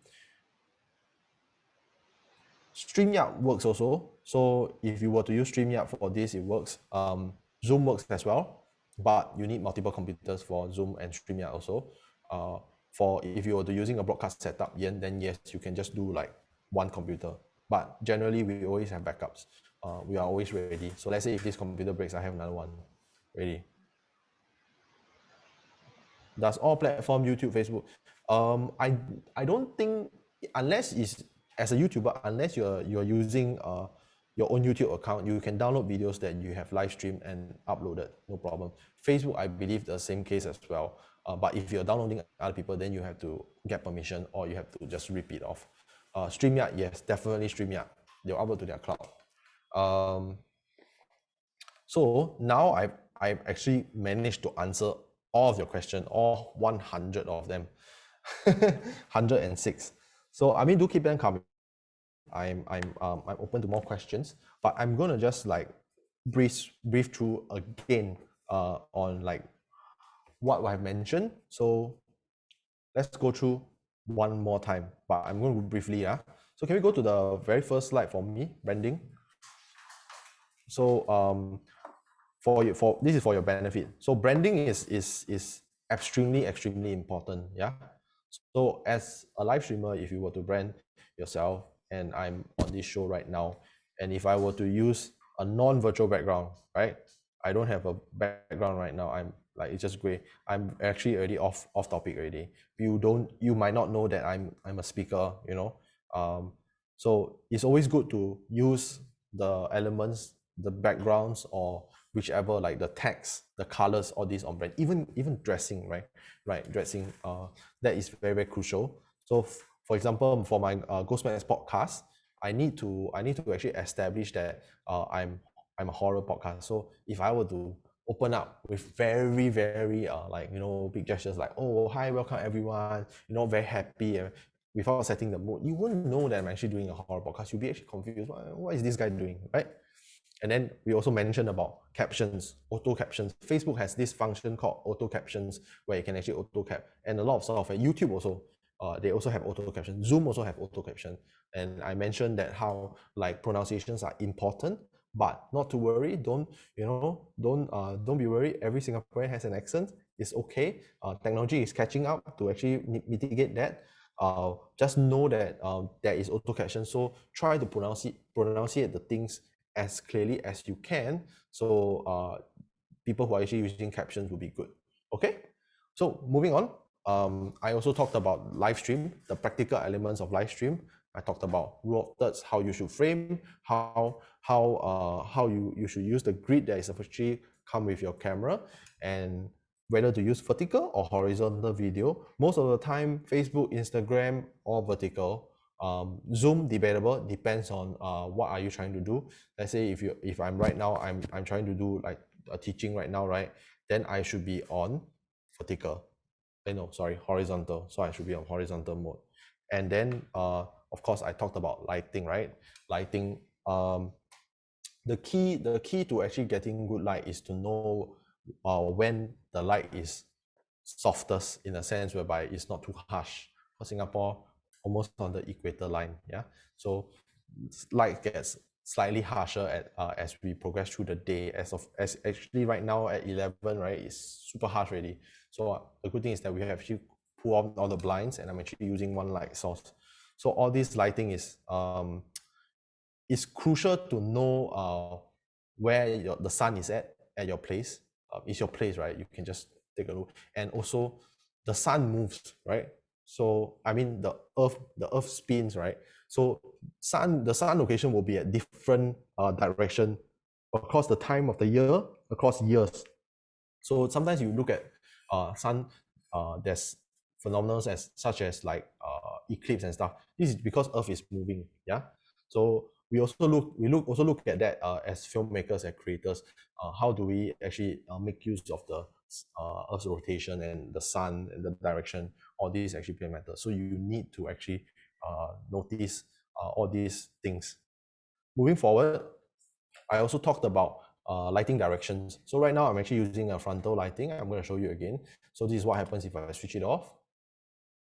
S8: StreamYard works also. So if you were to use StreamYard for this, it works. Zoom works as well, but you need multiple computers for Zoom and StreamYard also. For if you were to using a broadcast setup, then yes, you can just do like one computer. But generally, we always have backups. We are always ready. So let's say if this computer breaks, I have another one ready. Does all platform, YouTube, Facebook? I don't think, unless it's as a YouTuber, unless you're using your own YouTube account, you can download videos that you have live streamed and uploaded, no problem. Facebook, I believe the same case as well. But if you're downloading other people, then you have to get permission, or you have to just rip it off. StreamYard, yes, definitely StreamYard. They'll upload to their cloud. So now I've actually managed to answer all of your questions, all 100 of them, 106. So I mean, do keep them coming. I'm open to more questions, but I'm gonna just like brief through again on like what I've mentioned. So let's go through one more time, but I'm going to briefly. So can we go to the very first slide for me, branding? So this is for your benefit. So branding is extremely important. Yeah. So as a live streamer, if you were to brand yourself, and I'm on this show right now, and if I were to use a non-virtual background, right? I don't have a background right now. I'm like it's just gray. I'm actually already off topic already. You might not know that I'm a speaker, you know. So it's always good to use the elements, the backgrounds, or whichever, like the text, the colors, all these on brand. Even dressing, right? Dressing. That is very, very crucial. So for example, for my Ghostmax podcast, I need to actually establish that I'm a horror podcast. So if I were to open up with very, very like, you know, big gestures like, oh, hi, welcome everyone, you know, very happy, without setting the mood, you wouldn't know that I'm actually doing a horror podcast. You'll be actually confused. What is this guy doing, right? And then we also mentioned about captions, auto captions. Facebook has this function called auto captions where you can actually auto cap, and a lot of software, YouTube also, they also have auto caption. Zoom also have auto caption. And I mentioned that how like pronunciations are important, but not to worry. Don't be worried. Every Singaporean has an accent. It's okay. Technology is catching up to actually mitigate that. Just know that there is auto caption. So try to pronunciate the things as clearly as you can, so people who are actually using captions will be good. Okay, so moving on, I also talked about live stream, the practical elements of live stream. I talked about rule of thirds, how you should frame, how you should use the grid that is actually come with your camera, and whether to use vertical or horizontal video. Most of the time, Facebook, Instagram, or vertical. Zoom, debatable, depends on what are you trying to do. Let's say if I'm right now, I'm trying to do like a teaching right now, right? Then I should be on vertical. No, sorry, horizontal. So I should be on horizontal mode. And then of course I talked about lighting, right? Lighting. The key to actually getting good light is to know when the light is softest, in a sense whereby it's not too harsh. For Singapore, almost on the equator line, yeah. So light gets slightly harsher at as we progress through the day. As actually right now at 11, right, it's super harsh already. So the good thing is that we have actually pulled off all the blinds, and I'm actually using one light source. So all this lighting is it's crucial to know where the sun is at your place. It's your place, right? You can just take a look. And also the sun moves, right? So I mean the earth spins, right? So the sun location will be at different direction across the time of the year, across years. So sometimes you look at sun, there's phenomena such as like eclipse and stuff. This is because earth is moving, yeah. So we also look at that as filmmakers and creators. How do we actually make use of the earth's rotation and the sun and the direction? All these actually play a matter. So you need to actually notice all these things. Moving forward, I also talked about lighting directions. So right now I'm actually using a frontal lighting. I'm going to show you again. So this is what happens if I switch it off.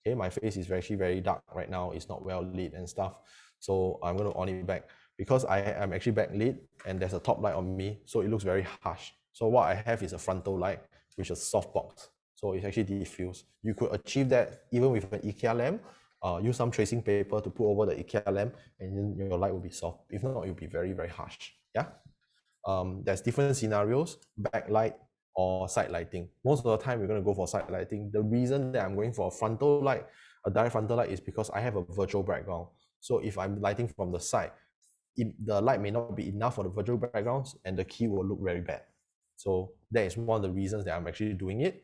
S8: Okay, my face is actually very dark right now. It's not well lit and stuff. So I'm going to on it back because I am actually backlit and there's a top light on me. So it looks very harsh. So what I have is a frontal light, which is softbox. So it's actually diffused. You could achieve that even with an IKEA lamp. Use some tracing paper to put over the IKEA lamp, and then your light will be soft. If not, it will be very, very harsh. Yeah. There's different scenarios, backlight or side lighting. Most of the time, we're going to go for side lighting. The reason that I'm going for a frontal light, a direct frontal light, is because I have a virtual background. So if I'm lighting from the side, the light may not be enough for the virtual backgrounds, and the key will look very bad. So that is one of the reasons that I'm actually doing it.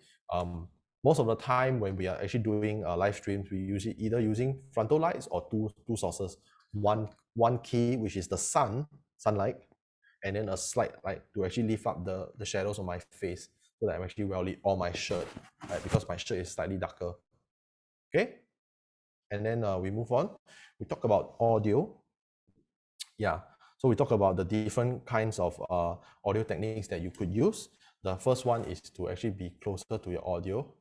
S8: Most of the time when we are actually doing live streams, we usually either using frontal lights or two sources. One key, which is the sunlight, and then a slight light to actually lift up the shadows on my face so that I'm actually well lit, or my shirt, right? Because my shirt is slightly darker. Okay, and then we move on. We talk about audio. Yeah, so we talk about the different kinds of audio techniques that you could use. The first one is to actually be closer to your audio.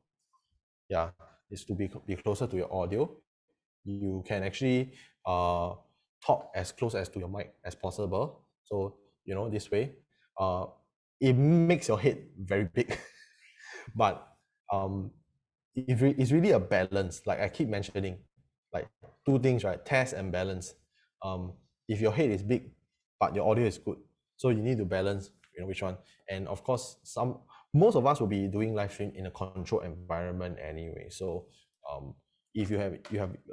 S8: Yeah, is to be closer to your audio. You can actually talk as close as to your mic as possible. So you know, this way, it makes your head very big, but it's really a balance. Like I keep mentioning, like two things, right? Test and balance. If your head is big but your audio is good, so you need to balance, you know, which one. And of course, most of us will be doing live stream in a controlled environment anyway. So if you have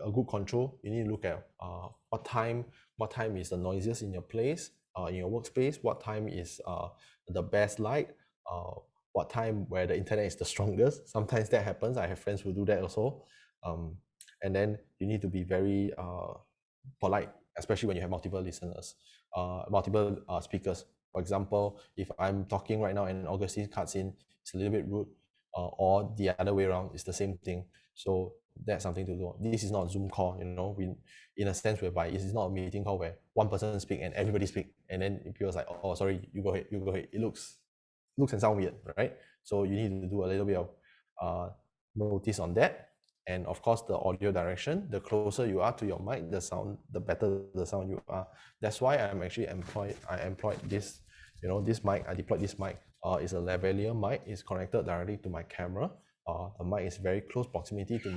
S8: a good control, you need to look at what time is the noisiest in your place, in your workspace, what time is the best light, what time where the internet is the strongest. Sometimes that happens. I have friends who do that also. And then you need to be very polite, especially when you have multiple listeners, multiple speakers. For example, if I'm talking right now and Augustine cuts in, it's a little bit rude, or the other way around, it's the same thing. So that's something to do. This is not a Zoom call, we, in a sense whereby it is not a meeting call where one person speak and everybody speak, and then people like, oh, sorry, you go ahead. It looks and sound weird, right? So you need to do a little bit of notice on that. And of course, the audio direction, the closer you are to your mic, the better the sound you are. That's why I employed this, this mic. I deployed this mic. It's a lavalier mic. It's connected directly to my camera. The mic is very close proximity to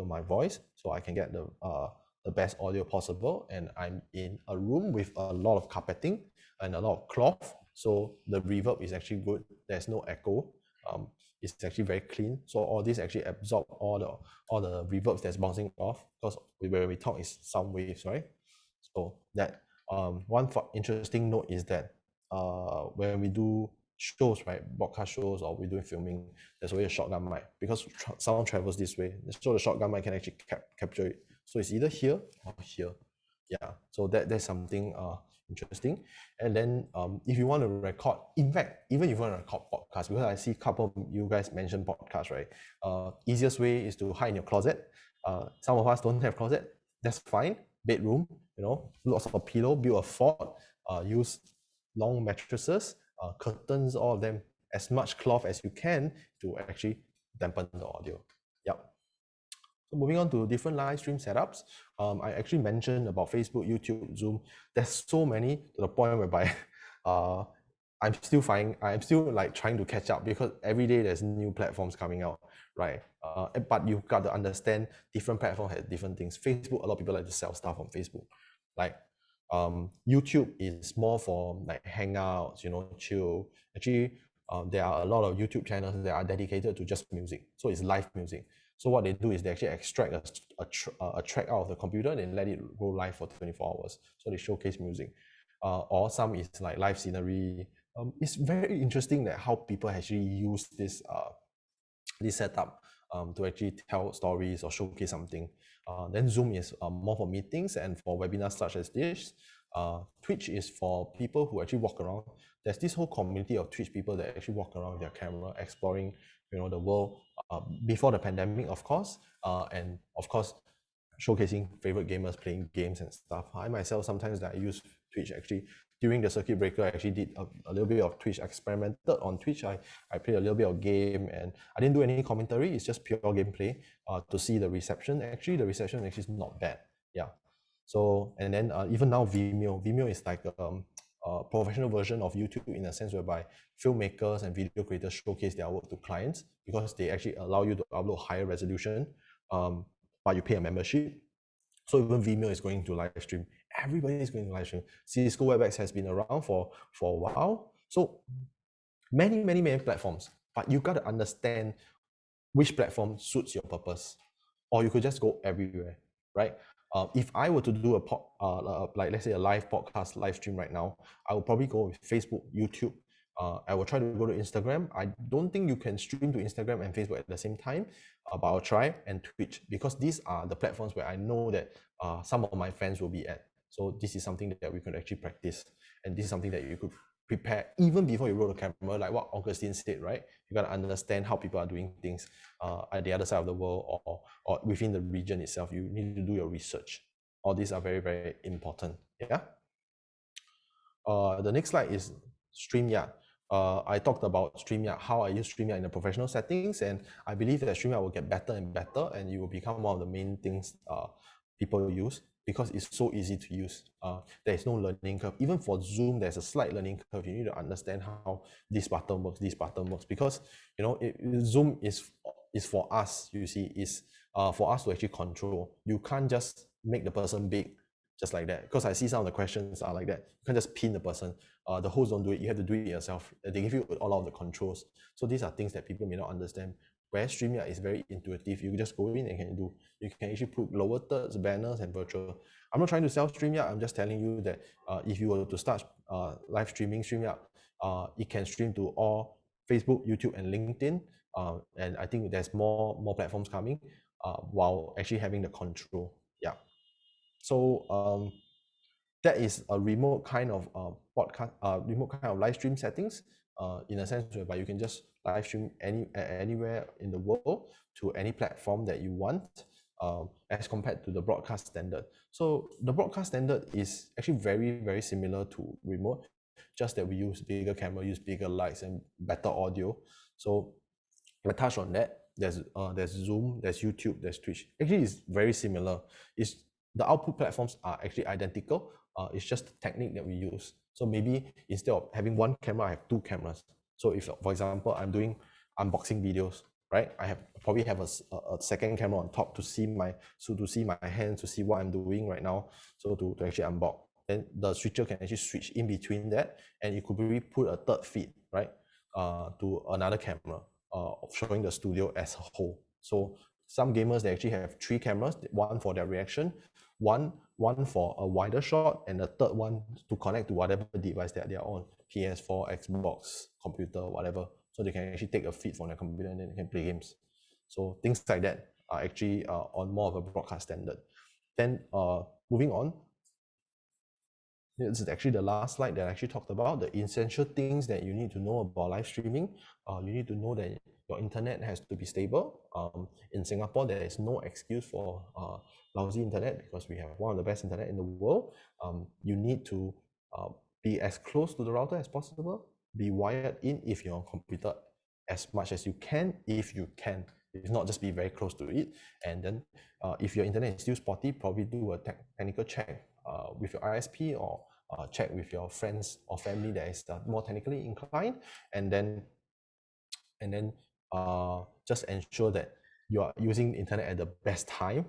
S8: my voice, so I can get the best audio possible. And I'm in a room with a lot of carpeting and a lot of cloth, so the reverb is actually good. There's no echo. It's actually very clean. So all this actually absorb all the reverbs that's bouncing off, because when we talk is sound waves, right? So that one interesting note is that when we do shows, right, broadcast shows, or we do filming, there's always a shotgun mic, because sound travels this way. So the shotgun mic can actually capture it. So it's either here or here. Yeah. So that's something interesting. And then if you want to record, in fact, even if you want to record podcasts, because I see a couple of you guys mention podcasts, right? Easiest way is to hide in your closet. Some of us don't have closet. That's fine. Bedroom, lots of pillow, build a fort, use long mattresses, curtains, all of them, as much cloth as you can to actually dampen the audio. Yep. So moving on to different live stream setups. I actually mentioned about Facebook, YouTube, Zoom. There's so many, to the point whereby I'm still like trying to catch up, because every day there's new platforms coming out, right? But you've got to understand different platforms have different things. Facebook, a lot of people like to sell stuff on Facebook. Like YouTube is more for like hangouts, chill. Actually, there are a lot of YouTube channels that are dedicated to just music. So it's live music. So what they do is they actually extract a track out of the computer and let it go live for 24 hours. So they showcase music. Or some is like live scenery. It's very interesting that how people actually use this setup to actually tell stories or showcase something. Then Zoom is more for meetings and for webinars such as this. Twitch is for people who actually walk around. There's this whole community of Twitch people that actually walk around with their camera, exploring the world before the pandemic, of course, and of course showcasing favorite gamers playing games and stuff. I myself, sometimes that I use Twitch actually during the circuit breaker. I actually did a little bit of Twitch, experimented on Twitch. I played a little bit of game, and I didn't do any commentary. It's just pure gameplay to see the reception. Actually, the reception actually is not bad. Yeah. So, and then even now Vimeo is like a professional version of YouTube, in a sense whereby filmmakers and video creators showcase their work to clients, because they actually allow you to upload higher resolution, but you pay a membership. So even Vimeo is going to live stream. Everybody is going to live stream. Cisco WebEx has been around for a while. So many platforms, but you got to understand which platform suits your purpose, or you could just go everywhere, right? If I were to do like let's say a live podcast, live stream right now, I will probably go with Facebook, YouTube. I will try to go to Instagram. I don't think you can stream to Instagram and Facebook at the same time, but I'll try, and Twitch, because these are the platforms where I know that some of my fans will be at. So this is something that we could actually practice, and this is something that you could prepare even before you roll the camera, like what Augustine said, right? You got to understand how people are doing things at the other side of the world, or within the region itself. You need to do your research. All these are very, very important. Yeah. The next slide is StreamYard. I talked about StreamYard, how I use StreamYard in the professional settings, and I believe that StreamYard will get better and better, and it will become one of the main things people use, because it's so easy to use. There is no learning curve. Even for Zoom, there's a slight learning curve. You need to understand how this button works, because Zoom is for us. You see, is for us to actually control. You can't just make the person big just like that. Because I see some of the questions are like that. You can't just pin the person. The host don't do it. You have to do it yourself. They give you all of the controls. So these are things that people may not understand. Where StreamYard is very intuitive. You just go in and you can actually put lower thirds, banners, and virtual. I'm not trying to sell StreamYard. I'm just telling you that if you were to start live streaming StreamYard, it can stream to all Facebook, YouTube, and LinkedIn. And I think there's more platforms coming while actually having the control. Yeah. So that is a remote kind of podcast, remote kind of live stream settings, in a sense whereby you can just live stream anywhere in the world to any platform that you want, as compared to the broadcast standard. So the broadcast standard is actually very similar to remote, just that we use bigger camera, use bigger lights, and better audio. So I touch on that. There's Zoom, there's YouTube, there's Twitch. Actually, it's very similar. It's the output platforms are actually identical. It's just the technique that we use. So maybe instead of having one camera, I have two cameras. So if, for example, I'm doing unboxing videos, right? I probably have a second camera on top to see my hands, to see what I'm doing right now. So to actually unbox. Then the switcher can actually switch in between that, and you could really put a third feed, right? To another camera. Showing the studio as a whole. So some gamers, they actually have three cameras, one for their reaction, one for a wider shot, and the third one to connect to whatever device that they are on, PS4, Xbox, computer, whatever. So they can actually take a feed from their computer and then they can play games. So things like that are actually on more of a broadcast standard. Then moving on, this is actually the last slide that I actually talked about, the essential things that you need to know about live streaming. You need to know that your internet has to be stable. In Singapore, there is no excuse for lousy internet because we have one of the best internet in the world. You need to be as close to the router as possible, be wired in if you're on computer as much as you can, if you can. If not, just be very close to it. And then if your internet is still spotty, probably do a technical check with your ISP, or check with your friends or family that is more technically inclined, and then just ensure that you are using the internet at the best time,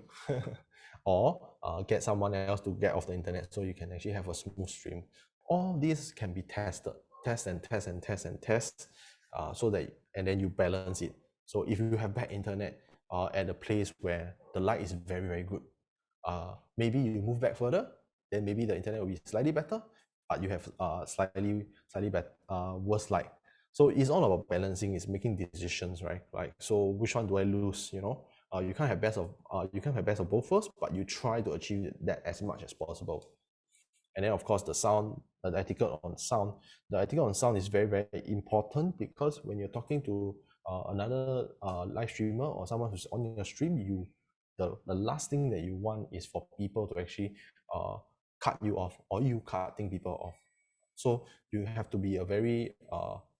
S8: or get someone else to get off the internet so you can actually have a smooth stream. All these can be tested, test, so that, and then you balance it. So if you have bad internet at a place where the light is very good, maybe you move back further, then maybe the internet will be slightly better, but you have slightly better, worse light. So it's all about balancing, it's making decisions, right? Like, so which one do I lose? You know, you can't have best of both worlds, but you try to achieve that as much as possible. And then of course the sound, the etiquette on sound is very important, because when you're talking to another live streamer or someone who's on your stream, the last thing that you want is for people to actually cut you off, or you cutting people off. So you have to be a very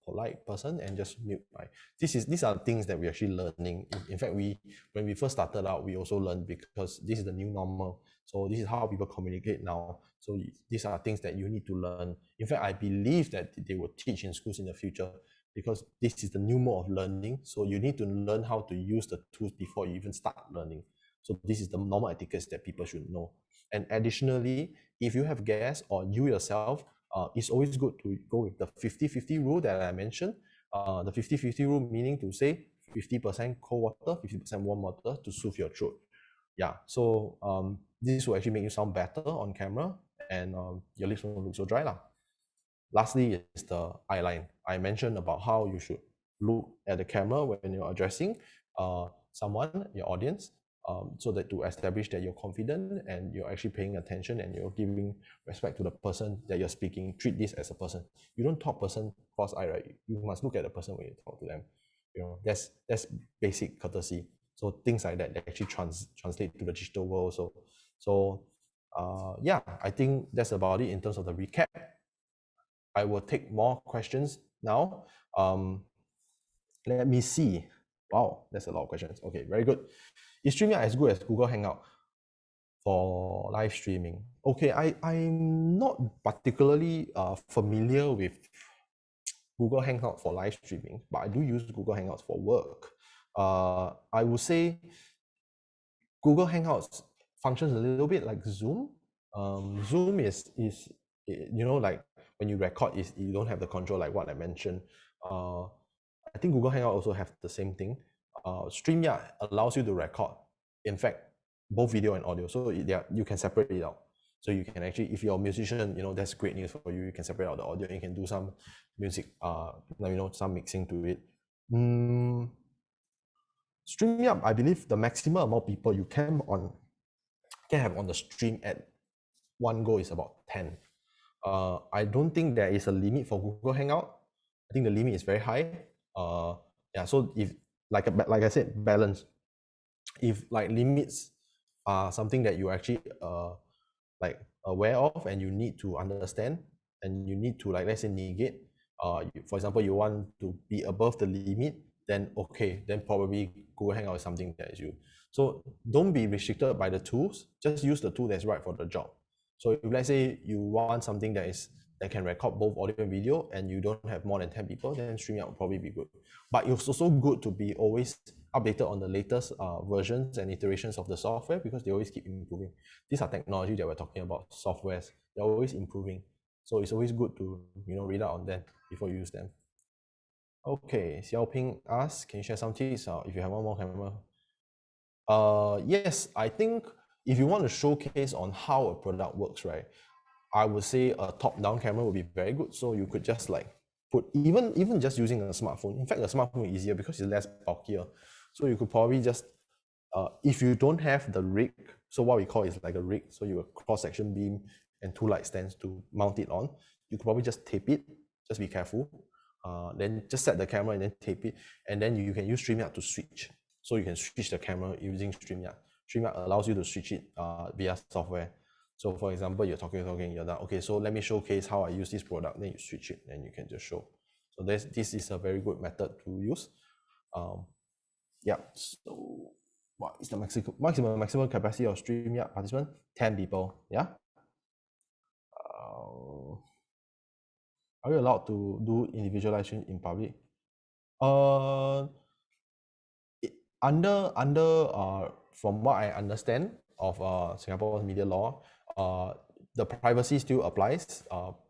S8: polite person and just mute. Right? These are things that we're actually learning. In fact, when we first started out, we also learned, because this is the new normal. So this is how people communicate now. So these are things that you need to learn. In fact, I believe that they will teach in schools in the future, because this is the new mode of learning. So you need to learn how to use the tools before you even start learning. So this is the normal etiquette that people should know. And additionally, if you have guests or you yourself, it's always good to go with the 50-50 rule that I mentioned. The 50-50 rule meaning to say 50% cold water, 50% warm water to soothe your throat. Yeah, so this will actually make you sound better on camera, and your lips won't look so dry. Lastly is the eye line. I mentioned about how you should look at the camera when you're addressing someone, your audience, so that to establish that you're confident and you're actually paying attention and you're giving respect to the person that you're speaking. Treat this as a person. You don't talk person cross-eye, right? You must look at the person when you talk to them. You know, that's basic courtesy. So things like that actually translate to the digital world. So yeah, I think that's about it in terms of the recap. I will take more questions now. Let me see. Wow, that's a lot of questions. Okay, very good. Is StreamYard as good as Google Hangout for live streaming? Okay, I'm not particularly familiar with Google Hangout for live streaming, but I do use Google Hangouts for work. I would say Google Hangouts functions a little bit like Zoom. Zoom is you know, like when you record is you don't have the control like what I mentioned. I think Google Hangout also have the same thing. StreamYard allows you to record, in fact, both video and audio. So you can separate it out. So you can actually, if you're a musician, you know, that's great news for you. You can separate out the audio and you can do some music, you know, some mixing to it. StreamYard, I believe the maximum amount of people you can have on the stream at one go is about 10. I don't think there is a limit for Google Hangout. I think the limit is very high. Yeah, so if like I said, balance. If like limits are something that you actually like aware of and you need to understand and you need to, like, let's say, negate. For example, you want to be above the limit, then okay, then probably Google Hangout is something that is you. So don't be restricted by the tools. Just use the tool that's right for the job. So if let's say you want something that can record both audio and video and you don't have more than 10 people, then StreamYard will probably be good. But it's also good to be always updated on the latest versions and iterations of the software, because they always keep improving. These are technology that we're talking about, softwares. They're always improving. So it's always good to, you know, read out on them before you use them. Okay, Xiaoping asks, can you share some tips if you have one more camera? Yes, I think if you want to showcase on how a product works, right, I would say a top-down camera would be very good. So you could just like put, even just using a smartphone. In fact, a smartphone is easier because it's less bulkier. So you could probably just, if you don't have the rig, so what we call is like a rig, so you have a cross-section beam and 2 light stands to mount it on, you could probably just tape it, just be careful. Then just set the camera and then tape it, and then you can use StreamYard to switch. So you can switch the camera using StreamYard. StreamYard allows you to switch it via software. So for example, you're talking, you're done. Okay, so let me showcase how I use this product. Then you switch it and you can just show. So this is a very good method to use. Yeah, so what is the maximum capacity of StreamYard participant? 10 people, yeah? Are you allowed to do individual live stream in public? From what I understand of Singapore's media law, the privacy still applies.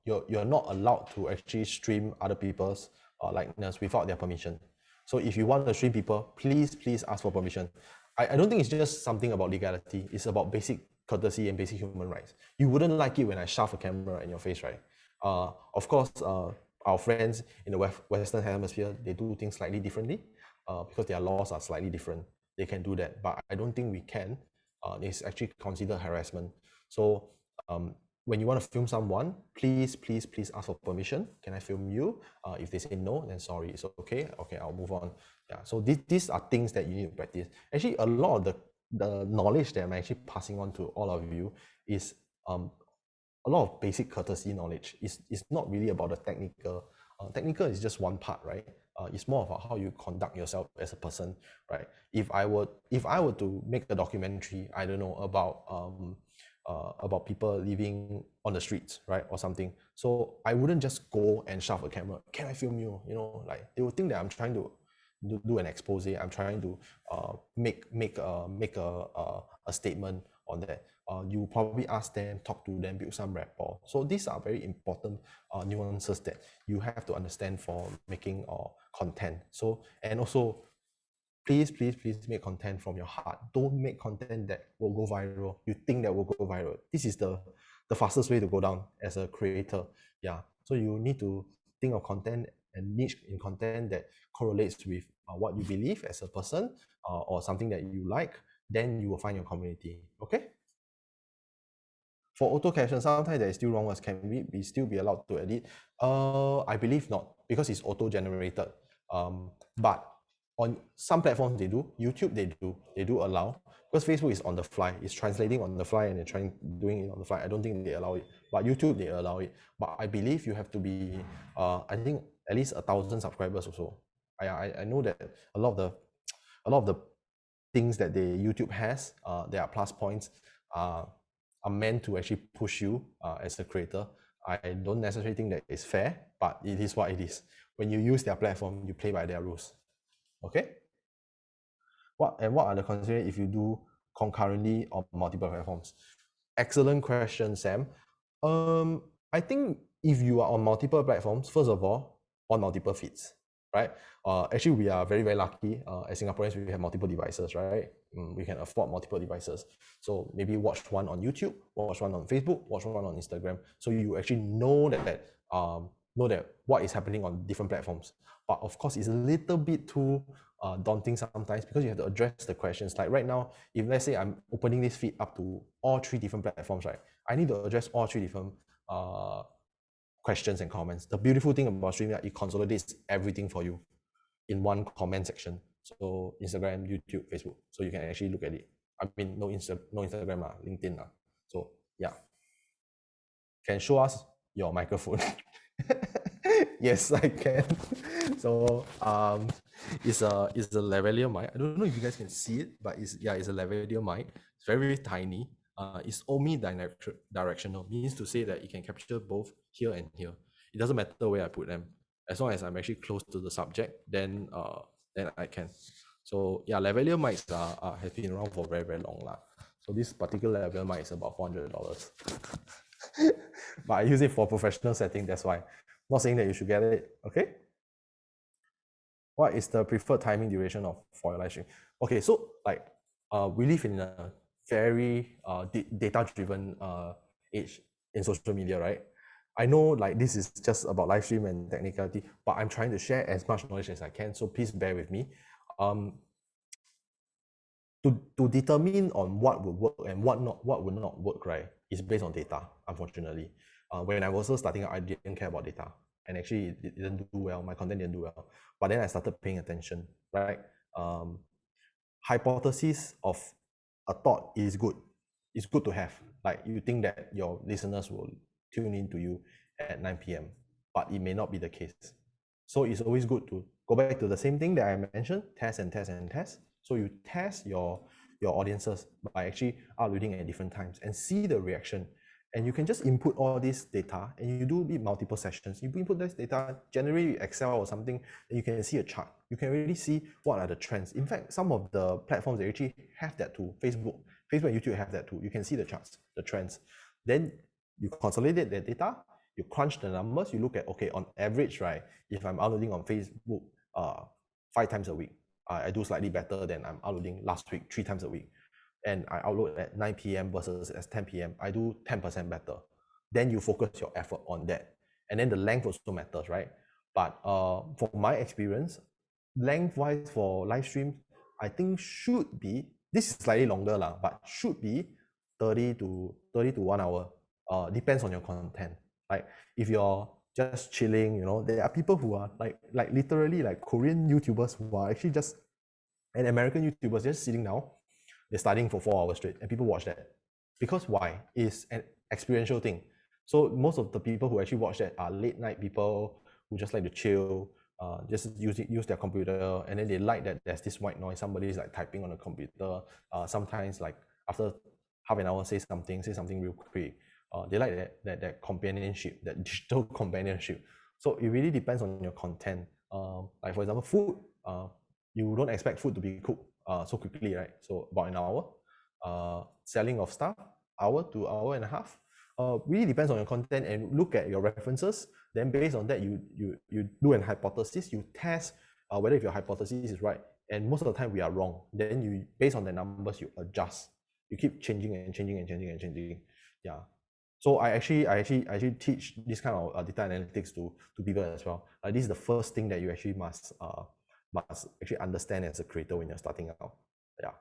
S8: You're not allowed to actually stream other people's likeness without their permission. So if you want to stream people, please ask for permission. I don't think it's just something about legality. It's about basic courtesy and basic human rights. You wouldn't like it when I shove a camera in your face, right? Of course, our friends in the Western Hemisphere, they do things slightly differently because their laws are slightly different. They can do that, but I don't think we can. It's actually considered harassment. So when you want to film someone, please ask for permission. Can I film you? If they say no, then sorry, it's okay. Okay, I'll move on. Yeah. So these are things that you need to practice. Actually, a lot of the knowledge that I'm actually passing on to all of you is a lot of basic courtesy knowledge. It's not really about the technical. Technical is just one part, right? It's more about how you conduct yourself as a person, right? If I were to make a documentary, I don't know, about people living on the streets, right, or something, so I wouldn't just go and shove a camera. Can I film you? You know, like they would think that I'm trying to do an expose. I'm trying to make a statement on that. You probably ask them, talk to them, build some rapport. So these are very important nuances that you have to understand for making content. So, and also, please make content from your heart. Don't make content that will go viral. You think that will go viral. This is the fastest way to go down as a creator. Yeah. So you need to think of content and niche in content that correlates with what you believe as a person or something that you like. Then you will find your community. Okay. For auto caption, sometimes there is still wrong words. Can we still be allowed to edit? I believe not, because it's auto generated. But on some platforms they do. YouTube they do allow, because Facebook is on the fly. It's translating on the fly and they're doing it on the fly. I don't think they allow it, but YouTube they allow it. But I believe you have to be I think at least 1,000 subscribers or so. I know that a lot of the things that the YouTube has, there are plus points, are meant to actually push you as a creator. I don't necessarily think that it's fair, but it is what it is. When you use their platform, you play by their rules. Okay. What are the considerations if you do concurrently on multiple platforms? Excellent question, Sam. I think if you are on multiple platforms, first of all, on multiple feeds, right? Actually, we are very, very lucky. As Singaporeans, we have multiple devices, right? We can afford multiple devices. So maybe watch one on YouTube, watch one on Facebook, watch one on Instagram. So you actually know that what is happening on different platforms. But of course, it's a little bit too daunting sometimes because you have to address the questions. Like right now, if let's say I'm opening this feed up to all 3 different platforms, right? I need to address all 3 different questions and comments. The beautiful thing about StreamYard, it consolidates everything for you in one comment section. So Instagram, YouTube, Facebook. So you can actually look at it. I mean, no Instagram, LinkedIn. So yeah. Can show us your microphone? Yes, I can. So it's a lavalier mic. I don't know if you guys can see it, but it's a lavalier mic. It's very, very tiny. It's omnidirectional, means to say that it can capture both here and here. It doesn't matter where I put them, as long as I'm actually close to the subject, then I can. So yeah, lavalier mics have been around for very, very long lah. So this particular lavalier mic is about $400. But I use it for professional setting, that's why. Not saying that you should get it, okay? What is the preferred timing duration for your live stream? Okay, so like we live in a very data-driven age in social media, right? I know like this is just about live stream and technicality, but I'm trying to share as much knowledge as I can, so please bear with me. To determine on what will work and what will not work, right, is based on data, unfortunately. When I was starting out, I didn't care about data, and actually it didn't do well. My content didn't do well, but then I started paying attention, right? Hypothesis of a thought is good. It's good to have. Like you think that your listeners will tune in to you at 9 p.m., but it may not be the case. So it's always good to go back to the same thing that I mentioned, test and test and test. So you test your audiences by actually uploading at different times and see the reaction. And you can just input all this data and you do multiple sessions. You input this data, generate Excel or something, and you can see a chart. You can really see what are the trends. In fact, some of the platforms they actually have that too. Facebook and YouTube have that too. You can see the charts, the trends. Then you consolidate the data, you crunch the numbers, you look at, okay, on average, right, if I'm uploading on Facebook 5 times a week, I do slightly better than I'm uploading last week 3 times a week. And I upload at 9 p.m. versus at 10 p.m., I do 10% better. Then you focus your effort on that. And then the length also matters, right? But for my experience, length-wise for live stream, I think should be, this is slightly longer, but should be 30 to 1 hour. Depends on your content. Like if you're just chilling, there are people who are like literally like Korean YouTubers who are actually just, and American YouTubers just sitting down, they're studying for 4 hours straight and people watch that. Because why? It's an experiential thing. So most of the people who actually watch that are late night people who just like to chill, just use their computer, and then they like that there's this white noise, somebody's like typing on the computer, sometimes like after half an hour say something real quick. They like that companionship, that digital companionship. So it really depends on your content. Like for example, food, you don't expect food to be cooked so quickly, right? So about an hour. Selling of stuff, hour to hour and a half. Really depends on your content, and look at your references. Then based on that, you do an hypothesis. You test whether if your hypothesis is right. And most of the time we are wrong. Then you, based on the numbers, you adjust. You keep changing and changing and changing and changing. Yeah. So I actually teach this kind of data analytics to people as well. This is the first thing that you actually must actually understand as a creator when you're starting out. Yeah.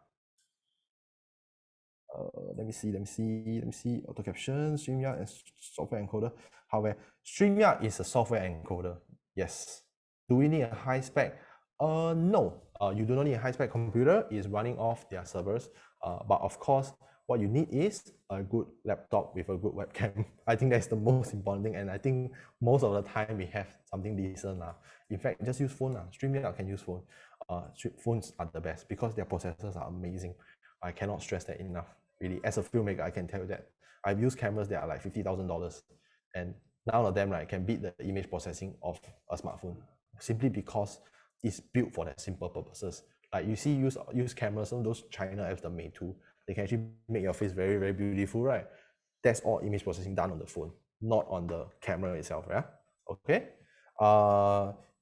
S8: Let me see. Auto caption, StreamYard, and software encoder. Hardware. StreamYard is a software encoder. Yes. Do we need a high spec? No. You do not need a high spec computer. It's running off their servers. But of course, what you need is a good laptop with a good webcam. I think that's the most important thing, and I think most of the time we have something decent. In fact, just use phone. StreamYard can use phone. Phones are the best because their processors are amazing. I cannot stress that enough. Really, as a filmmaker, I can tell you that. I've used cameras that are like $50,000, and none of them can beat the image processing of a smartphone, simply because it's built for that simple purposes. Like you see, use cameras, some of those China apps, the Meitu, they can actually make your face very, very beautiful, right? that's all image processing done on the phone, not on the camera itself. Yeah. Okay.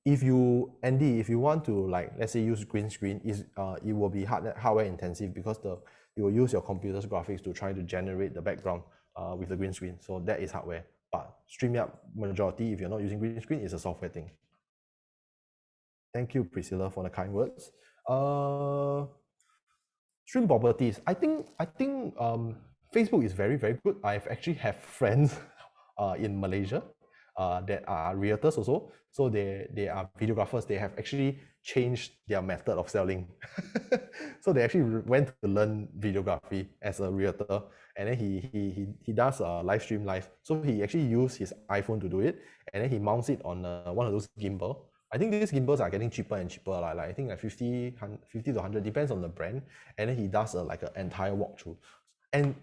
S8: If you, Andy, if you want to, like, let's say use green screen, it will be hardware intensive, because you will use your computer's graphics to try to generate the background with the green screen. So that is hardware. But StreamYard majority, if you're not using green screen, is a software thing. Thank you, Priscilla, for the kind words. Stream properties. I think Facebook is very, very good. I've actually have friends in Malaysia that are realtors also. So they are videographers. They have actually changed their method of selling. So they actually went to learn videography as a realtor, and then he does a live stream live. So he actually used his iPhone to do it, and then he mounts it on one of those gimbal. I think these gimbals are getting cheaper and cheaper. Like I think like 50 to 100, depends on the brand. And then he does like an entire walkthrough. And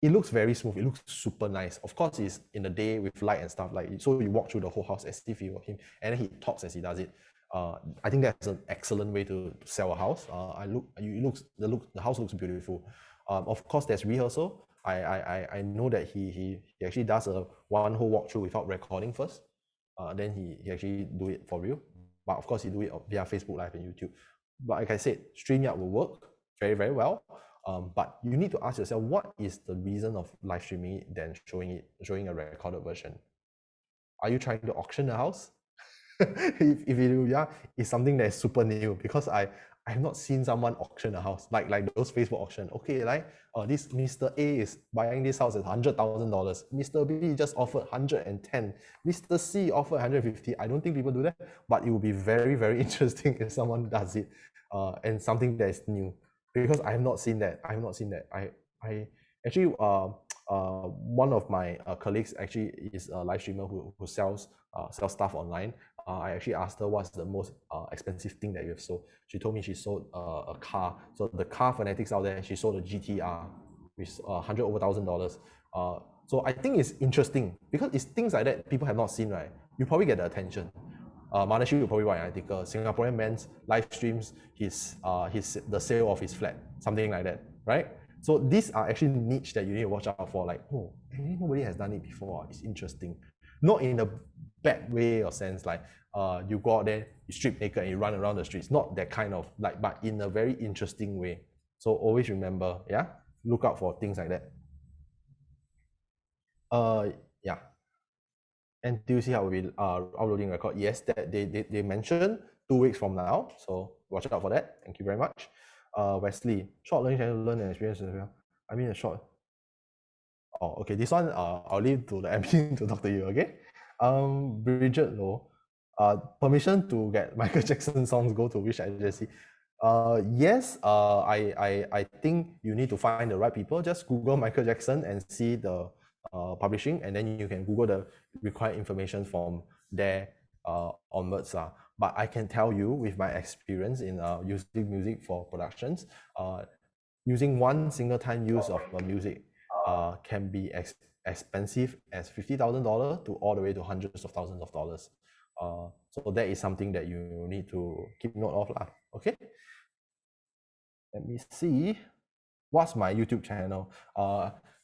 S8: it looks very smooth. It looks super nice. Of course, it's in the day with light and stuff. Like, so you walk through the whole house as if you were him. And then he talks as he does it. I think that's an excellent way to sell a house. The house looks beautiful. Of course, there's rehearsal. I know that he actually does a one whole walkthrough without recording first. Then he actually do it for real. But of course, he do it via Facebook Live and YouTube. But like I said, StreamYard will work very, very well. But you need to ask yourself, what is the reason of live streaming it than showing a recorded version? Are you trying to auction a house? if you do, yeah, it's something that is super new, because I have not seen someone auction a house like those Facebook auction. Okay, like this Mr. A is buying this house at $100,000. Mr. B just offered 110. Mr. C offered 150. I don't think people do that, but it will be very, very interesting if someone does it, and something that is new, because I have not seen that. I actually one of my colleagues actually is a live streamer who sells stuff online. I actually asked her what's the most expensive thing that you have sold. She told me she sold a car. So the car fanatics out there, she sold a GTR with $100,000. So I think it's interesting, because it's things like that people have not seen, right? You probably get the attention. Mothership will probably write an article. Singaporean man's live streams the sale of his flat, something like that, right? So these are actually niche that you need to watch out for. Like, oh, nobody has done it before. It's interesting, not in a bad way or sense, like you go out there, you strip naked and you run around the streets. Not that kind of, like, but in a very interesting way. So always remember, yeah, look out for things like that. Yeah. NTUC will be uploading record. Yes, that they mentioned 2 weeks from now. So watch out for that. Thank you very much. Wesley, short learning channel, learn and experience. I mean a short. Oh, okay. This one I'll leave to the admin to talk to you. Okay. Bridget Low, permission to get Michael Jackson songs go to which agency? Yes. I think you need to find the right people. Just Google Michael Jackson and see the publishing, and then you can Google the required information from there onwards. But I can tell you, with my experience in using music for productions, using one single time use of music can be expensive as $50,000 to all the way to hundreds of thousands of dollars. So that is something that you need to keep note of. Okay. Let me see. What's my YouTube channel?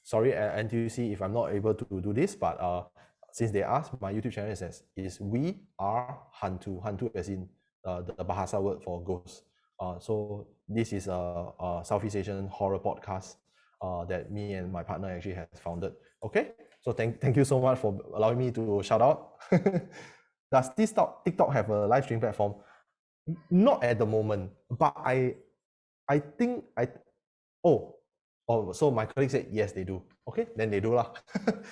S8: Sorry, NTUC, if I'm not able to do this, but since they asked, my YouTube channel is We Are Hantu. Hantu as in the Bahasa word for ghost. So this is a Southeast Asian horror podcast that me and my partner actually has founded. Okay, so thank you so much for allowing me to shout out. Does this TikTok have a live stream platform? Not at the moment, but I think so my colleague said yes, they do. Okay, then they do lah.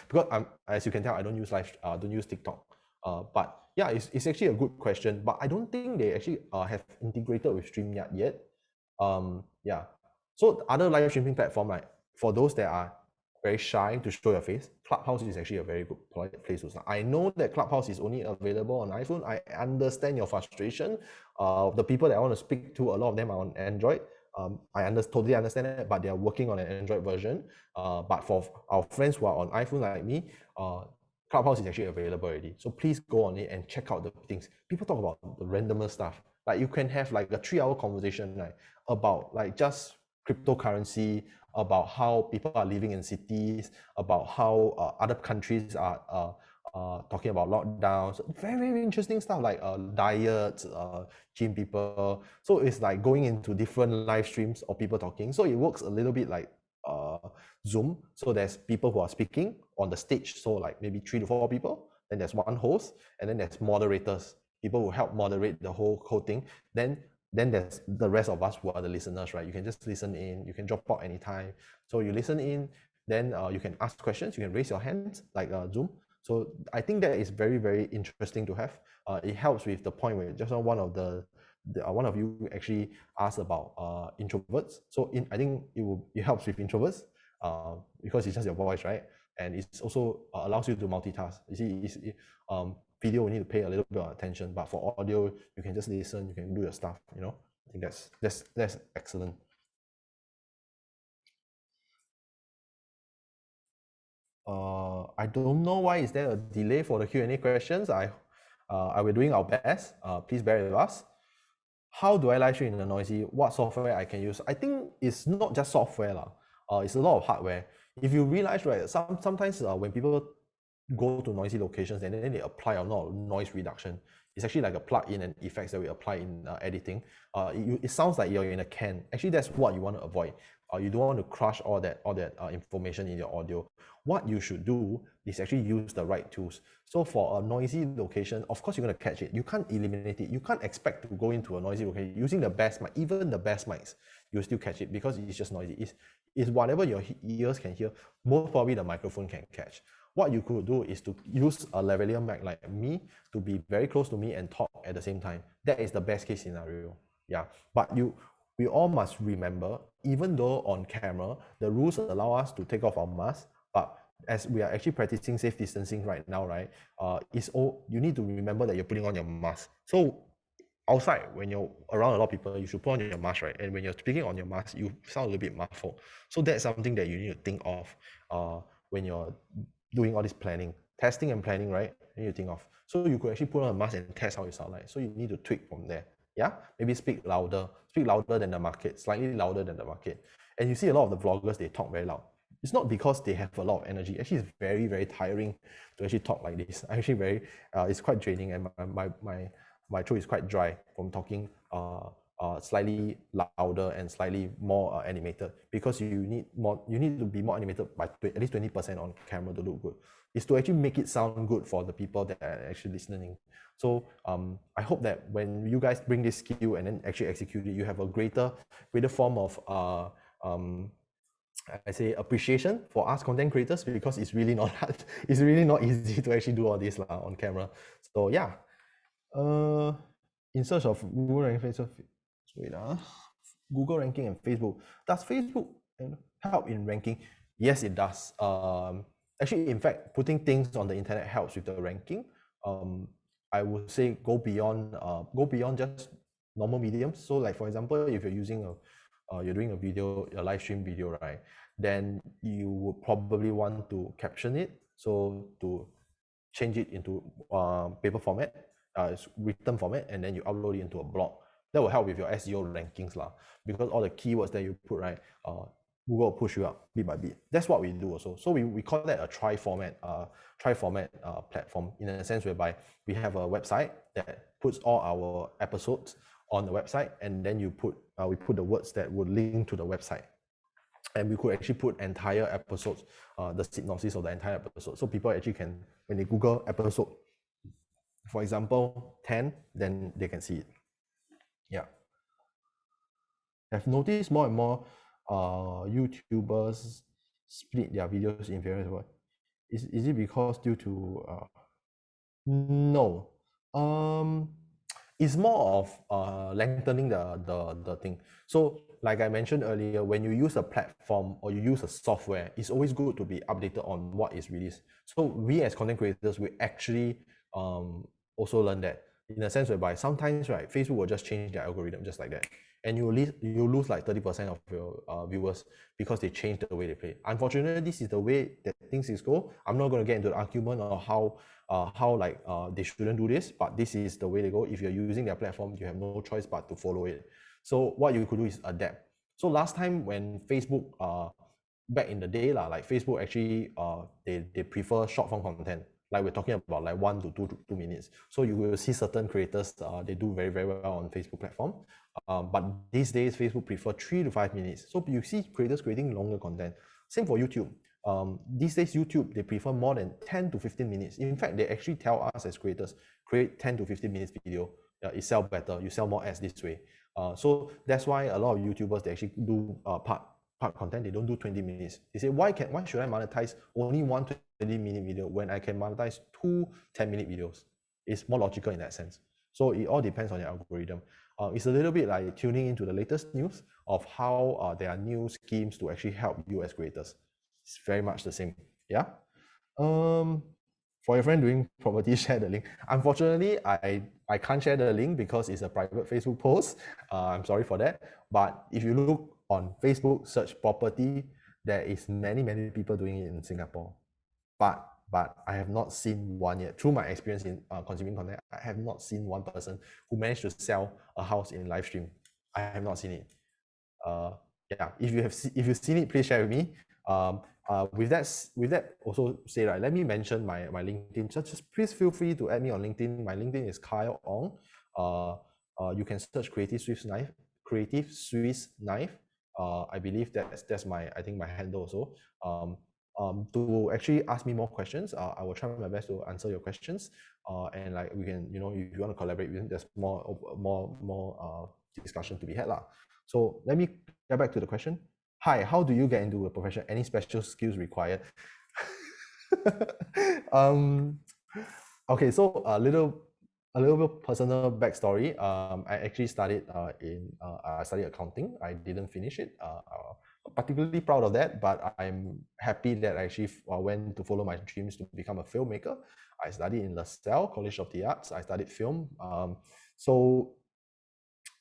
S8: Because as you can tell, I don't use TikTok. But yeah, it's actually a good question. But I don't think they actually have integrated with StreamYard yet. Yeah. So other live streaming platform, like for those that are very shy to show your face, Clubhouse is actually a very good place to start. I know that Clubhouse is only available on iPhone. I understand your frustration. The people that I want to speak to, a lot of them are on Android. I totally understand it, but they are working on an Android version. But for our friends who are on iPhone like me, Clubhouse is actually available already. So please go on it and check out the things. People talk about the randomest stuff. Like you can have like a 3-hour conversation, like about like just cryptocurrency, about how people are living in cities, about how other countries are talking about lockdowns. Very, very interesting stuff like diets, gym people. So it's like going into different live streams of people talking. So it works a little bit like Zoom. So there's people who are speaking on the stage. So like maybe 3 to 4 people. Then there's one host, and then there's moderators. People who help moderate the whole thing. Then there's the rest of us who are the listeners, right? You can just listen in. You can drop out anytime. So you listen in. Then you can ask questions. You can raise your hands like Zoom. So I think that is very, very interesting to have. It helps with the point where just one of one of you actually asked about introverts. So I think it helps with introverts because it's just your voice, right? And it's also allows you to multitask. You see, video we need to pay a little bit of attention, but for audio you can just listen, you can do your stuff. I think that's excellent. I don't know why is there a delay for the Q&A questions. I we're doing our best. Please bear with us. How do I live stream in a noisy? What software I can use? I think it's not just software lah. It's a lot of hardware. If you realize, right, sometimes when people go to noisy locations and then they apply a lot of noise reduction, it's actually like a plug-in and effects that we apply in editing. It sounds like you're in a can. Actually, that's what you want to avoid. You don't want to crush all that information in your audio. What you should do is actually use the right tools. So for a noisy location, of course you're going to catch it. You can't eliminate it. You can't expect to go into a noisy location using the best mic. Even the best mics, you'll still catch it because it's just noisy. It's whatever your ears can hear, most probably the microphone can catch. What you could do is to use a lavalier mic like me to be very close to me and talk at the same time. That is the best case scenario. Yeah, but we all must remember, even though on camera, the rules allow us to take off our mask, but as we are actually practicing safe distancing right now, right, you need to remember that you're putting on your mask. So outside, when you're around a lot of people, you should put on your mask, right? And when you're speaking on your mask, you sound a little bit muffled. So that's something that you need to think of when you're doing all this planning, testing and planning, right? You need to think of. So you could actually put on a mask and test how you sound like. So you need to tweak from there. Yeah, maybe speak louder than the market, slightly louder than the market. And you see a lot of the vloggers, they talk very loud. It's not because they have a lot of energy. Actually, it's very, very tiring to actually talk like this. Actually, it's quite draining, and my throat is quite dry from talking slightly louder and slightly more animated, because you need to be more animated by at least 20% on camera to look good. It's to actually make it sound good for the people that are actually listening. So I hope that when you guys bring this skill and then actually execute it, you have a greater form of I say appreciation for us content creators, because it's really not hard. It's really not easy to actually do all this on camera. So yeah, in search of Google ranking, Google ranking and Facebook. Does Facebook help in ranking? Yes, it does. Actually, in fact, putting things on the internet helps with the ranking. I would say go beyond just normal mediums. So like, for example, if you're using you're doing a video, a live stream video, right? Then you would probably want to caption it. So to change it into paper format, written format, and then you upload it into a blog. That will help with your SEO rankings lah, because all the keywords that you put, right, Google will push you up bit by bit. That's what we do also. So we call that a tri-format platform, in a sense whereby we have a website that puts all our episodes on the website, and then we put the words that would link to the website. And we could actually put entire episodes, the synopsis of the entire episode. So people actually can, when they Google episode, for example, 10, then they can see it. Yeah. I've noticed more and more YouTubers split their videos in various ways. Is it because due to no. It's more of lengthening the thing. So like I mentioned earlier, when you use a platform or you use a software, it's always good to be updated on what is released. So we as content creators, we actually also learn that, in a sense whereby sometimes, right, Facebook will just change their algorithm just like that, and you lose like 30% of your viewers because they change the way they play. Unfortunately, this is the way that things go. I'm not going to get into the argument or how they shouldn't do this, but this is the way they go. If you're using their platform, you have no choice but to follow it. So what you could do is adapt. So last time when Facebook, back in the day, like Facebook actually, they prefer short form content. Like we're talking about like 1 to 2 minutes. So you will see certain creators, they do very, very well on Facebook platform. But these days, Facebook prefer 3 to 5 minutes. So you see creators creating longer content. Same for YouTube. These days, YouTube, they prefer more than 10 to 15 minutes. In fact, they actually tell us as creators, create 10 to 15 minutes video. It sells better. You sell more ads this way. So that's why a lot of YouTubers, they actually do part content. They don't do 20 minutes. They say, why should I monetize only one 20-minute video when I can monetize 2 10-minute videos? It's more logical in that sense. So it all depends on your algorithm. It's a little bit like tuning into the latest news of how there are new schemes to actually help you as creators. It's very much the same. Yeah. For your friend doing property, share the link. Unfortunately, I can't share the link because it's a private Facebook post. I'm sorry for that. But if you look on Facebook, search property, there is many people doing it in Singapore. But I have not seen one yet. Through my experience in consuming content, I have not seen one person who managed to sell a house in live stream. I have not seen it. Yeah, if you've seen it, please share with me. With that also say, right, let me mention my LinkedIn. Just please feel free to add me on LinkedIn. My LinkedIn is Kyle Ong. You can search Creative Swiss Knife. Creative Swiss Knife. I believe that's my handle also. To actually ask me more questions, I will try my best to answer your questions. And like we can, if you want to collaborate with me, there's more discussion to be had lah. So let me get back to the question. Hi, how do you get into a profession? Any special skills required? Okay, so a little bit personal backstory. I actually studied I studied accounting. I didn't finish it. Particularly proud of that, but I'm happy that I actually went to follow my dreams to become a filmmaker. I studied in LaSalle College of the Arts. I studied film. So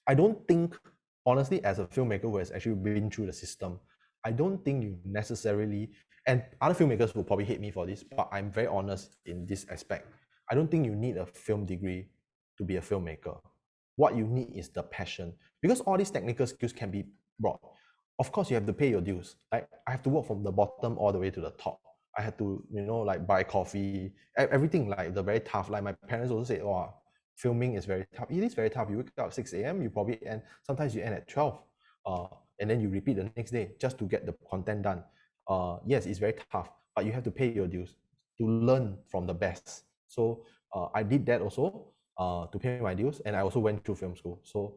S8: I don't think, honestly, as a filmmaker who has actually been through the system, I don't think you necessarily, and other filmmakers will probably hate me for this, but I'm very honest in this aspect. I don't think you need a film degree to be a filmmaker. What you need is the passion, because all these technical skills can be brought. Of course, you have to pay your dues. Like, I have to work from the bottom all the way to the top. I had to, like buy coffee, everything, like the very tough. Like my parents also say, oh, filming is very tough. It is very tough. You wake up at 6 a.m., you probably end, sometimes you end at 12. And then you repeat the next day just to get the content done. Yes, it's very tough, but you have to pay your dues to learn from the best. So I did that also to pay my dues, and I also went through film school. So,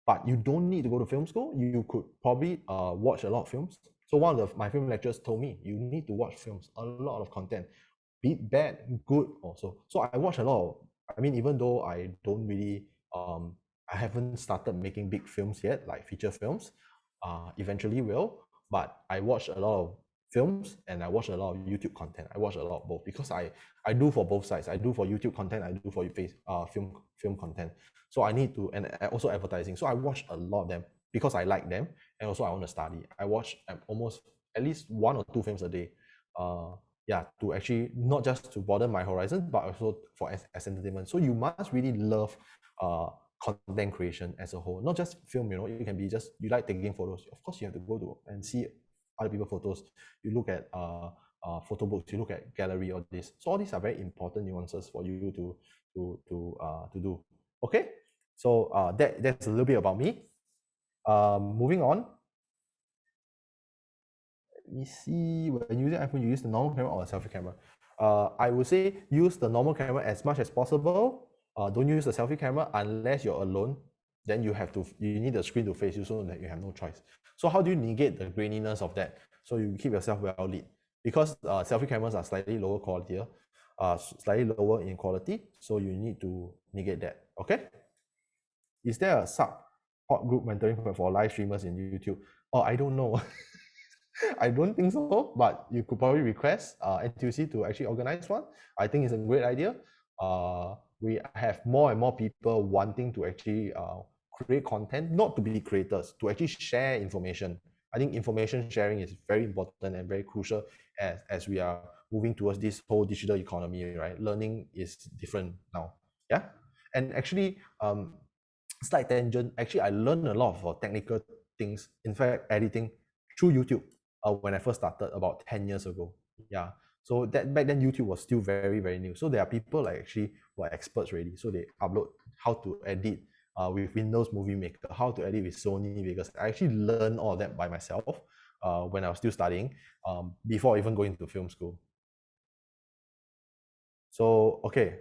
S8: but you don't need to go to film school. You could probably watch a lot of films. So one of my film lecturers told me, you need to watch films, a lot of content, be it bad, good also. So I watch a lot of, even though I don't really, I haven't started making big films yet, like feature films, eventually will, but I watch a lot of films and I watch a lot of YouTube content. I watch a lot of both because I do for both sides. I do for YouTube content, I do for film content. So I need to, and also advertising. So I watch a lot of them because I like them, and also I want to study. I watch almost at least 1 or 2 films a day. Yeah, to actually not just to broaden my horizon, but also for as entertainment. So you must really love content creation as a whole, not just film. You can be just, you like taking photos. Of course, you have to go to and see other people's photos. You look at photo books. You look at gallery. All this. So all these are very important nuances for you to do. Okay, so that's a little bit about me. Moving on. Let me see. When using iPhone, you use the normal camera or a selfie camera? I would say use the normal camera as much as possible. Don't use the selfie camera unless you're alone. Then you need the screen to face you, so that you have no choice. So how do you negate the graininess of that? So you keep yourself well lit, because selfie cameras are slightly lower quality, slightly lower in quality. So you need to negate that. Okay. Is there a hot group mentoring for live streamers in YouTube? Oh, I don't know. I don't think so, but you could probably request NTUC to actually organize one. I think it's a great idea. We have more and more people wanting to actually create content, not to be creators, to actually share information. I think information sharing is very important and very crucial as we are moving towards this whole digital economy, right? Learning is different now. Yeah. And actually, slight tangent, actually I learned a lot of technical things, in fact, editing through YouTube when I first started about 10 years ago. Yeah. So that back then YouTube was still very, very new. So there are people like actually who are experts already. So they upload how to edit with Windows Movie Maker, how to edit with Sony Vegas. I actually learned all of that by myself when I was still studying before even going to film school. So okay,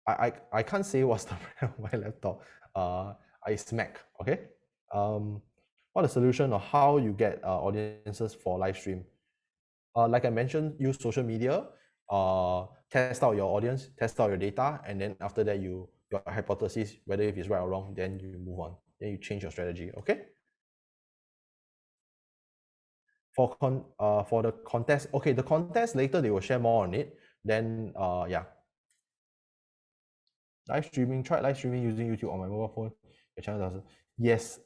S8: I can't say what's the brand of my laptop. It's Mac. Okay. What the solution or how you get audiences for live stream? Like I mentioned, use social media, test out your audience, test out your data, and then after that, your hypothesis, whether if it's right or wrong, then you move on. Then you change your strategy. Okay. For the contest, okay, the contest later they will share more on it. Then yeah. Live streaming, tried live streaming using YouTube on my mobile phone. Your channel doesn't. Yes,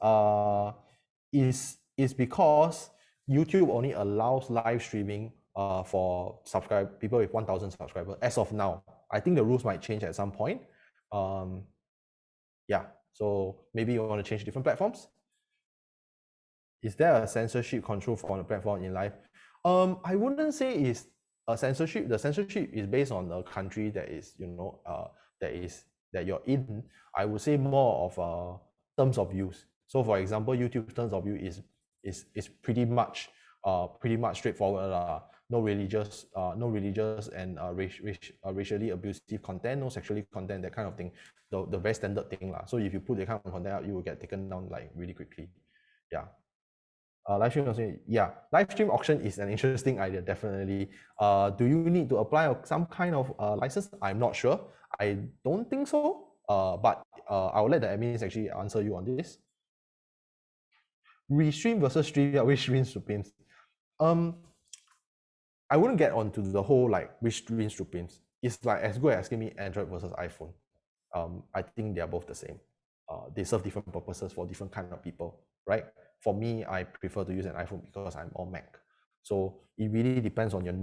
S8: is because YouTube only allows live streaming for people with 1,000 subscribers as of now. I think the rules might change at some point. Yeah, so maybe you want to change different platforms. Is there a censorship control for the platform in live? I wouldn't say it's a censorship. The censorship is based on the country that is, that you're in. I would say more of terms of use. So for example, YouTube terms of use is pretty much straightforward. No religious and racially abusive content, no sexually content, that kind of thing. The very standard thing lah. So if you put that kind of content out, you will get taken down like really quickly. Yeah. Live stream auction, yeah. Live stream auction is an interesting idea, definitely. Do you need to apply some kind of license? I'm not sure. I don't think so. But I will let the admins actually answer you on this. Restream versus StreamYard, which wins supremes? I wouldn't get onto the whole like which wins supremes. It's like as good as asking me Android versus iPhone. I think they are both the same. They serve different purposes for different kind of people, right? For me, I prefer to use an iPhone because I'm on Mac. So it really depends on your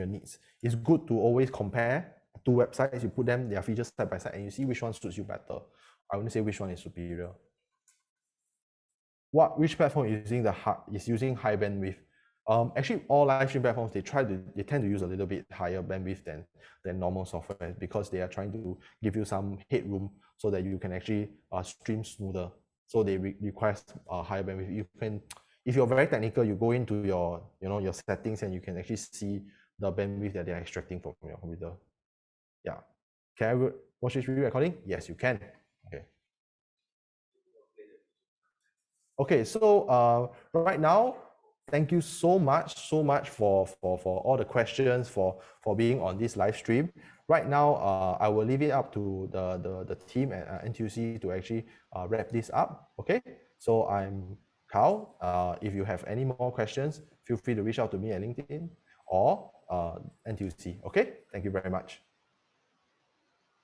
S8: needs. It's good to always compare two websites. You put them, their features side by side, and you see which one suits you better. I wouldn't say which one is superior. Which platform is using high bandwidth? Actually, all live stream platforms they tend to use a little bit higher bandwidth than normal software because they are trying to give you some headroom so that you can actually stream smoother. So they request higher bandwidth. You can, if you're very technical, you go into your your settings and you can actually see the bandwidth that they're extracting from your computer. Yeah. Can I watch this recording? Yes, you can. Okay. Okay, so right now, thank you so much for all the questions, for being on this live stream. Right now, I will leave it up to the team at NTUC to actually wrap this up. Okay, so I'm Carl. If you have any more questions, feel free to reach out to me at LinkedIn or NTUC. Okay, thank you very much.